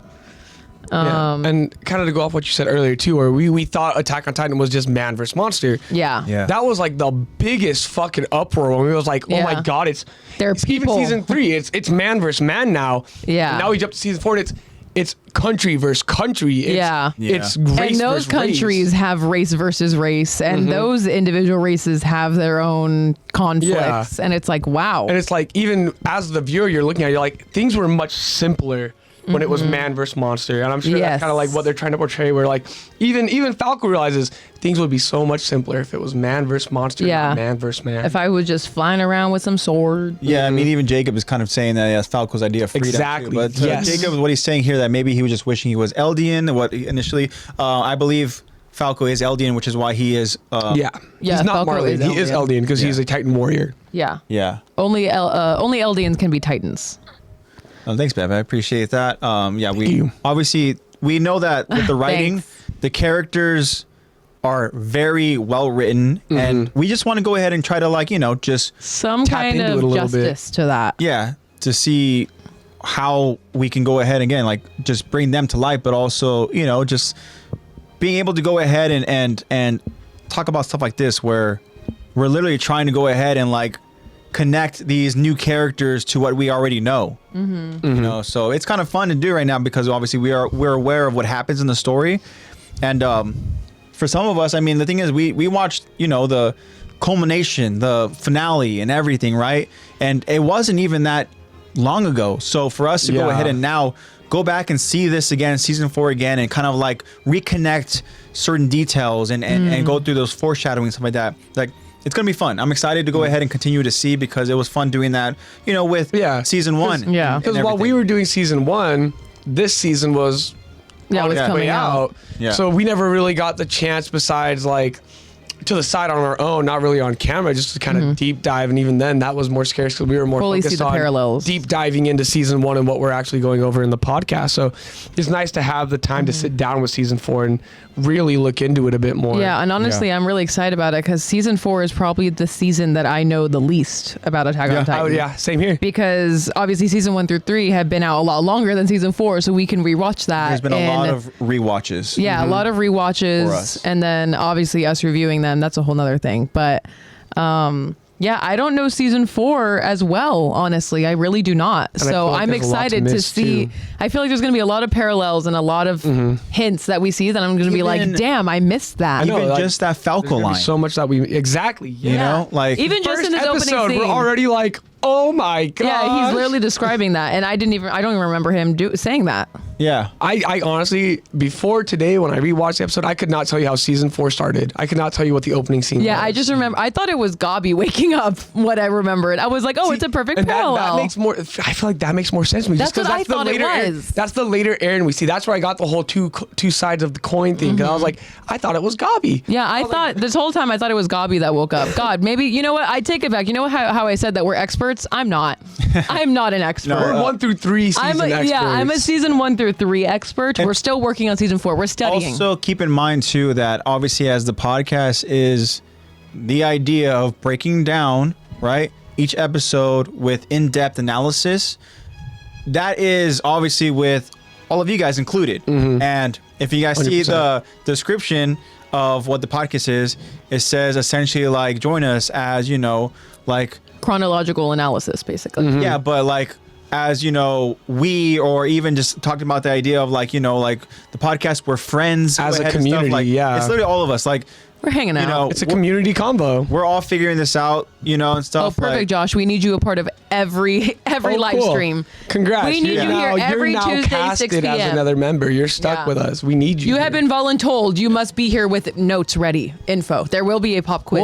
And kind of to go off what you said earlier too, where we thought Attack on Titan was just man versus monster. That was like the biggest fucking uproar when we was like, oh my god, it's even season 3, it's man versus man now. And now we jump to season 4 and it's country versus country. It's race and those versus countries race. have race versus race, and those individual races have their own conflicts, and it's like, wow. And it's like, even as the viewer, you're looking at it, you're like, things were much simpler when it was man versus monster, and I'm sure that's kind of like what they're trying to portray, where like even Falco realizes things would be so much simpler if it was man versus monster, not man versus man. If I was just flying around with some sword. I mean, even Jacob is kind of saying that Falco's idea of freedom too. But Jacob, what he's saying here, that maybe he was just wishing he was Eldian. What initially, I believe Falco is Eldian, which is why he is. He's not Marley. He is Eldian because he's a Titan warrior. Only Eldians can be Titans. Oh, thanks, Bev. I appreciate that. We obviously we know that with the writing, the characters are very well written, and we just want to go ahead and try to just some kind of justice to that. Yeah, to see how we can go ahead again, just bring them to life, but also just being able to go ahead and talk about stuff like this, where we're literally trying to go ahead and connect these new characters to what we already know. So it's kind of fun to do right now, because obviously we're aware of what happens in the story, and for some of us, I mean, the thing is, we watched the culmination, the finale, and everything, right? And it wasn't even that long ago. So for us to go ahead and now go back and see this again, season 4 again, and kind of reconnect certain details and go through those foreshadowing, stuff like that, it's going to be fun. I'm excited to go ahead and continue to see, because it was fun doing that, with season 1. Because while we were doing season 1, this season was coming out. So we never really got the chance, besides to the side on our own, not really on camera, just to kind of deep dive. And even then, that was more scarce because we were more fully focused see the on parallels. Deep diving into season 1 and what we're actually going over in the podcast. So it's nice to have the time to sit down with season 4 and really look into it a bit more. Yeah, and honestly, I'm really excited about it, because season 4 is probably the season that I know the least about Attack on Titan. Oh, same here. Because obviously season 1 through 3 have been out a lot longer than season 4, so we can rewatch that. There's been a lot of rewatches. Yeah, a lot of rewatches, and then obviously us reviewing them. That's a whole nother thing. But I don't know season 4 as well, honestly. I really do not. And so I'm excited to see. I feel like there's going to be a lot of parallels and a lot of hints that we see that I'm going to be like, damn, I missed that. Even just that Falco line. So much that we even just first in his episode, opening scene. we're already Oh my god. Yeah, he's literally describing that, and I don't even remember him saying that. Yeah. I honestly, before today, when I rewatched the episode, I could not tell you how season 4 started. I could not tell you what the opening scene was. Yeah, I just remember. I thought it was Gabi waking up. What I remembered, I was like, "Oh, it's a perfect and parallel." That makes more. I feel like that makes more sense to me. That's just 'cause what I thought it later was. That's the later Aaron we see. That's where I got the whole two sides of the coin thing. 'Cause I was like, I thought it was Gabi. Yeah, I thought this whole time I thought it was Gabi that woke up. God, maybe you know what? I take it back. You know how I said that we're experts? I'm not. I'm not an expert. We're 1 through 3 season experts. Yeah, I'm a season 1 through 3 expert. We're still working on season 4. We're studying. Also, keep in mind too that obviously, as the podcast is the idea of breaking down, right, each episode with in-depth analysis. That is obviously with all of you guys included. And if you guys see 100%. the description of what the podcast is, it says essentially like join us as like Chronological analysis, basically. yeah, but like as we or even just talking about the idea of like like the podcast we're friends As a ahead and community, like, yeah. it's literally all of us like We're hanging out. It's a community combo. we're all figuring this out and Oh, stuff. perfect, like, Josh. We need you a part of every live cool. stream. Congrats. We need you here every you're now Tuesday, casted 6 p.m. as another member. You're stuck Yeah. with us. We need you. You have here. been voluntold. You must be here with notes ready, info. There will be a pop quiz.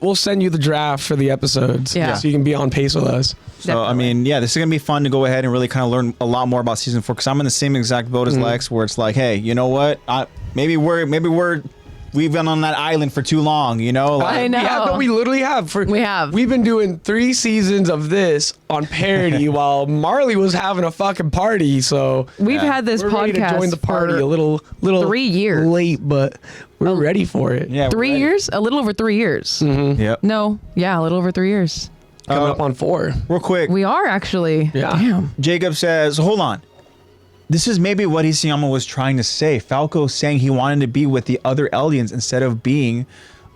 We'll send you the draft for the episodes. Yeah. So you can be on pace with us. So I mean, yeah, this is gonna be fun to go ahead and really kind of learn a lot more about season 4 because I'm in the same exact boat as Lex, where it's like, hey, you know what? Maybe we've been on that island for too long, Like, I know. Yeah, but we literally have. We have. We've been doing 3 seasons of this on parody while Marley was having a fucking party. So We've had this we're ready to podcast join the party for a little 3 years. late, but we're ready for it. Yeah, 3 years? A little over 3 years. Yep. No, yeah, a little over 3 years. Coming up on 4. Real quick, We are actually. Yeah. Damn. Jacob says, hold on. This is maybe what Isayama was trying to say. Falco saying he wanted to be with the other Eldians instead of being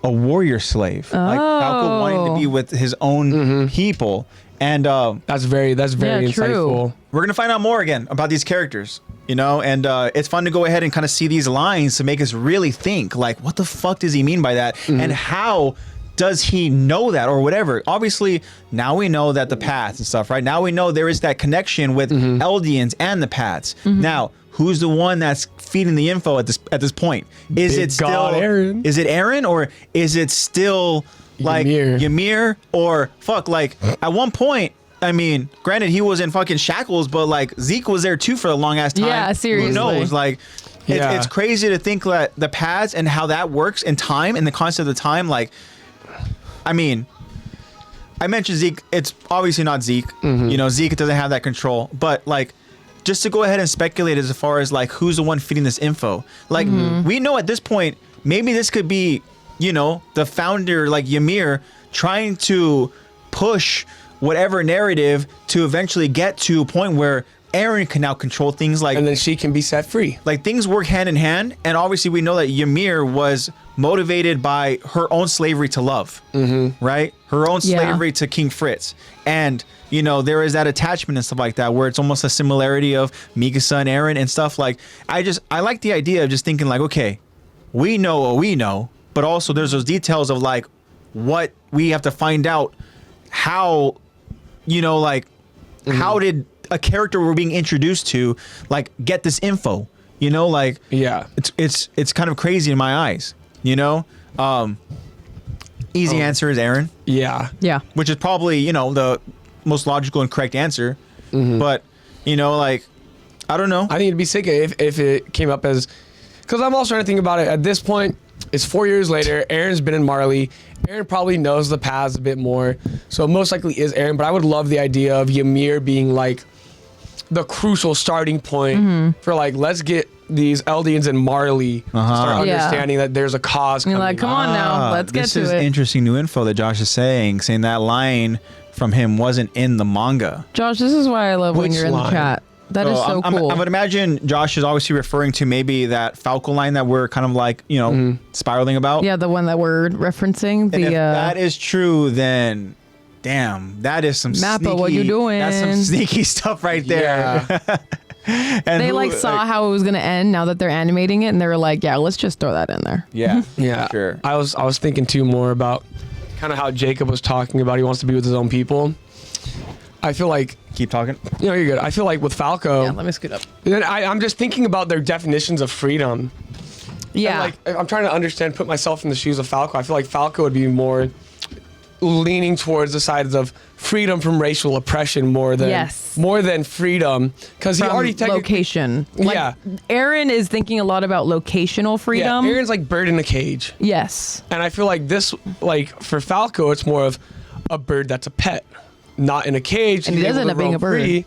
a warrior slave. Like Falco wanting to be with his own people. And That's very Yeah, insightful. true. we're going to find out more again about these characters, and it's fun to go ahead and kind of see these lines to make us really think, like, what the fuck does he mean by that? And how does he know that or whatever? Obviously, now we know that the paths and stuff, right? Now we know there is that connection with Eldians and the paths. Now, who's the one that's feeding the info at this point? Is Big it still God Aaron. Is it Aaron or is it still like Ymir or fuck? Like at one point, I mean, granted he was in fucking shackles, but like Zeke was there too for a long ass time. Yeah, seriously. Who knows? Like, Yeah. it's crazy to think that the paths and how that works in time and the concept of time. Like, I mean, I mentioned Zeke. It's obviously not Zeke. Zeke doesn't have that control. But like, just to go ahead and speculate as far as like who's the one feeding this info. Like, we know at this point maybe this could be, the founder like Ymir trying to push whatever narrative to eventually get to a point where Aaron can now control things like. And then she can be set free. Like things work hand in hand, and obviously we know that Ymir was motivated by her own slavery to love, right? Her own Yeah. slavery to King Fritz, and there is that attachment and stuff like that, where it's almost a similarity of Mikasa and Aaron and stuff. Like I like the idea of just thinking like, okay, we know what we know, but also there's those details of like what we have to find out, how, how did a character we're being introduced to like get this info, like Yeah. it's kind of crazy in my eyes, easy answer is Aaron, Yeah. Yeah. which is probably the most logical and correct answer, but like I don't know. I think it'd be sick if it came up as, because I'm also trying to think about it. At this point, it's 4 years later. Aaron's been in Marley. Aaron probably knows the paths a bit more, so it most likely is Aaron. But I would love the idea of Ymir being like the crucial starting point for like, let's get these Eldians and Marley to start Yeah. understanding that there's a cause You're coming. like, come on now, let's get this to is it. interesting new info that Josh is saying that line from him wasn't in the manga. Josh, this is why I love when Which you're in the line? chat. That is so cool. I would imagine Josh is obviously referring to maybe that Falco line that we're kind of like, spiraling about. Yeah, the one that we're referencing. And The if that is true, then damn, that is some Mappa, sneaky, what you doing? That's some sneaky stuff right there. Yeah. And they like saw how it was gonna end now that they're animating it, and they were like, yeah, let's just throw that in there. Yeah. Yeah, Sure. I was thinking too more about kind of how Jacob was talking about he wants to be with his own people. I feel like, Keep talking. you're good. I feel like with Falco, Yeah, let me scoot up. then I'm just thinking about their definitions of freedom. Yeah. And like, I'm trying to understand, put myself in the shoes of Falco. I feel like Falco would be more leaning towards the sides of freedom from racial oppression more than freedom, because he From already technically. location. Like, Yeah. Aaron is thinking a lot about locational Yeah, freedom. Aaron's like bird in a cage, Yes. and I feel like this, like for Falco, it's more of a bird that's a pet, not in a cage. And he He's does able end to up being roam a bird. free.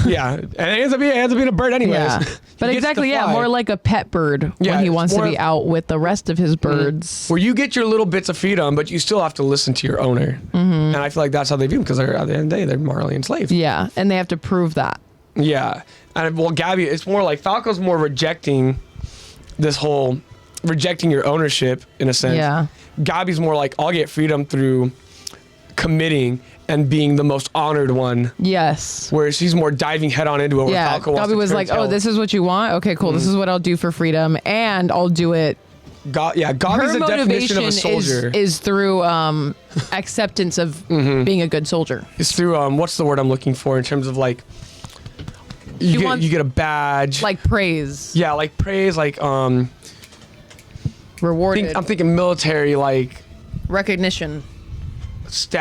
Yeah, and it ends up being a bird anyways. Yeah. He But gets exactly, to yeah, fly. more like a pet bird Yeah, when he it's wants to more be of- out with the rest of his birds. Where you get your little bits of freedom, but you still have to listen to your owner. And I feel like that's how they view him, because at the end of the day, they're morally enslaved. Yeah, and they have to prove that. Yeah. And well, Gabby, it's more like Falco's more rejecting rejecting your ownership in a sense. Yeah. Gabby's more like, I'll get freedom through committing and being the most honored one. Yes. Where she's more diving head on into it. Where Yeah, Falco wants Gabby to was like, curtail. "Oh, this is what you want? Okay, cool. This is what I'll do for freedom, and I'll do it." Gabby's Her the definition of a motivation soldier. is through acceptance of being a good soldier. It's through what's the word I'm looking for in terms of like She wants- you get a badge. Like praise, yeah, like praise, like rewarded, I'm thinking military, like recognition.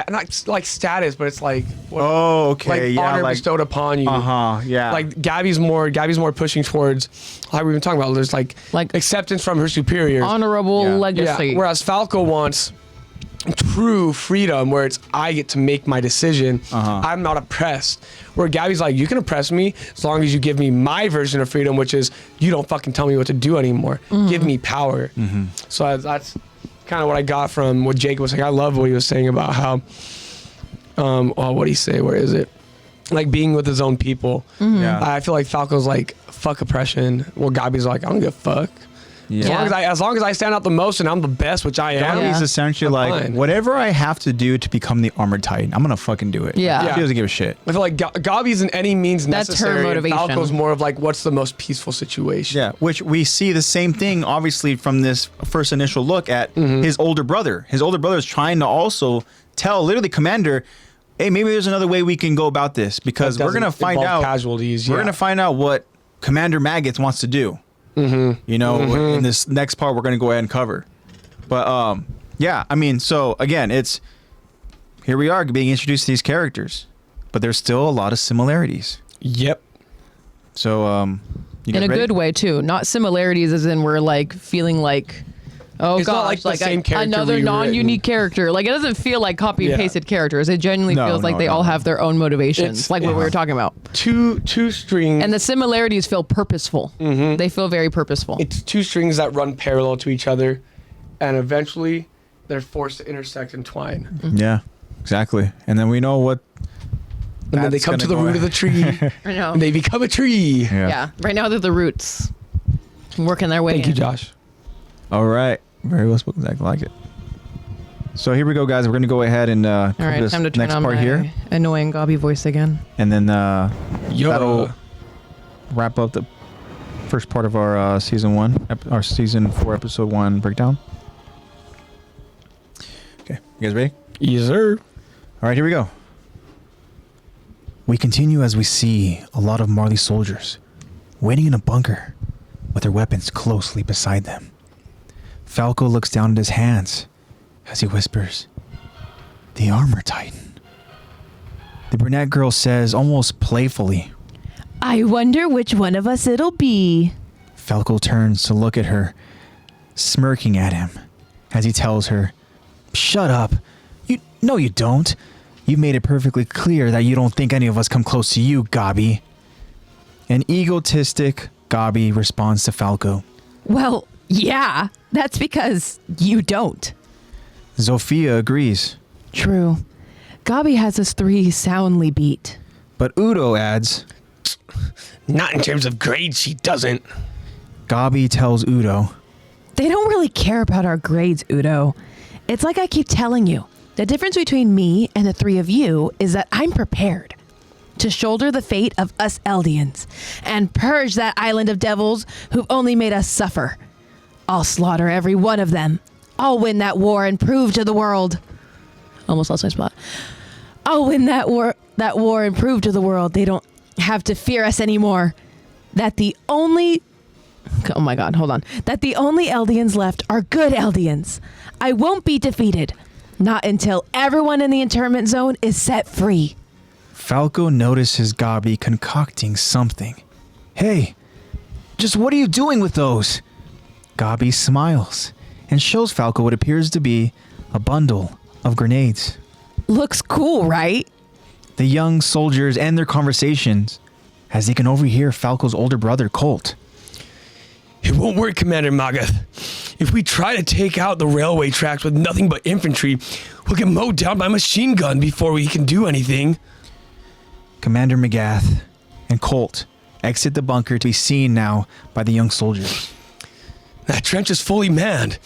not like status, but it's like Oh, okay. like yeah, honor like, bestowed upon you. yeah. Like Gabby's more pushing towards, like we've been talking about, there's like acceptance from her superiors. Honorable Yeah. legacy. Yeah. Whereas Falco wants true freedom, where it's I get to make my decision. I'm not oppressed. Where Gabby's like, you can oppress me as long as you give me my version of freedom, which is you don't fucking tell me what to do anymore. Give me power. So that's kind of what I got from what Jake was saying. I love what he was saying about how, what did he say? Where is it? Like being with his own people. Yeah. I feel like Falco's like, fuck oppression. Well, Gabby's like, I don't give a fuck. Yeah. As long as I stand out the most and I'm the best, which I am. Gabby's essentially I'm like, fine. whatever I have to do to become the armored titan, I'm gonna fucking do it. Yeah. She doesn't give a shit. I feel like Gabby's in any means That's her necessary. motivation. And Falco's more of like, what's the most peaceful situation? Yeah, which we see the same thing, obviously, from this first initial look at his older brother. His older brother is trying to also tell, literally, Commander, hey, maybe there's another way we can go about this, because That we're gonna doesn't find involve out casualties. We're yeah. gonna find out what Commander Maggots wants to do. You know, in this next part, we're gonna go ahead and cover. But yeah, I mean, so again, it's here we are being introduced to these characters, but there's still a lot of similarities. Yep. So you guys In a ready? good way too, not similarities as in we're like feeling like, oh It's not gosh, like the same character another rewritten. non-unique character. Like it doesn't feel like copy and Yeah. pasted characters. It genuinely No, feels like no, they no, all no. have their own motivations, It's- like what we yeah. were talking about. Two strings. And the similarities feel purposeful. They feel very purposeful. It's two strings that run parallel to each other, and eventually they're forced to intersect and twine. Yeah, exactly. And then we know what. And then they that's come to the gonna root go- of the tree, I know. and they become a tree. Yeah. Right now they're the roots, working their way. Thank you, in. Josh. All right. Very well spoken, Zach. I like it. So here we go, guys. We're gonna go ahead and All cover right, this time to turn next on part my here, annoying Gobby voice again. and then Yo. that'll wrap up the first part of our season 4, episode 1 breakdown. Okay, you guys ready? Yes, sir. All right, here we go. We continue as we see a lot of Marley soldiers waiting in a bunker with their weapons closely beside them. Falco looks down at his hands as he whispers, "The armor titan." The brunette girl says almost playfully. I wonder which one of us it'll be. Falco turns to look at her, smirking at him as he tells her, "Shut up. No, you don't. You've made it perfectly clear that you don't think any of us come close to you, Gobby." An egotistic Gobby responds to Falco. Well, yeah, that's because you don't. Zofia agrees, True. Gobby has us 3 soundly beat. but Udo adds. Not in terms of grades, she doesn't. Gobby tells Udo, They don't really care about our grades, Udo. It's like I keep telling you. The difference between me and the 3 of you is that I'm prepared to shoulder the fate of us Eldians and purge that island of devils who've only made us suffer. I'll slaughter every one of them. I'll win that war and prove to the world. Almost lost my spot. I'll win that war. that war and prove to the world they don't have to fear us anymore. That the only Eldians left are good Eldians. I won't be defeated. Not until everyone in the internment zone is set free. Falco notices Gabi concocting something. Hey, just what are you doing with those? Gabi smiles and shows Falco what appears to be a bundle of grenades. Looks cool, right? The young soldiers end their conversations as they can overhear Falco's older brother, Colt. It won't work, Commander Magath. If we try to take out the railway tracks with nothing but infantry, we'll get mowed down by machine gun before we can do anything. Commander Magath and Colt exit the bunker to be seen now by the young soldiers. That trench is fully manned.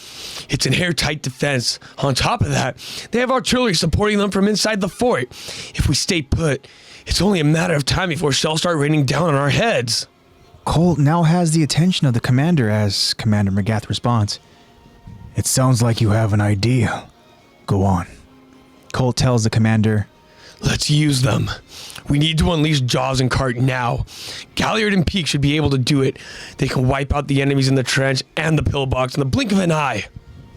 It's an airtight defense. On top of that, they have artillery supporting them from inside the fort. If we stay put, it's only a matter of time before shells start raining down on our heads. Colt now has the attention of the commander as Commander Magath responds. It sounds like you have an idea. Go on. Colt tells the commander, Let's use them. We need to unleash Jaws and Cart now. Galliard and Peak should be able to do it. They can wipe out the enemies in the trench and the pillbox in the blink of an eye.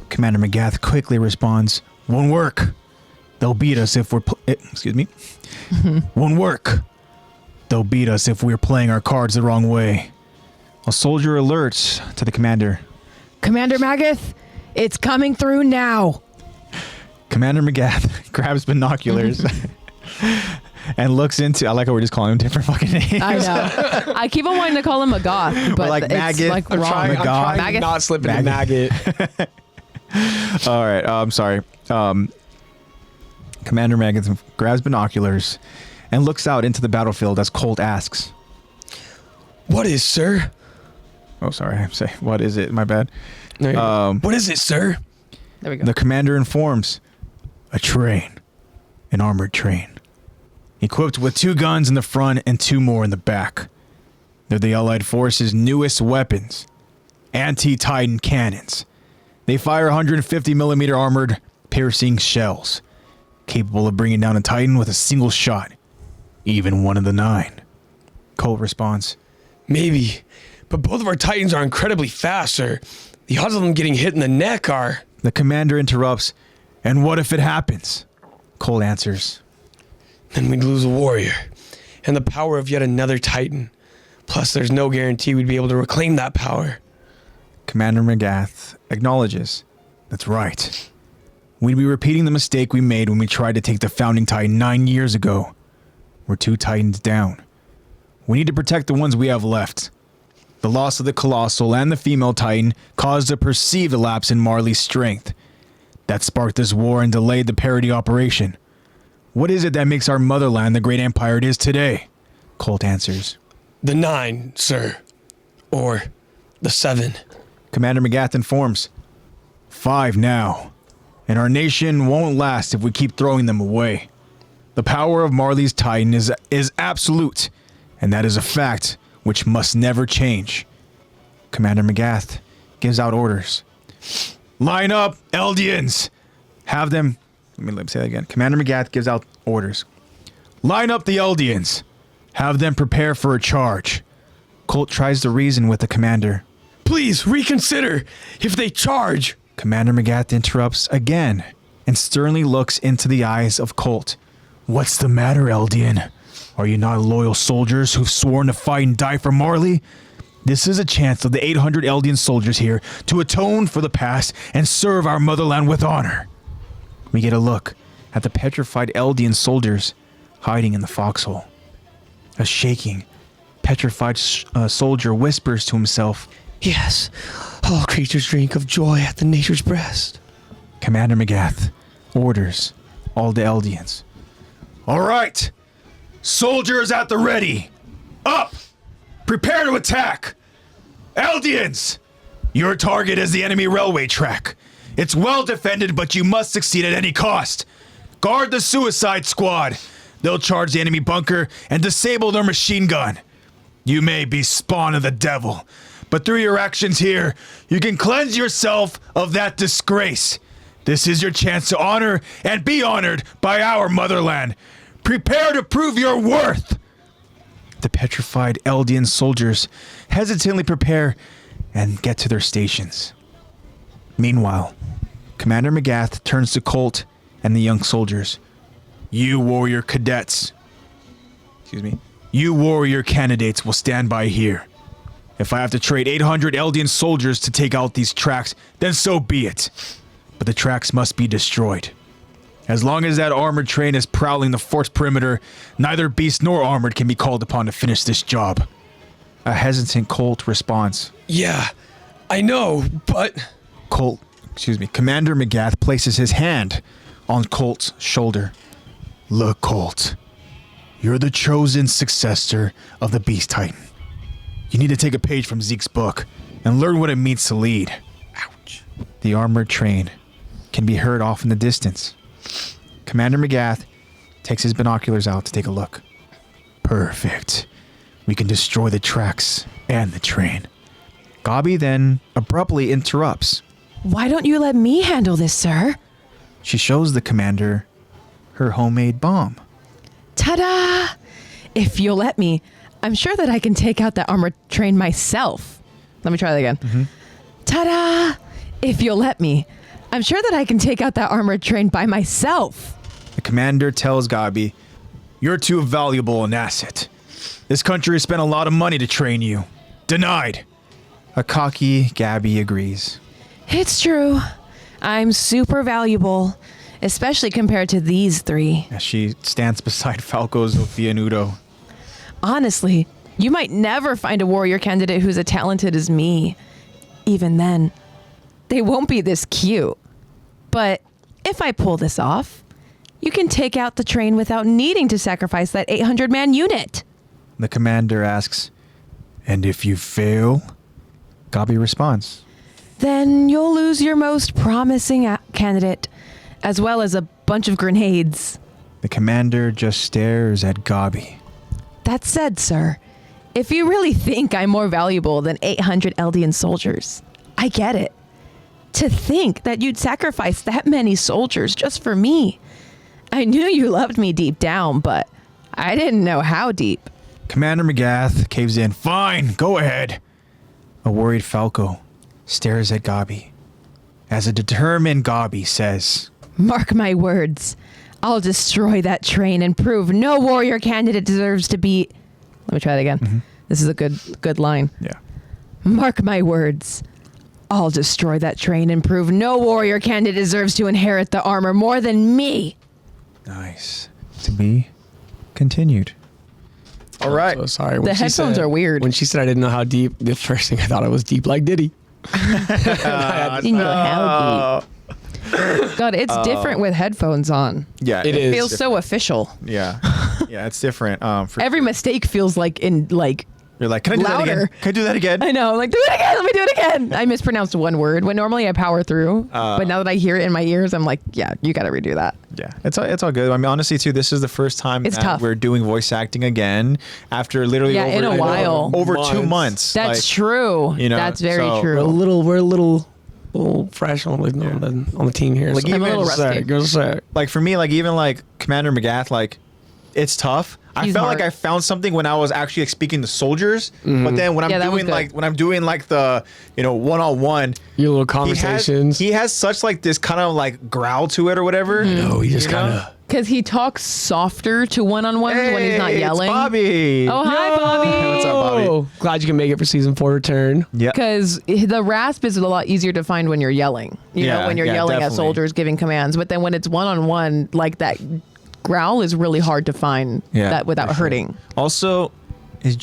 Commander Magath quickly responds, Won't work. They'll beat us if we're... Won't work. They'll beat us if we're playing our cards the wrong way. A soldier alerts to the commander. Commander Magath, it's coming through now. Commander Magath grabs binoculars and looks into... I like how we're just calling him different fucking names. I know. I keep on wanting to call him a goth, but like it's maggot. like I'm wrong. trying Maggot? to not slip into maggot. All right, I'm sorry. Commander Magath grabs binoculars and looks out into the battlefield as Colt asks. What is, sir? Oh, sorry. I'm saying, what is it? My bad. What is it, sir? There we go. The commander informs. A train. An armored train. Equipped with 2 guns in the front and 2 more in the back. They're the Allied forces' newest weapons. Anti-Titan cannons. They fire 150 millimeter armored piercing shells. Capable of bringing down a Titan with a single shot. Even one of the 9. Colt responds. Maybe, but both of our Titans are incredibly fast, sir. The odds of them getting hit in the neck are... The commander interrupts. And what if it happens? Colt answers. Then we'd lose a warrior, and the power of yet another Titan. Plus, there's no guarantee we'd be able to reclaim that power. Commander Magath acknowledges. That's right. We'd be repeating the mistake we made when we tried to take the Founding Titan 9 years ago. We're 2 Titans down. We need to protect the ones we have left. The loss of the Colossal and the female Titan caused a perceived lapse in Marley's strength. That sparked this war and delayed the parody operation. What is it that makes our motherland the great empire it is today? Colt answers. The 9, sir. Or the 7. Commander Magath informs. 5 now. And our nation won't last if we keep throwing them away. The power of Marley's Titan is absolute, and that is a fact which must never change. Commander Magath gives out orders. Line up, Eldians! Have them... Let me say that again. Commander Magath gives out orders. Line up the Eldians. Have them prepare for a charge. Colt tries to reason with the commander. Please, reconsider. If they charge... Commander Magath interrupts again and sternly looks into the eyes of Colt. What's the matter, Eldian? Are you not loyal soldiers who've sworn to fight and die for Marley? This is a chance of the 800 Eldian soldiers here to atone for the past and serve our motherland with honor. We get a look at the petrified Eldian soldiers hiding in the foxhole. A shaking, petrified soldier whispers to himself, Yes, all creatures drink of joy at the nature's breast. Commander Magath orders all the Eldians. All right, soldiers at the ready. Up! Prepare to attack! Eldians! Your target is the enemy railway track. It's well defended, but you must succeed at any cost. Guard the suicide squad. They'll charge the enemy bunker and disable their machine gun. You may be spawn of the devil, but through your actions here, you can cleanse yourself of that disgrace. This is your chance to honor and be honored by our motherland. Prepare to prove your worth! The petrified Eldian soldiers hesitantly prepare and get to their stations. Meanwhile, Commander McGath turns to Colt and the young soldiers. You warrior cadets. You warrior candidates will stand by here. If I have to trade 800 Eldian soldiers to take out these tracks, then so be it. But the tracks must be destroyed. As long as that armored train is prowling the fort's perimeter, neither beast nor armored can be called upon to finish this job. A hesitant Colt responds. Yeah, I know, but... Commander McGath places his hand on Colt's shoulder. Look, Colt. You're the chosen successor of the Beast Titan. You need to take a page from Zeke's book and learn what it means to lead. Ouch. The armored train can be heard off in the distance. Commander McGath takes his binoculars out to take a look. Perfect. We can destroy the tracks and the train. Gabi then abruptly interrupts. Why don't you let me handle this, sir? She shows the commander her homemade bomb. Ta-da! If you'll let me, I'm sure that I can take out that armored train myself. Let me try that again. Ta-da! If you'll let me, I'm sure that I can take out that armored train by myself. The commander tells Gabi, you're too valuable an asset. This country has spent a lot of money to train you. Denied. A cocky Gabi agrees. It's true. I'm super valuable, especially compared to these three. As she stands beside Falco, Zofia, and Udo. Honestly, you might never find a warrior candidate who's as talented as me. Even then, they won't be this cute. But if I pull this off, you can take out the train without needing to sacrifice that 800-man unit. The commander asks, and if you fail? Gabi responds. Then you'll lose your most promising candidate, as well as a bunch of grenades. The commander just stares at Gabi. That said, sir, if you really think I'm more valuable than 800 Eldian soldiers, I get it. To think that you'd sacrifice that many soldiers just for me. I knew you loved me deep down, but I didn't know how deep. Commander McGath caves in. Fine, go ahead. A worried Falco stares at Gabi. As a determined Gabi says, Mark my words. I'll destroy that train and prove no warrior candidate deserves to be... Let me try that again. This is a good line. Yeah. Mark my words. I'll destroy that train and prove no warrior candidate deserves to inherit the armor more than me. Nice. To be continued. All right. So sorry. The headphones are weird. When she said I didn't know how deep, the first thing I thought it was deep like Diddy. You know how deep. God, it's different with headphones on. Yeah, It It is. feels so official. Yeah, yeah, it's different. For Every mistake feels like you're like, can I do that again? louder. Can I do that again? I know, like, do it again. Let me do it again. I mispronounced one word when normally I power through. But now that I hear it in my ears, I'm like, yeah, you got to redo that. Yeah, it's all good. I mean, honestly, too, this is the first time It's that tough. we're doing voice acting again after literally Yeah, in a while. over 2 Months. months. That's Like, true. you know, That's very so- true. We're a little fresh on the team here. Like, so even- I'm a little rusty. Go sec. Like for me, like even like Commander McGath, like it's tough. I He's felt hard. like I found something when I was actually like, speaking to soldiers, but then when I'm Yeah, that was doing good. like the one-on-one, Your little conversations. he has such like this kind of like growl to it or whatever. No, he just You know? kind of. Because he talks softer to one-on-ones when he's not Hey, yelling. It's Bobby. Oh, hi, Bobby. What's up, Bobby? Oh, glad you can make it for season 4 return. Yeah. Because the rasp is a lot easier to find when you're yelling. You know, Yeah, when you're yeah, yelling definitely. at soldiers, giving commands. But then when it's one-on-one, like that growl is really hard to find that without for sure. hurting. Also, is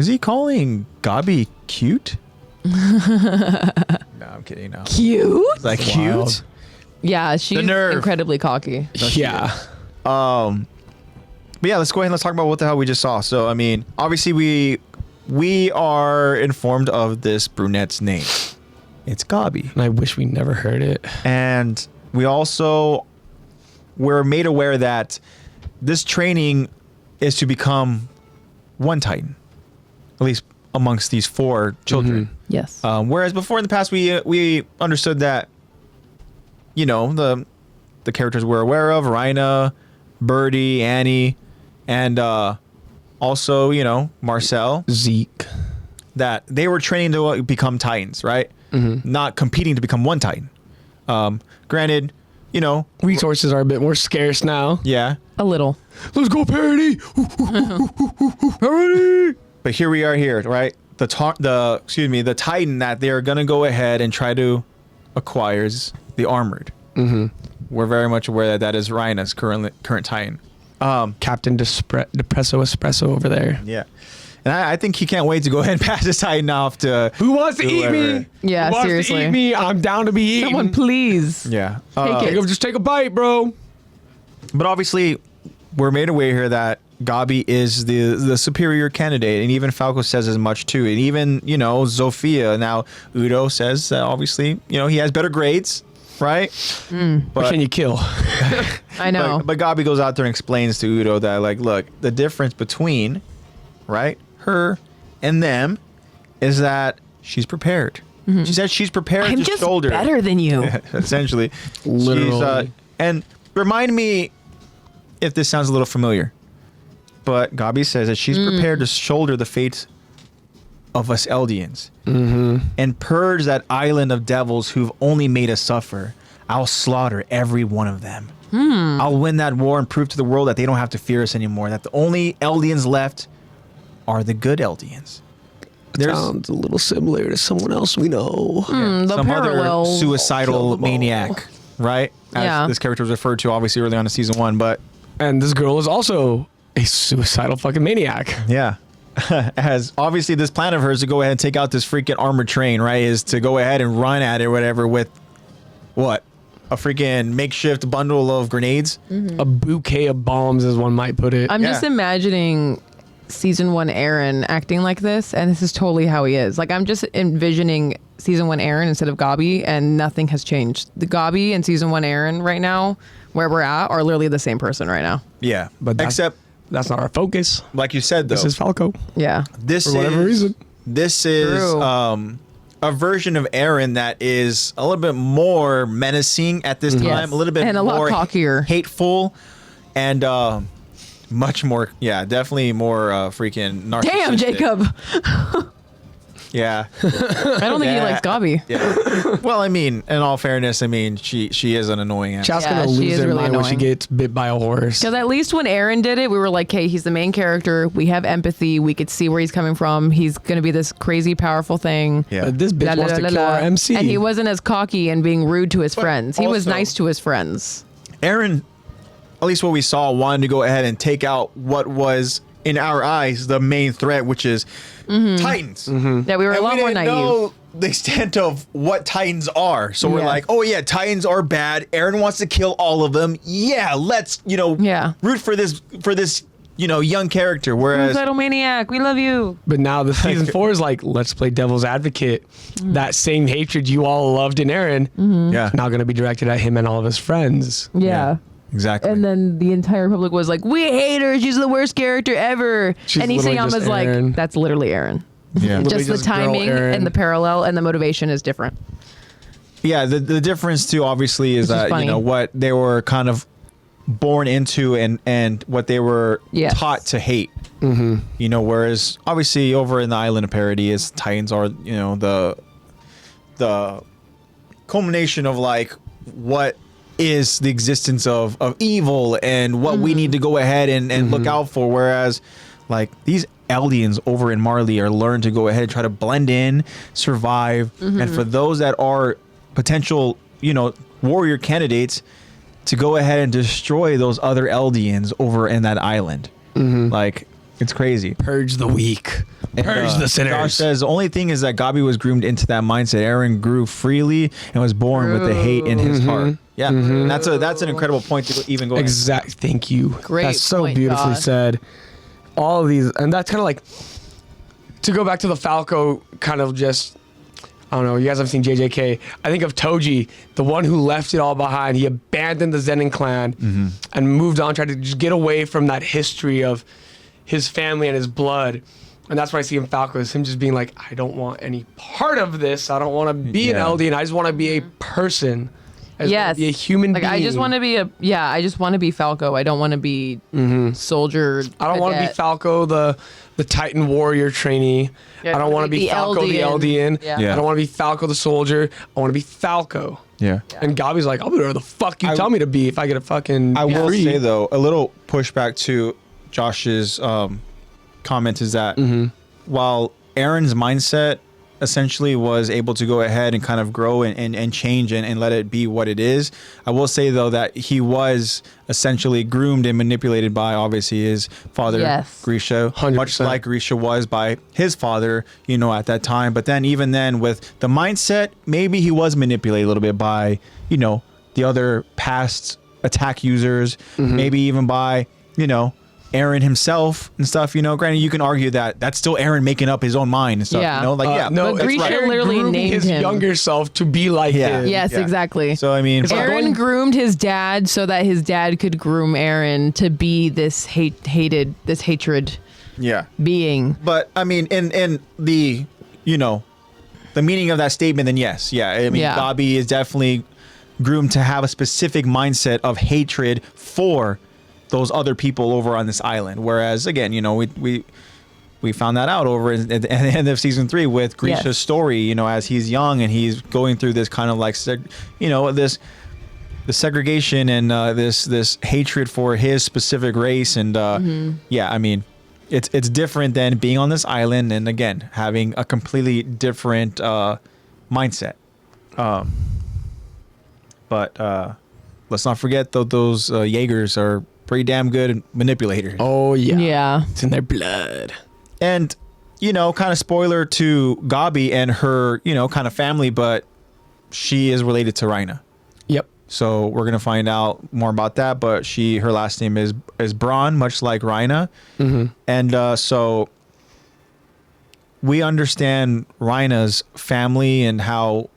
he calling Gabi cute? No, I'm kidding. No. Cute? Like Wild. cute? Yeah, she's nerve. incredibly cocky. Yeah. But yeah, let's go ahead and let's talk about what the hell we just saw. So, I mean, obviously we are informed of this brunette's name. It's Gabi. And I wish we never heard it. And we also were made aware that this training is to become one Titan, at least amongst these 4 children. Yes. Whereas before in the past, we understood that, you know, the characters we're aware of, Rhina, Birdie, Annie, and also, Marcel, Zeke. that they were training to become Titans, right? Not competing to become one Titan. Granted, Resources are a bit more scarce now. yeah. A little. Let's go, Parody! Parody! But here we are here, right? The Titan that they're gonna go ahead and try to acquire is the Armored. We're very much aware that is Rhina's current Titan. Captain Depresso Espresso over there. Yeah. And I think he can't wait to go ahead and pass this Titan off to Who wants to eat whoever. me? Yeah, Who wants seriously. to eat me? I'm down to be eaten. Someone please. Yeah. Take it. Just take a bite, bro. But obviously, we're made aware here that Gabi is the superior candidate, and even Falco says as much too. And even, Zofia. Now, Udo says that obviously, he has better grades, right? What can you kill? I know. But Gabi goes out there and explains to Udo that, like, look, the difference between, right, her and them is that she's prepared. She said she's prepared I'm to just shoulder. better than you. Essentially. Literally. And remind me if this sounds a little familiar. But Gabi says that she's prepared to shoulder the fate of us Eldians and purge that island of devils who've only made us suffer. I'll slaughter every one of them. I'll win that war and prove to the world that they don't have to fear us anymore, that the only Eldians left are the good Eldians. There's Sounds a little similar to someone else we know. The some other parallel. suicidal Kill them all. maniac, right? As Yeah. this character was referred to obviously early on in season 1, but And this girl is also a suicidal fucking maniac. yeah. As obviously this plan of hers to go ahead and take out this freaking armored train, right, is to go ahead and run at it or whatever with what? A freaking makeshift bundle of grenades? A bouquet of bombs, as one might put it. I'm just Yeah. imagining season 1 Aaron acting like this, and this is totally how he is. Like, I'm just envisioning season 1 Aaron instead of Gabi, and nothing has changed. The Gabi and season 1 Aaron right now, where we're at, are literally the same person right now. Yeah. But that's- except, That's not our focus. like you said, though, This is Falco. Yeah. this for whatever reason. This is True. a version of Aaron that is a little bit more menacing at this time, Yes. a little bit And a lot more cockier. hateful, and much more, definitely more freaking narcissistic. Damn, Jacob. Yeah. I don't think he Yeah. likes Gabi. Yeah. Well, I mean, in all fairness, I mean, she is an annoying ass. Chow's Yeah, gonna she lose is their really mind when she annoying. gets bit by a horse. Because at least when Aaron did it, we were like, hey, he's the main character. We have empathy. We could see where he's coming from. He's going to be this crazy, powerful thing. Yeah. But this bitch La, la, wants to la, kill la. our MC. And he wasn't as cocky and being rude to his friends. He was also- nice to his friends. Aaron, at least what we saw, wanted to go ahead and take out what was, in our eyes, the main threat, which is Titans. Yeah, we were a And lot we more didn't naive. know the extent of what Titans are. So we're Yeah. like, oh yeah, Titans are bad. Aaron wants to kill all of them. Yeah, let's, Yeah. root for this, young character. Whereas, Suicidal maniac, we love you. But now the season 4 is like, let's play devil's advocate. That same hatred you all loved in Aaron, yeah, now going to be directed at him and all of his friends. Yeah. exactly. And then the entire public was like, we hate her. She's the worst character ever. She's and literally Isayama's just like, Aaron. that's literally Aaron. yeah, Literally Just the just girl timing Aaron. and the parallel and the motivation is different. yeah. The difference too, obviously, is Which is that funny. what they were kind of born into and what they were Yes. taught to hate. Whereas obviously over in the Island of Parody, is Titans are the culmination of like what is the existence of evil and what we need to go ahead and look out for. Whereas like these Eldians over in Marley are learned to go ahead and try to blend in, survive, and for those that are potential warrior candidates to go ahead and destroy those other Eldians over in that island. Like, it's crazy. Purge the weak. Purge the Josh sinners. says the only thing is that Gabi was groomed into that mindset. Aaron grew freely and was born with the hate in his heart. Yeah, that's an incredible point to even go. Exact. Thank you. Great That's so point, beautifully Josh. said. All of these, and that's kind of like to go back to the Falco kind of just. I don't know. You guys have seen JJK. I think of Toji, the one who left it all behind. He abandoned the Zenin clan and moved on, tried to just get away from that history of his family and his blood. And that's what I see in Falco, is him just being like, I don't want any part of this. I don't want to be an Yeah. Eldian. I just want to be a person. I just wanna be a human being. I just want to be I just want to be Falco. I don't want to be soldier. I don't want to be Falco, the Titan warrior trainee. Yeah, I don't want to be Falco the Eldian. Yeah. Yeah. I don't want to be Falco the soldier. I want to be Falco. Yeah. And Gabi's like, I'll be whatever the fuck you tell me to be if I get a fucking. I will free. say though, a little pushback to Josh's comment is that while Aaron's mindset essentially was able to go ahead and kind of grow and change and let it be what it is, I will say though that he was essentially groomed and manipulated by obviously his father, Grisha, 100%. much like Grisha was by his father, you know, at that time. But then even then with the mindset, maybe he was manipulated a little bit by, you know, the other past attack users, maybe even by, you know, Aaron himself and stuff, you know. Granted, you can argue that that's still Aaron making up his own mind and stuff, Yeah. you know, like No, But it's Grisha Aaron literally grooming named his him. younger self to be like him. Yes, Yeah. exactly. So I mean, It's like Aaron going- groomed his dad so that his dad could groom Aaron to be this hatred yeah. being. But I mean, in the, you know, the meaning of that statement, then yes, yeah. I mean, Yeah. Bobby is definitely groomed to have a specific mindset of hatred for those other people over on this island. Whereas again, you know, we found that out over at the end of season 3 with Grisha's story, you know, as he's young and he's going through this kind of like, you know, the segregation and this hatred for his specific race. And yeah, I mean, it's different than being on this island and again, having a completely different mindset. But let's not forget those Jaegers are pretty damn good manipulators. Oh yeah. Yeah. It's in their blood. And, you know, kind of spoiler to Gabi and her, you know, kind of family, but she is related to Rhaina. Yep. So we're gonna find out more about that. But her last name is Braun, much like Rhaina. And so we understand Rhaina's family and how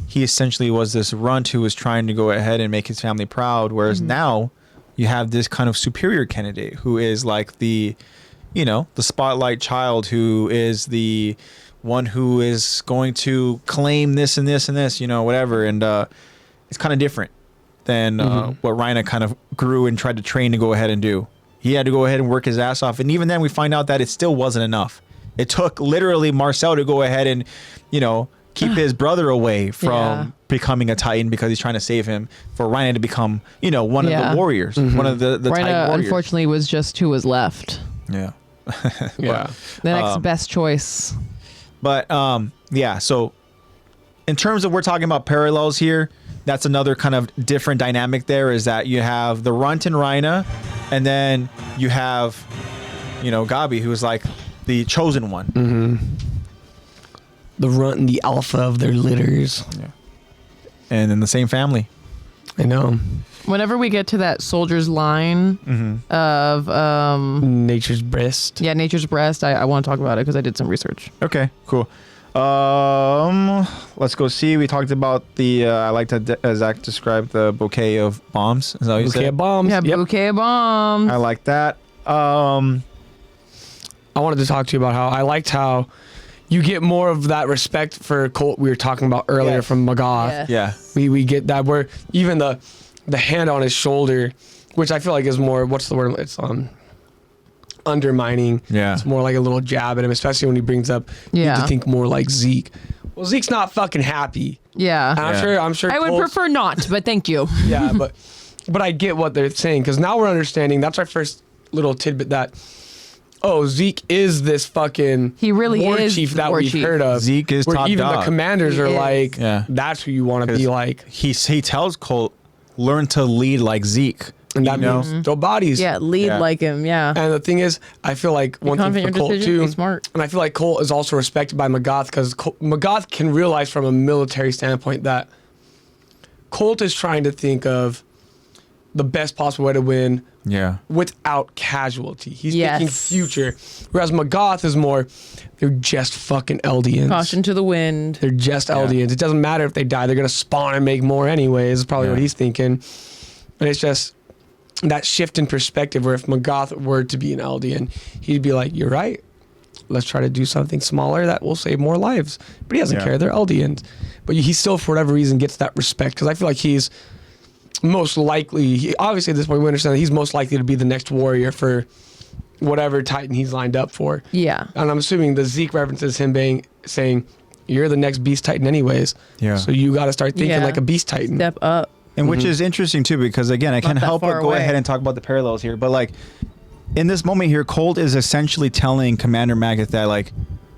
he essentially was this runt who was trying to go ahead and make his family proud. Whereas now you have this kind of superior candidate who is like the, you know, the spotlight child, who is the one who is going to claim this and this and this, you know, whatever. And it's kind of different than what Rhaina kind of grew and tried to train to go ahead and do. He had to go ahead and work his ass off. And even then we find out that it still wasn't enough. It took literally Marcel to go ahead and, you know, keep his brother away from becoming a Titan because he's trying to save him, for Rhaina to become, you know, one of the warriors, one of the Titan Rhaina, warriors. unfortunately, was just who was left. Yeah. Yeah. The next best choice. But yeah, so in terms of we're talking about parallels here, that's another kind of different dynamic there, is that you have the runt and Rhaina, and then you have, you know, Gabi, who's like the chosen one. The runt and the alpha of their litters. Yeah. And in the same family. I know. Whenever we get to that soldier's line of Nature's breast. Nature's breast, I want to talk about it because I did some research. Okay, cool. Let's go see. We talked about the I like to Zach described the bouquet of bombs. Is that what you Bouquet said? of bombs. Yeah, Yep. bouquet of bombs. I like that. I wanted to talk to you about how I liked how you get more of that respect for Colt we were talking about earlier Yes. from Magath. Yeah. We get that, where even the hand on his shoulder, which I feel like is more, what's the word? It's undermining. Yeah. It's more like a little jab at him, especially when he brings up you need Yeah. to think more like Zeke. Well, Zeke's not fucking happy. Yeah. And Yeah. I'm sure I would Colt's- prefer not, but thank you. Yeah, but I get what they're saying, because now we're understanding. That's our first little tidbit that, oh, Zeke is this fucking He really war is chief the that war we've chief. heard of. Zeke is where top even the dog. commanders He are is. like, Yeah. that's who you want to be like. He tells Colt, learn to lead like Zeke. And that You know? means throw bodies. Yeah, lead Yeah. like him. Yeah. And the thing is, I feel like one thing confident for in your Colt decision, too, be smart. and I feel like Colt is also respected by Magath, because Magath can realize from a military standpoint that Colt is trying to think of the best possible way to win Yeah. without casualty. He's Yes. thinking future. Whereas Magath is more, they're just fucking Eldians. Caution to the wind. They're just Eldians. It doesn't matter if they die. They're going to spawn and make more anyways, is probably Yeah. what he's thinking. And it's just that shift in perspective, where if Magath were to be an Eldian, he'd be like, you're right. Let's try to do something smaller that will save more lives. But he doesn't Yeah. care. They're Eldians. but he still, for whatever reason, gets that respect because I feel like he's most likely. Obviously, at this point, we understand that he's most likely to be the next warrior for whatever Titan he's lined up for. Yeah. And I'm assuming the Zeke references him saying, "You're the next Beast Titan, anyways." Yeah. So you got to start thinking Yeah. like a Beast Titan. Step up. And which is interesting too, because again, I can't that help but far go away. ahead and talk about the parallels here. But like in this moment here, Colt is essentially telling Commander Maggot that like,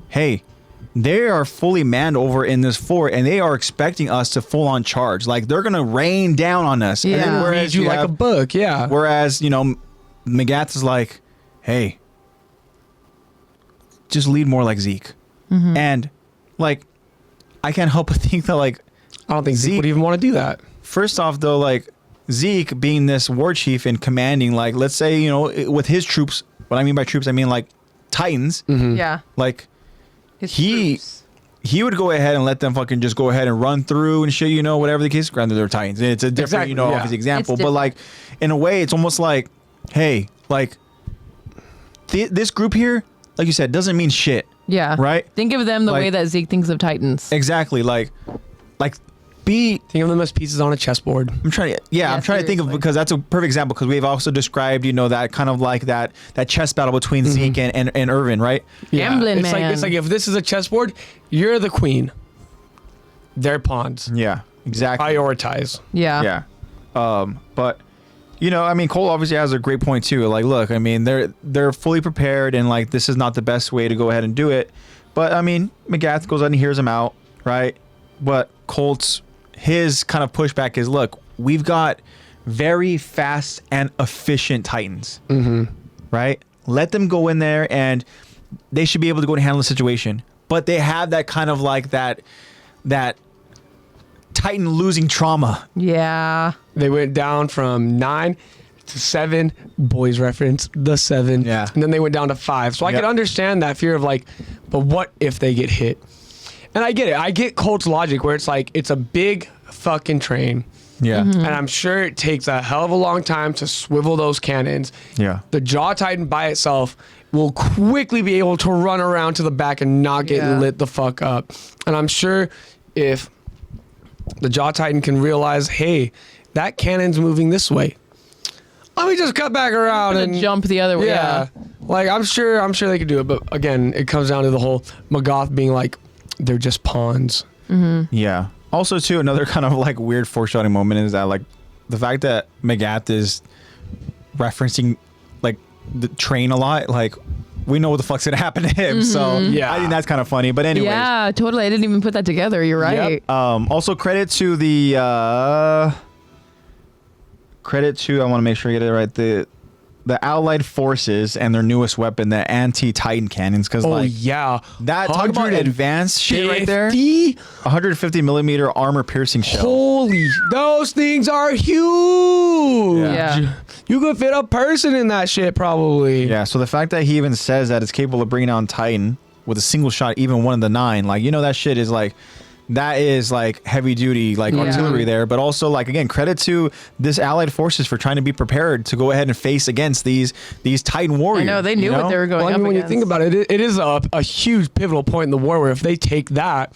hey, they are fully manned over in this fort, and they are expecting us to full on charge. Like they're gonna rain down on us. Yeah. And then Read whereas you like a book, yeah. Whereas Magath is like, hey, just lead more like Zeke, and like I can't help but think that like. I don't think Zeke would even want to do that. First off, though, like Zeke being this war chief and commanding, like let's say with his troops. What I mean by troops, I mean like Titans. Yeah. Like His he troops. he would go ahead and let them fucking just go ahead and run through and shit. Whatever the case. Granted, they're Titans. It's a different, Exactly, yeah. obviously example. It's But like in a way, it's almost like, hey, like this group here, like you said, doesn't mean shit. Yeah. Right? Think of them the Like- way that Zeke thinks of Titans. Exactly. Like be. Think of them as pieces on a chessboard. I'm trying to, Yeah, I'm trying to think of, seriously. because that's a perfect example, because we've also described, that kind of like that chess battle between Zeke and Irvin, right? Gambling it's man. It's like if this is a chessboard, you're the queen. They're pawns. Yeah, exactly. Prioritize. Yeah. Yeah. But, Cole obviously has a great point too. Like, look, they're fully prepared, and like, this is not the best way to go ahead and do it. But Magath goes out and hears him out, right? But Colt's, his kind of pushback is, look, we've got very fast and efficient Titans, right? Let them go in there, and they should be able to go and handle the situation. But they have that kind of like that Titan losing trauma. Yeah. They went down from 9 to 7. Boys reference the 7. Yeah. And then they went down to 5. So I Yep. can understand that fear of like, but what if they get hit? And I get it. I get Colt's logic where it's like it's a big fucking train. Yeah. And I'm sure it takes a hell of a long time to swivel those cannons. Yeah. The Jaw Titan by itself will quickly be able to run around to the back and not get Yeah. lit the fuck up. And I'm sure if the Jaw Titan can realize, hey, that cannon's moving this way, let me just cut back around and jump the other way. Yeah. Like I'm sure they could do it. But again, it comes down to the whole Magath being like, they're just pawns. Yeah. Also, too, another kind of like weird foreshadowing moment is that like the fact that Magath is referencing like the train a lot. Like we know what the fuck's gonna happen to him. So Yeah. I think that's kind of funny. But anyways, Yeah, totally. I didn't even put that together. You're right. also credit to the I want to make sure I get it right. The Allied forces and their newest weapon, the anti-Titan cannons, because Oh like yeah, that talk about advanced shit right there. 150? 150 millimeter armor piercing shell. Holy, those things are huge. Yeah. You could fit a person in that shit probably. Yeah, so the fact that he even says that it's capable of bringing down Titan with a single shot, even one of the 9, like, that shit is like, that is like heavy duty, like Yeah. artillery there. But also, like, again, credit to this Allied forces for trying to be prepared to go ahead and face against these Titan warriors. I know they knew what they were going Well, I up mean, when you against. think about it, it is a huge pivotal point in the war where if they take that,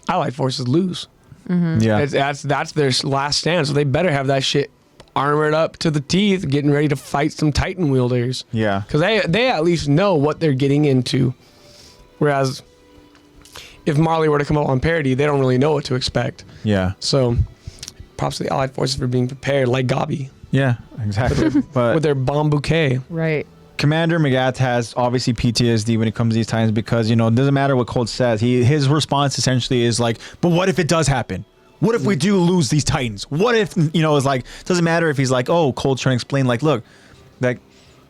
Allied forces lose. Yeah. That's their last stand. So they better have that shit armored up to the teeth, getting ready to fight some Titan wielders. Yeah. Because they at least know what they're getting into. Whereas if Marley were to come up on parody, they don't really know what to expect. Yeah. So props to the Allied forces for being prepared, like Gabi, Yeah, exactly. But with their bomb bouquet. Right. Commander Magath has obviously PTSD when it comes to these times because, it doesn't matter what Colt says. His response essentially is like, but what if it does happen? What if we do lose these Titans? What if, it's like, it doesn't matter if he's like, oh, Colt's trying to explain, like, look, like,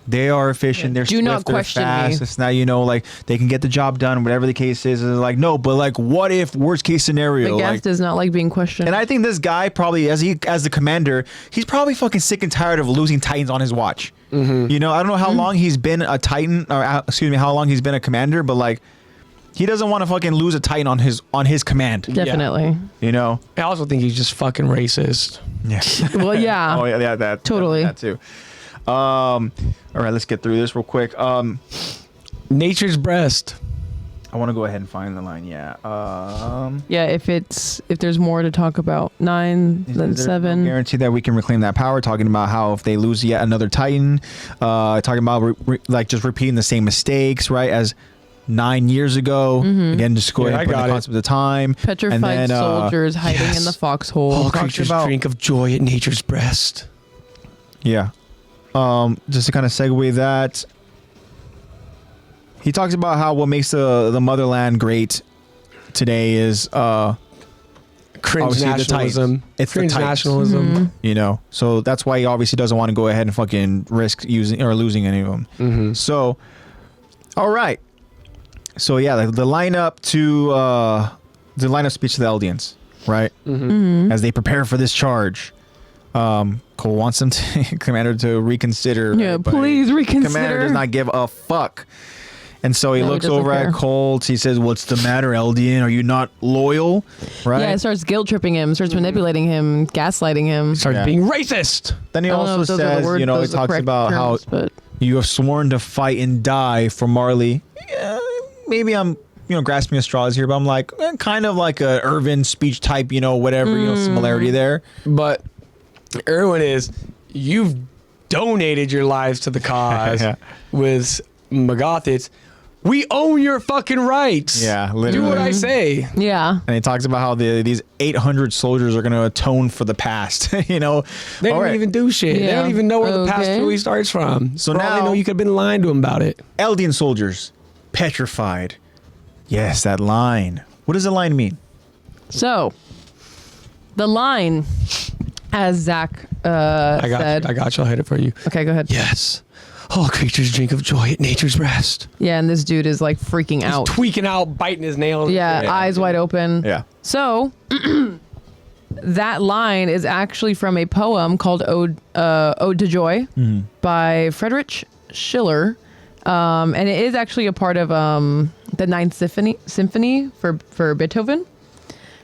they are efficient, they're Do swift, not they're question fast. me. It's not, like, they can get the job done, whatever the case is. And like, no, but like, what if worst case scenario? The guest Like, does not like being questioned. and I think this guy probably, as the commander, he's probably fucking sick and tired of losing Titans on his watch. I don't know how long he's been a Titan, or how long he's been a commander, but like, he doesn't want to fucking lose a Titan on his command. Definitely. I also think he's just fucking racist. Yeah. Well, yeah. Oh yeah, that Totally. that too. All right, let's get through this real quick. Nature's breast. I want to go ahead and find the line. Yeah. Yeah, if there's more to talk about, 9 then There's 7. no guarantee that we can reclaim that power. Talking about how if they lose yet another Titan, talking about like just repeating the same mistakes, right? As 9 years ago. Again, just go ahead and put the concept of time. Petrified and then, soldiers hiding in the foxhole. All creatures drink of joy at nature's breast. Yeah. Just to kind of segue that, he talks about how what makes the motherland great today is Cringe obviously the nationalism. Titans. It's Cringe the Titans. nationalism. You know, so that's why he obviously doesn't want to go ahead and fucking risk using or losing any of them. So, all right. So yeah, the lineup to the lineup speech to the Eldians, right? As they prepare for this charge. Cole wants them to commander to reconsider. Yeah, right? But please reconsider. Commander does not give a fuck. And so he No, he looks doesn't over care. at Colt. He says, "What's the matter, Eldian? Are you not loyal?" Right? Yeah, it starts guilt tripping him, starts manipulating him, gaslighting him. Started Yeah. being racist. Then he I don't know also if those are the says, words- you know, he those are the talks correct about terms, how but you have sworn to fight and die for Marley. Yeah, maybe I'm, grasping at straws here, but I'm like, kind of like a Irvin speech type, whatever, similarity there. But Erwin you've donated your lives to the cause. Yeah. With Magathits. We own your fucking rights. Yeah, Do literally. what I say. yeah. And he talks about how these 800 soldiers are going to atone for the past. They All don't right. even do shit. They Yeah. don't even know where the past Okay. really starts from. So For all they now- know, you could have been lying to them about it. Eldian soldiers, petrified. Yes, that line. What does the line mean? So, the line, as Zach I said. got you. I'll hit it for you. Okay, go ahead. Yes. All creatures drink of joy at nature's rest. Yeah, and this dude is like freaking He's out. tweaking out, biting his nails. Yeah, eyes wide open. Yeah. So, that line is actually from a poem called Ode to Joy by Friedrich Schiller. And it is actually a part of the Ninth Symphony for Beethoven.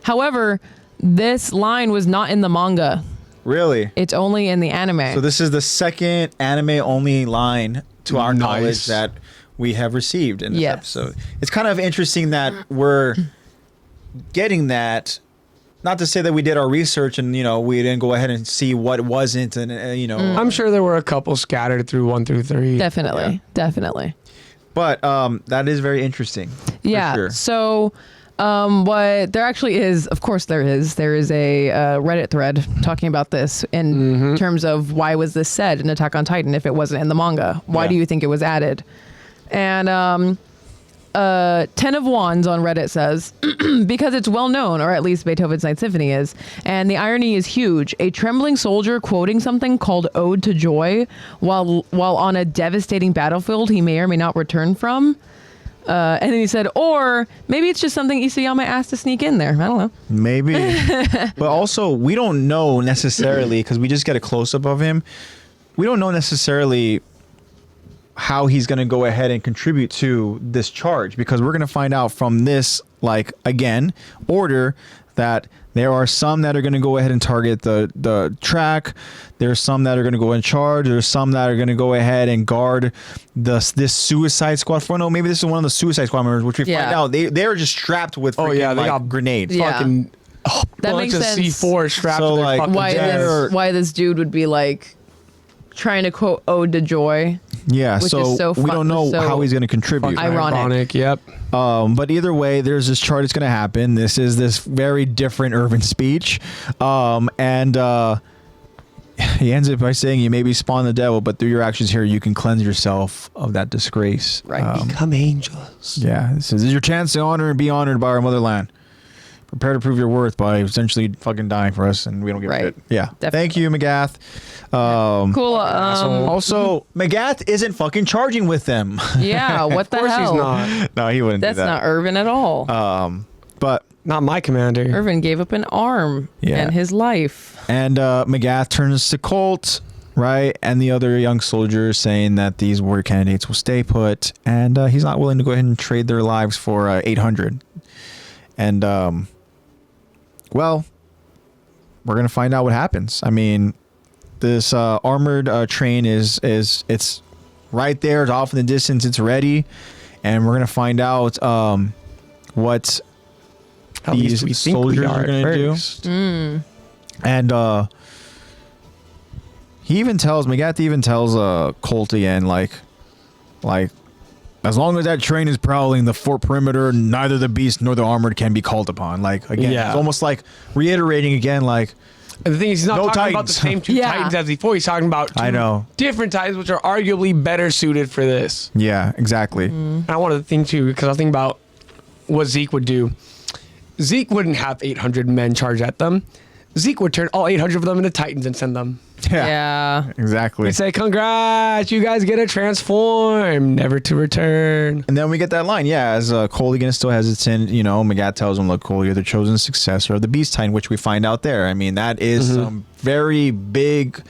However, this line was not in the manga. Really? It's only in the anime. So this is the second anime-only line to our Nice. knowledge that we have received in this Yes. episode. It's kind of interesting that we're getting that. Not to say that we did our research and we didn't go ahead and see what wasn't, and I'm sure there were a couple scattered through 1 through 3. Definitely. But that is very interesting. for Yeah. sure. So, what there actually is, of course, there is a Reddit thread talking about this in terms of why was this said in Attack on Titan if it wasn't in the manga? Why Yeah. do you think it was added? And 10 of Wands on Reddit says, because it's well known, or at least Beethoven's Ninth Symphony is, and the irony is huge. A trembling soldier quoting something called Ode to Joy while on a devastating battlefield he may or may not return from. And then he said, or maybe it's just something Isayama asked to sneak in there. I don't know. Maybe. But also, we don't know necessarily, because we just get a close-up of him. We don't know necessarily how he's going to go ahead and contribute to this charge, because we're going to find out from this, order that there are some that are going to go ahead and target the track. There's some that are going to go in charge. There's some that are going to go ahead and guard this Suicide Squad. For no, maybe this is one of the Suicide Squad members, which we find Yeah. out they're just strapped with freaking, they got grenades. Yeah. Fucking That bunch makes of sense. C4 strapped So, to their like, fucking Why chest. why this dude would be trying to quote Ode to Joy. Yeah, Which so, is so we fun- don't know so how he's going to contribute. ironic. Yep. But either way, there's this chart that's going to happen. This is this very different Irvin speech. And he ends it by saying, you maybe spawn the devil, but through your actions here, you can cleanse yourself of that disgrace. Right. Become angels. Yeah, this is your chance to honor and be honored by our motherland. Prepare to prove your worth by essentially fucking dying for us, and we don't give a Right. shit. Yeah. Definitely. Thank you, McGath. Cool. Also, McGath isn't fucking charging with them. Yeah. What the Of course hell? he's not. No, he wouldn't That's do that. not Irvin at all. But Not my commander. Irvin gave up an arm Yeah. and his life. And McGath turns to Colt, right? And the other young soldiers saying that these warrior candidates will stay put. And he's not willing to go ahead and trade their lives for 800. And, well, we're going to find out what happens. I mean, this armored train it's right there. It's off in the distance. It's ready. And we're going to find out what At least we these think we soldiers are are at going to do. first. And he even tells McGath even tells Colt again, like as long as that train is prowling the fort perimeter, neither the beast nor the armored can be called upon. Like again, Yeah. it's almost like reiterating again, like And the thing is, he's not No talking about the Titans. same two Yeah. Titans as before. He's talking about two I know. different Titans, which are arguably better suited for this. yeah, exactly. And I wanted to think too, because I was thinking about what Zeke would do. Zeke wouldn't have 800 men charge at them. Zeke would turn all 800 of them into Titans and send them. Yeah. Exactly. He'd say, "Congrats, you guys get to transform, never to return." And then we get that line, yeah, as Cole again still hesitant, McGath tells him, look, Cole, you're the chosen successor of the Beast Titan, which we find out there. I mean, that is some very big,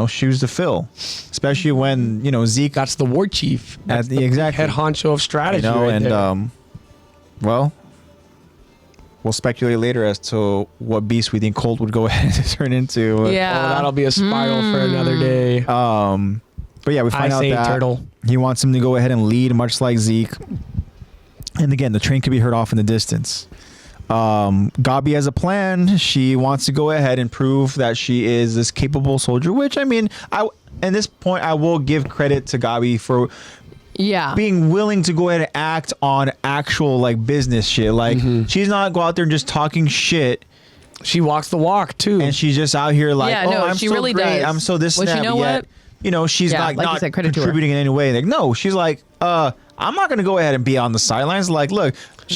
shoes to fill, especially when, Zeke That's the war chief. at That's the exact head honcho of strategy. right and, there. well, we'll speculate later as to what beast we think Colt would go ahead and turn into. Yeah. Oh, that'll be a spiral for another day. But yeah, we find I out say that turtle. he wants him to go ahead and lead, much like Zeke. And again, the train can be heard off in the distance. Gabi has a plan. She wants to go ahead and prove that she is this capable soldier, which at this point, I will give credit to Gabi for Yeah. being willing to go ahead and act on actual business shit. She's not go out there and just talking shit. She walks the walk too. And she's just out here Yeah, no, I'm she so really great. does. I'm so this Well, and you that. know But yet, she's Yeah, not, like you not said, credit to her. contributing in any way. No, she's like, I'm not going to go ahead and be on the sidelines. Look,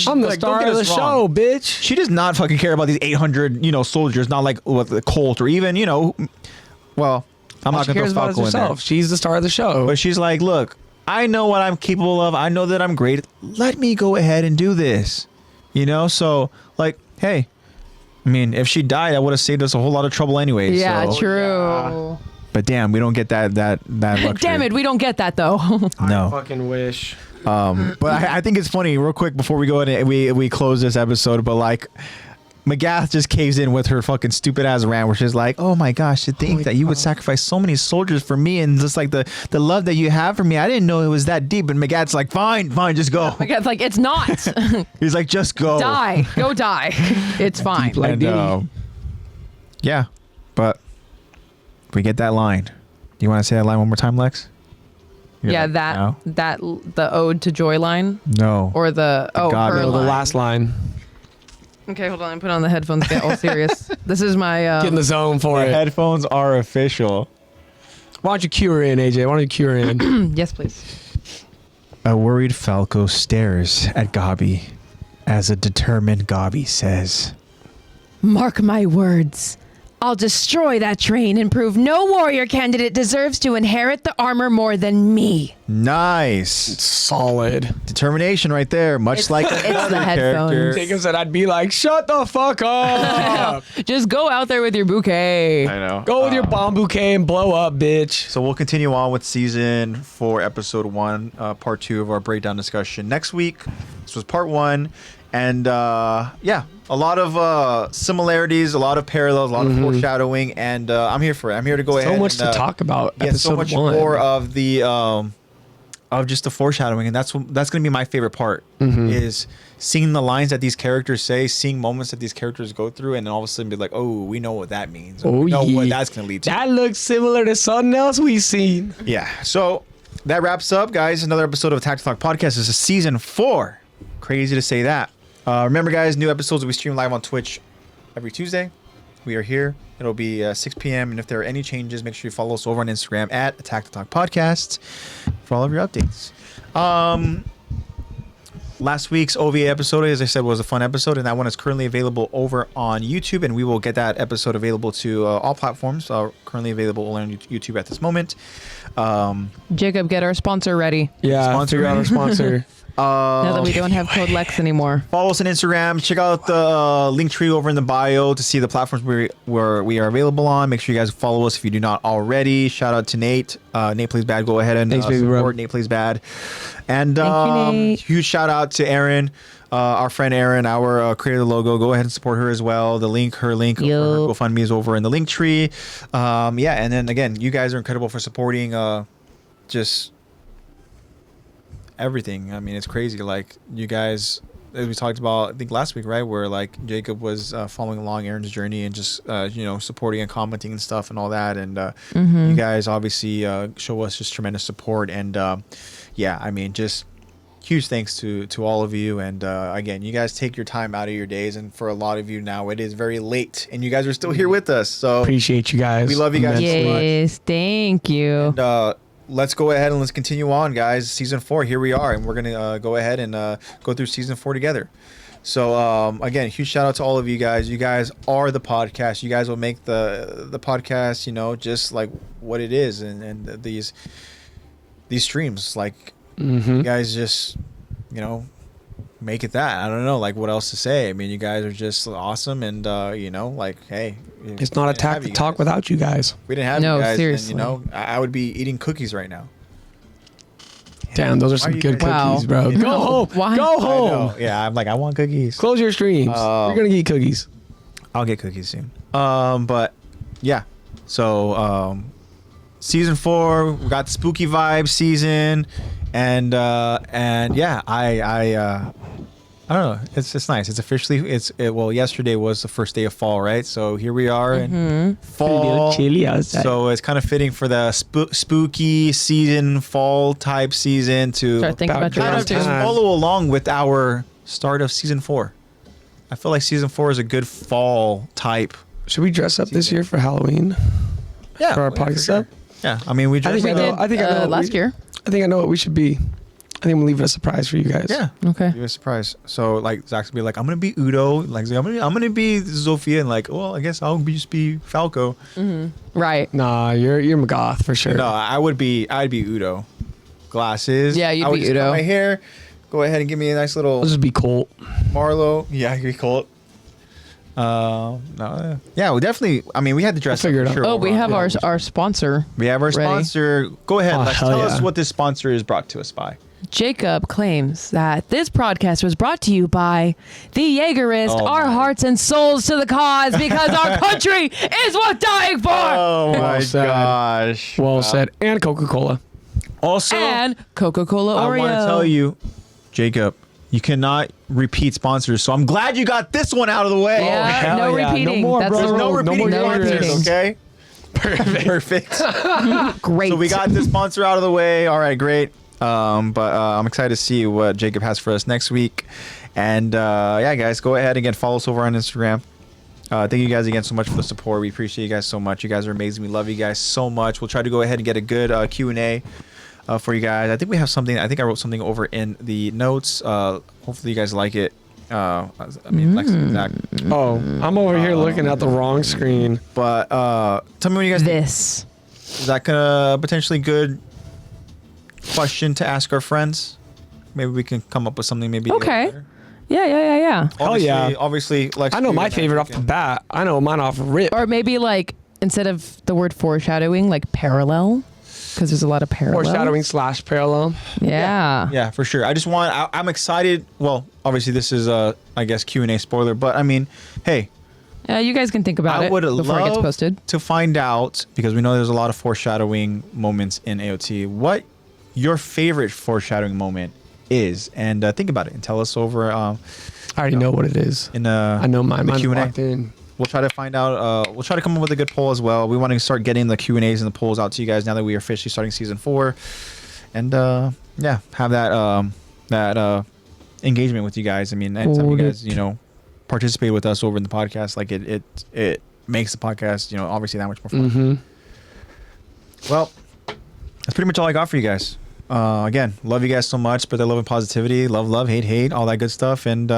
I'm the don't star get of the us show, wrong. bitch. She does not fucking care about these 800, soldiers, not like what the Colt or even, well, I'm All not she going to cares throw about is Falco in there. herself. She's the star of the show. But she's like, look, I know what I'm capable of. I know that I'm great. Let me go ahead and do this. So hey, I mean, if she died, that would have saved us a whole lot of trouble anyway. Yeah, so. true. But damn, we don't get that luxury. Damn it, we don't get that though. No. I fucking wish. But I think it's funny, real quick, before we go in and we close this episode, but McGath just caves in with her fucking stupid ass rant where she's like, oh my gosh, to think that you would sacrifice so many soldiers for me and just the love that you have for me. I didn't know it was that deep. And McGath's like, fine, just go. It's like, it's not. He's like, just go. Die. Go die. It's fine. Deep like And, Diddy. yeah, but we get that line. Do you want to say that line one more time, Lex? You're Yeah, like, that the ode to joy line No. or the God, her no, The line. last line. Okay, hold on. I put on the headphones. Get all serious. This is my Get in the zone for The it. headphones are official. Why don't you cue her in, AJ? Why don't you cue her in? yes, please. A worried Falco stares at Gabi as a determined Gabi says, Mark my words. I'll destroy that train and prove no warrior candidate deserves to inherit the armor more than me. nice. Solid. Determination right there, much like it's another the headphones. character. Jacob said I'd be like, shut the fuck up. Just go out there with your bouquet. I know. Go with your bomb bouquet and blow up, bitch. So we'll continue on with season 4, episode 1, part 2 of our breakdown discussion next week. This was part 1. And a lot of similarities, a lot of parallels, a lot of foreshadowing, and I'm here for it. I'm here to go ahead. So much and, to talk about. Yeah, so Episode much 1. more of the of just the foreshadowing, and that's gonna be my favorite part is seeing the lines that these characters say, seeing moments that these characters go through, and then all of a sudden be like, oh, we know what that means. We know what that's gonna lead to. That looks similar to something else we've seen. Yeah. So that wraps up, guys. Another episode of Attack Talk Podcast. This is season 4. Crazy to say that. Remember, guys, new episodes will be streamed live on Twitch every Tuesday. We are here. It'll be 6 p.m. And if there are any changes, make sure you follow us over on Instagram at Attack the Talk Podcast for all of your updates. Last week's OVA episode, as I said, was a fun episode, and that one is currently available over on YouTube, and we will get that episode available to all platforms. Currently available only on YouTube at this moment. Jacob, get our sponsor ready. Yeah, Sponsor. figure out our sponsor. Now that we don't have code Lex anymore. Follow us on Instagram. Check out the link tree over in the bio to see the platforms where we are available on. Make sure you guys follow us if you do not already. Shout out to Nate. Nate Plays Bad. Go ahead and Thanks, baby, support bro. Nate Plays Bad. And Thank you, Nate. huge shout out to Erin, our friend Erin, our creator of the logo. Go ahead and support her as well. Her link for her GoFundMe is over in the link tree. And then again, you guys are incredible for supporting just everything. I mean, it's crazy. Like you guys, as we talked about, I think last week, right, where like Jacob was following along Aaron's journey and just supporting and commenting and stuff and all that, and you guys obviously show us just tremendous support, and yeah, I mean, just huge thanks to all of you, and again, you guys take your time out of your days, and for a lot of you now, it is very late, and you guys are still here with us. So appreciate you guys. We love you guys so much. Yes, thank you. And, let's go ahead and let's continue on, guys. Season 4, here we are, and we're gonna go ahead and go through season 4 together. So again, huge shout out to all of you guys. You guys are the podcast. You guys will make the podcast, just like what it is, and these streams, like you guys just make it that. I don't know, like what else to say. I mean, you guys are just awesome, and like, hey, it's not Attack the Talk without you guys. We didn't have No, you guys, seriously. and I would be eating cookies right now. Damn, those are Why some you good guys- cookies, bro. Wow. Go home. Why? Go I home. know. Yeah, I'm like, I want cookies. Close your streams. You're gonna eat cookies. I'll get cookies soon. But yeah, so season 4, we got the spooky vibe season, and yeah, I don't know. It's nice. It's officially well, yesterday was the first day of fall, right? So here we are in fall. A little chilly outside. So it's kind of fitting for the spooky season, fall type season to Start thinking about your kind of About just time. follow along with our start of season 4. I feel like season 4 is a good fall type. Should we dress up this year for Halloween? Yeah, For our for podcast sure. up? Yeah, I mean we I just think We I did know. I think I know what last year. I think I know what we should be. I think I'm leaving a surprise for you guys. yeah. Okay. Give a surprise. So like Zach's gonna be like, I'm gonna be Udo. Like I'm gonna be Zofia, and like, well, I guess I'll just be Falco. Right. Nah, you're Magath for sure. No, I'd be Udo. Glasses. Yeah, you'd I would be just cut Udo. my hair. Go ahead and give me a nice little I'll just be Colt. Marlo. Yeah, you'd be Colt. No, yeah, we definitely. I mean, we had to dress We'll figure up it for out. sure. Oh, we have our sponsor. We have our ready. sponsor. Go ahead, Oh, Lex. hell Tell yeah. us what this sponsor is brought to us by. Jacob claims that this podcast was brought to you by the Jaegerist, Oh our my. hearts and souls to the cause because our country is worth dying for. Oh Well my said. gosh. Well said. And Coca-Cola. Also, And Coca-Cola I Oreo. want to tell you, Jacob, you cannot repeat sponsors. So I'm glad you got this one out of the way. Yeah, hell no yeah. repeating. No more, That's bro. There's no No repeating more sponsors, repeating. okay? Perfect. Perfect. great. So we got this sponsor out of the way. All right, great. But I'm excited to see what Jacob has for us next week. And yeah, guys, go ahead again. Follow us over on Instagram. Thank you guys again so much for the support. We appreciate you guys so much. You guys are amazing. We love you guys so much. We'll try to go ahead and get a good Q&A for you guys. I think we have something. I think I wrote something over in the notes. Hopefully you guys like it. I mean, Lex and Zach. Oh, I'm over here looking at the wrong screen. But tell me what you guys think. this. Is that a potentially good question to ask our friends? Maybe we can come up with something maybe. a little Okay. better. Yeah. Hell yeah. Obviously, Lex. I know you my and favorite off the can- bat. I know mine off rip. Or maybe like instead of the word foreshadowing, like parallel, because there's a lot of parallel. Foreshadowing / parallel. Yeah. Yeah, for sure. I'm excited. Well, obviously this is I guess Q&A spoiler, but I mean, hey, You guys can think about I it would before it gets love posted. to find out, because we know there's a lot of foreshadowing moments in AOT, what your favorite foreshadowing moment is, and think about it and tell us over I already know what it is. in I know mine. the Mine's Q&A. locked in. We'll try to find out. We'll try to come up with a good poll as well. We want to start getting the Q&As and the polls out to you guys now that we are officially starting season 4, and yeah, have that engagement with you guys. I mean, anytime you guys participate with us over in the podcast, like it makes the podcast obviously that much more fun. Mm-hmm. Well, that's pretty much all I got for you guys. Again, love you guys so much. Spread that love and positivity. Love, hate, all that good stuff. And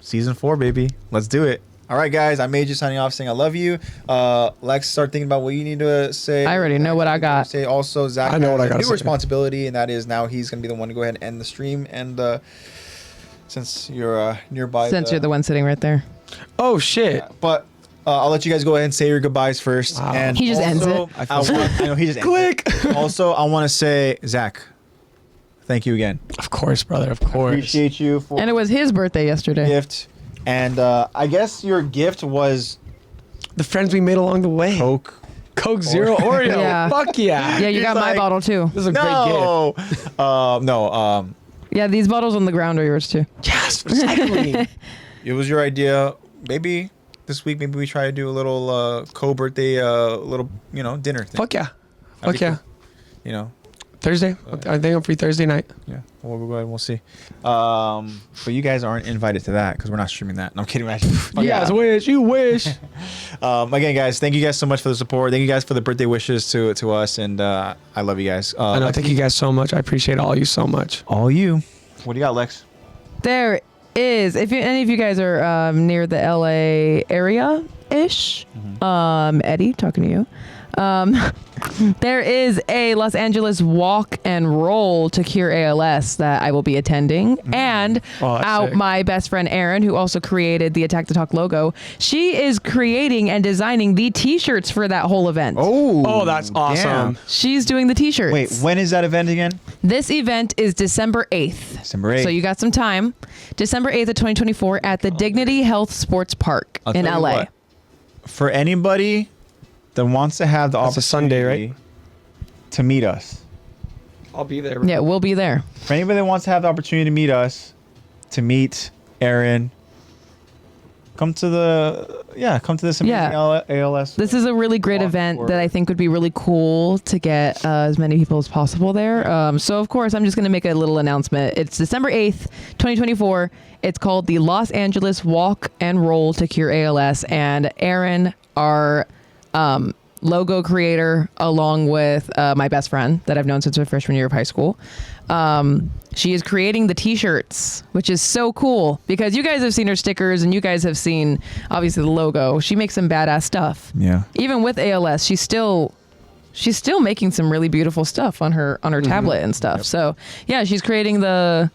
season 4, baby. Let's do it. All right, guys. I made you signing off saying I love you. Lex, start thinking about what you need to say. I already know what I got. Say also, Zach I know what I has a gotta new say. responsibility, and that is now he's going to be the one to go ahead and end the stream. And since you're nearby. Since you're the one sitting right there. Oh shit. But I'll let you guys go ahead and say your goodbyes first. Wow. And He just ends also, it. I know he just ends it. Quick. Also, I want to say, Zach, thank you again. Of course, brother. Of course. Appreciate you for And it was his birthday yesterday. gift. And I guess your gift was The friends we made along the way. Coke. Coke Zero Oreo. Yeah. Fuck yeah. Yeah, you got my like- bottle too. This is a great gift. No. Yeah, these bottles on the ground are yours too. Yes, recycling. It was your idea. Maybe this week, maybe we try to do a little co-birthday, little dinner thing. Fuck yeah. That'd Fuck be yeah. cool. You know. Thursday. I think I'm free Thursday night. Yeah. Well, we'll go ahead and we'll see. But you guys aren't invited to that because we're not streaming that. No, I'm kidding. You guys wish. You wish. Again, guys, thank you guys so much for the support. Thank you guys for the birthday wishes to us, and I love you guys. I know. Thank you guys so much. I appreciate all you so much. All you. What do you got, Lex? There is, if any of you guys are near the LA area ish, Eddie, talking to you. There is a Los Angeles walk and roll to cure ALS that I will be attending. And sick. my best friend Erin, who also created the Attack the Talk logo, she is creating and designing the t-shirts for that whole event. Oh, that's awesome. She's doing the t-shirts. Wait, when is that event again? This event is December 8th. December 8th. So you got some time. December 8th of 2024 at the Dignity Health Sports Park in tell you LA. what, for anybody that wants to have the That's a Sunday, opportunity to meet us. I'll be there. Yeah, we'll be there. For anybody that wants to have the opportunity to meet us, to meet Aaron, come to this amazing ALS. This is a really great walk event for- that I think would be really cool to get as many people as possible there. So, of course, I'm just going to make a little announcement. It's December 8th, 2024. It's called the Los Angeles Walk and Roll to Cure ALS. And Aaron, our logo creator, along with my best friend that I've known since my freshman year of high school, she is creating the t-shirts, which is so cool because you guys have seen her stickers and you guys have seen obviously the logo. She makes some badass stuff. Yeah. Even with ALS, she's still making some really beautiful stuff on her tablet and stuff. So yeah, she's creating the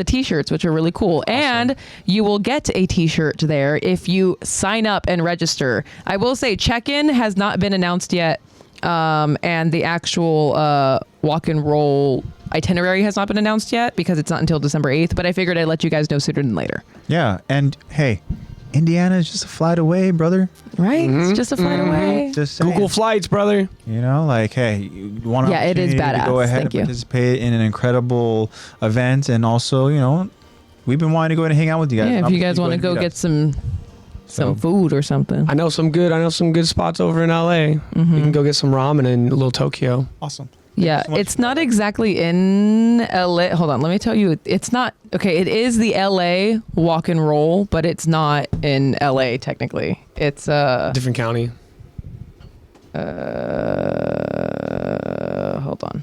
t-shirts, which are really cool. Awesome. And you will get a t-shirt there if you sign up and register. I will say check-in has not been announced yet. And the actual walk and roll itinerary has not been announced yet because it's not until December 8th, but I figured I'd let you guys know sooner than later. Yeah. And hey, Indiana is just a flight away, brother. Right? It's just a flight away. Just saying. Google Flights, brother. Hey, you want Yeah, it is to badass. go ahead Thank and you. participate in an incredible event, and also, we've been wanting to go ahead and hang out with you guys. Yeah, if you guys want to go get some food or something. I know some good spots over in LA. We can go get some ramen in Little Tokyo. Awesome. Yeah, so much it's for not that. exactly in LA. Hold on, let me tell you. It's not, okay, it is the LA walk and roll, but it's not in LA technically. It's Different county. hold on.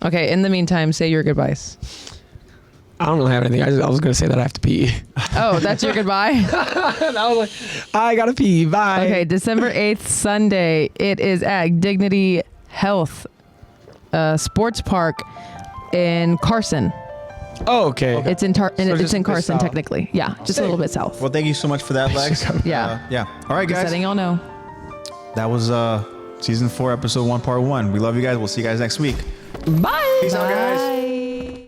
Okay, in the meantime, say your goodbyes. I don't really have anything. I was going to say that I have to pee. Oh, that's your goodbye? And I was like, I got to pee. Bye. Okay, December 8th, Sunday. It is at Dignity Health Sports Park in Carson. Oh, okay. It's in just it's a in bit Carson south. technically. Yeah, just a little bit south. Well, thank you so much for that, Lex. Yeah. Yeah. All right, Just guys. letting y'all know. That was season 4, episode 1, part 1. We love you guys. We'll see you guys next week. Bye. Peace out, guys.